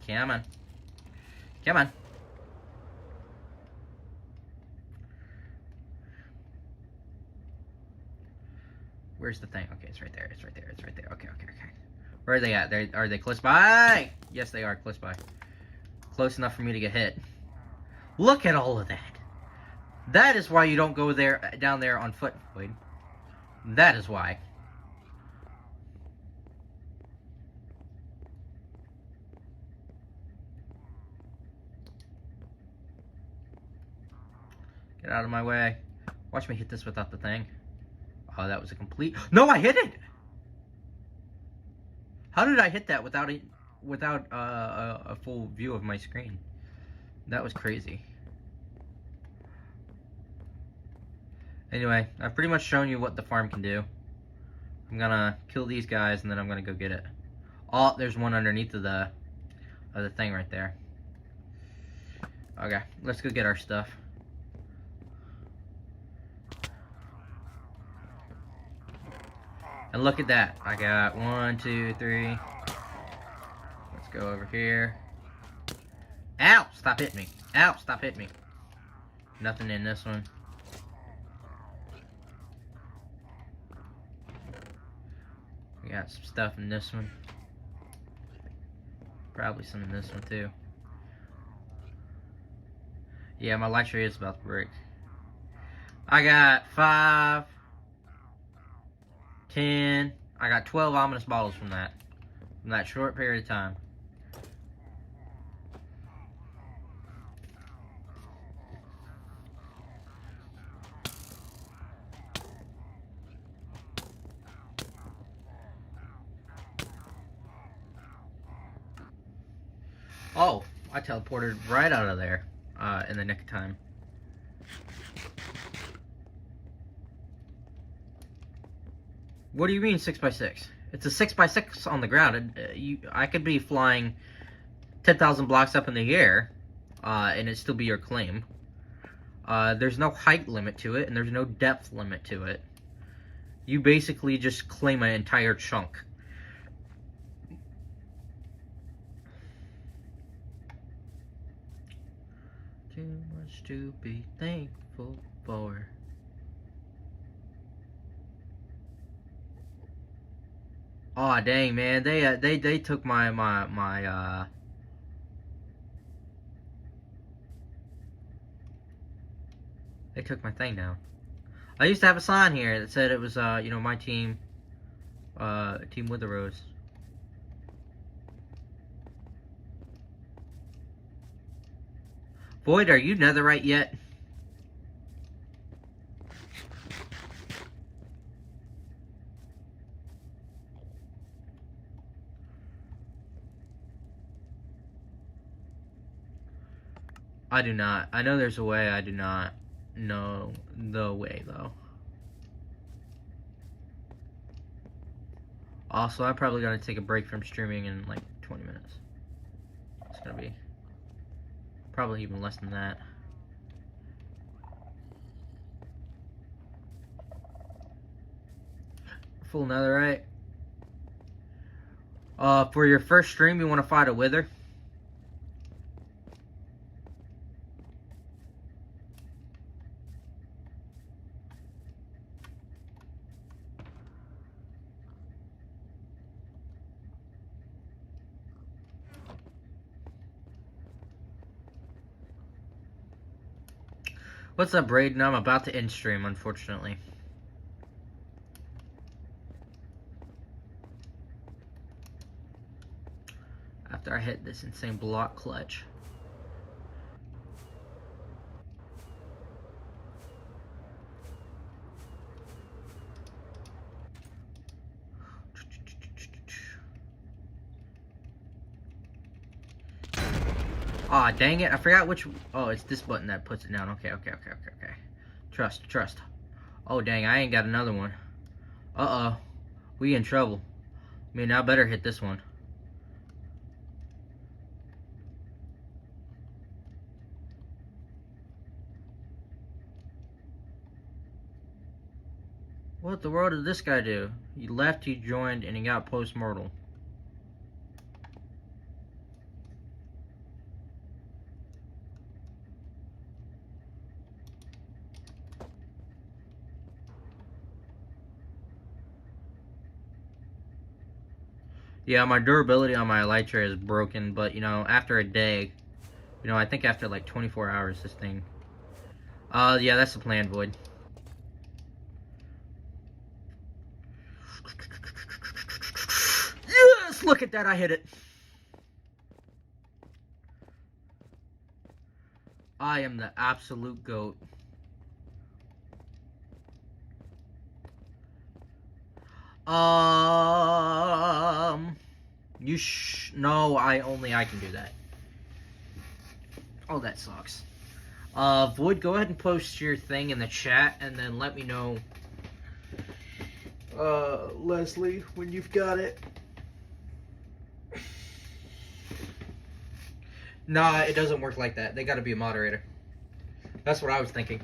Speaker 1: Come on. Come on. Where's the thing? Okay, it's right there. It's right there. It's right there. Okay, okay, okay. Where are they at? Are they close by? Yes, they are close by. Close enough for me to get hit. Look at all of that. That is why you don't go down there on foot, Wade. That is why. Get out of my way. Watch me hit this without the thing. Oh, that was a complete... No, I hit it! How did I hit that without a full view of my screen? That was crazy. Anyway, I've pretty much shown you what the farm can do. I'm gonna kill these guys and then I'm gonna go get it. Oh, there's one underneath of the thing right there. Okay, let's go get our stuff. And look at that. I got 1, 2, 3. Let's go over here. Ow! Stop hitting me. Ow! Stop hitting me. Nothing in this one. We got some stuff in this one. Probably some in this one too. Yeah, my light tree is about to break. I got 5, 10. I got 12 ominous bottles from that short period of time. Oh, I teleported right out of there in the nick of time. What do you mean 6x6? It's a 6x6 on the ground. I could be flying 10,000 blocks up in the air, and it'd still be your claim. There's no height limit to it, and there's no depth limit to it. You basically just claim an entire chunk. Too much to be thankful for. Aw, dang, man, they took my they took my thing down. I used to have a sign here that said it was you know, my team, Team With the Rose. Void, are you netherite yet? I do not. I know there's a way. I do not know the way, though. Also, I'm probably going to take a break from streaming in like 20 minutes. It's going to be probably even less than that. Full netherite. For your first stream, you want to fight a wither? What's up, Braden? I'm about to end stream, unfortunately. After I hit this insane block clutch. Aw, dang it. I forgot which... Oh, it's this button that puts it down. Okay. Trust. Oh, dang, I ain't got another one. Uh-oh. We in trouble. I mean, I better hit this one. What the world did this guy do? He left, he joined, and he got post-mortal. Yeah, my durability on my elytra is broken, but, you know, after a day, you know, I think after, like, 24 hours, this thing... yeah, that's the plan, Void. Yes! Look at that, I hit it! I am the absolute GOAT. No, I can do that. Oh, that sucks. Void, go ahead and post your thing in the chat, and then let me know, Leslie, when you've got it. Nah, it doesn't work like that. They gotta be a moderator. That's what I was thinking.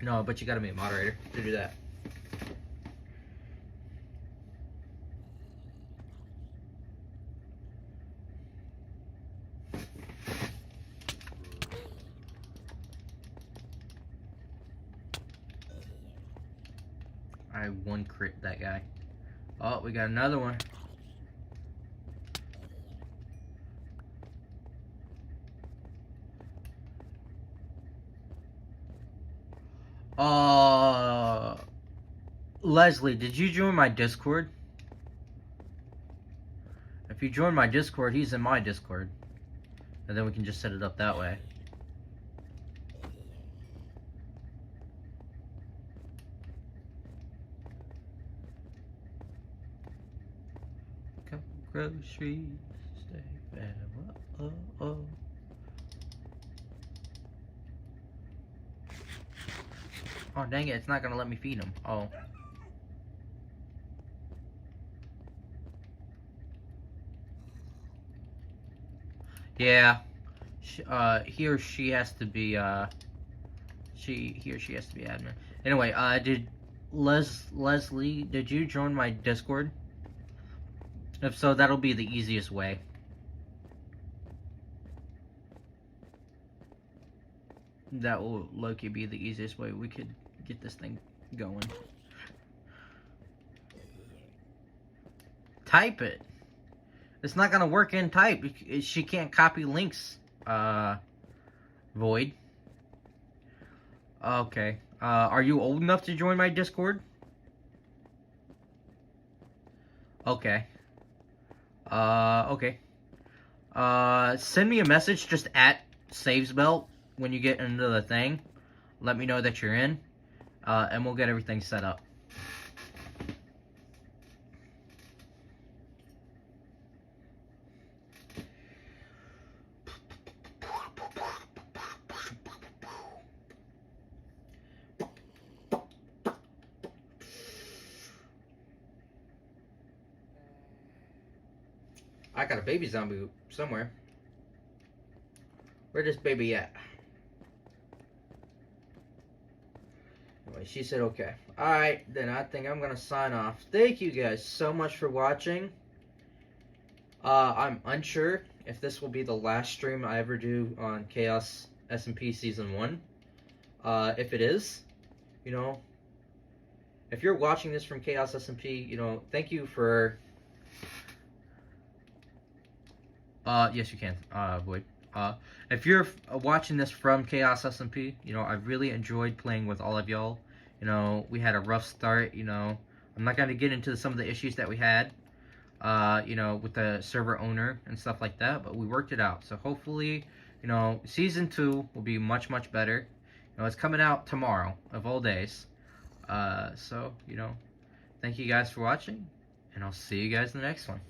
Speaker 1: No, but you gotta be a moderator to do that. I one crit that guy. Oh, we got another one. Leslie, did you join my Discord? If you join my Discord, he's in my Discord. And then we can just set it up that way. Couple groceries, stay fam. Oh, dang it, it's not gonna let me feed him. Oh. Yeah. He or she has to be, he or she has to be admin. Anyway, did Leslie, did you join my Discord? If so, that'll be the easiest way. That will low-key be the easiest way we could get this thing going. Type it. It's not gonna work in type. She can't copy links, Void. Okay. Are you old enough to join my Discord? Okay. Okay. Send me a message just at Savesbelt when you get into the thing. Let me know that you're in, and we'll get everything set up. I got a baby zombie somewhere. Where's this baby at? Anyway, she said okay. Alright, then I think I'm gonna sign off. Thank you guys so much for watching. I'm unsure if this will be the last stream I ever do on Chaos SMP Season 1. If it is, you know, if you're watching this from Chaos SMP, you know, thank you for... yes, you can, Void. If you're watching this from Chaos SMP, you know, I really enjoyed playing with all of y'all. You know, we had a rough start, you know. I'm not going to get into some of the issues that we had, you know, with the server owner and stuff like that, but we worked it out. So hopefully, you know, Season 2 will be much, much better. You know, it's coming out tomorrow, of all days. So, you know, thank you guys for watching, and I'll see you guys in the next one.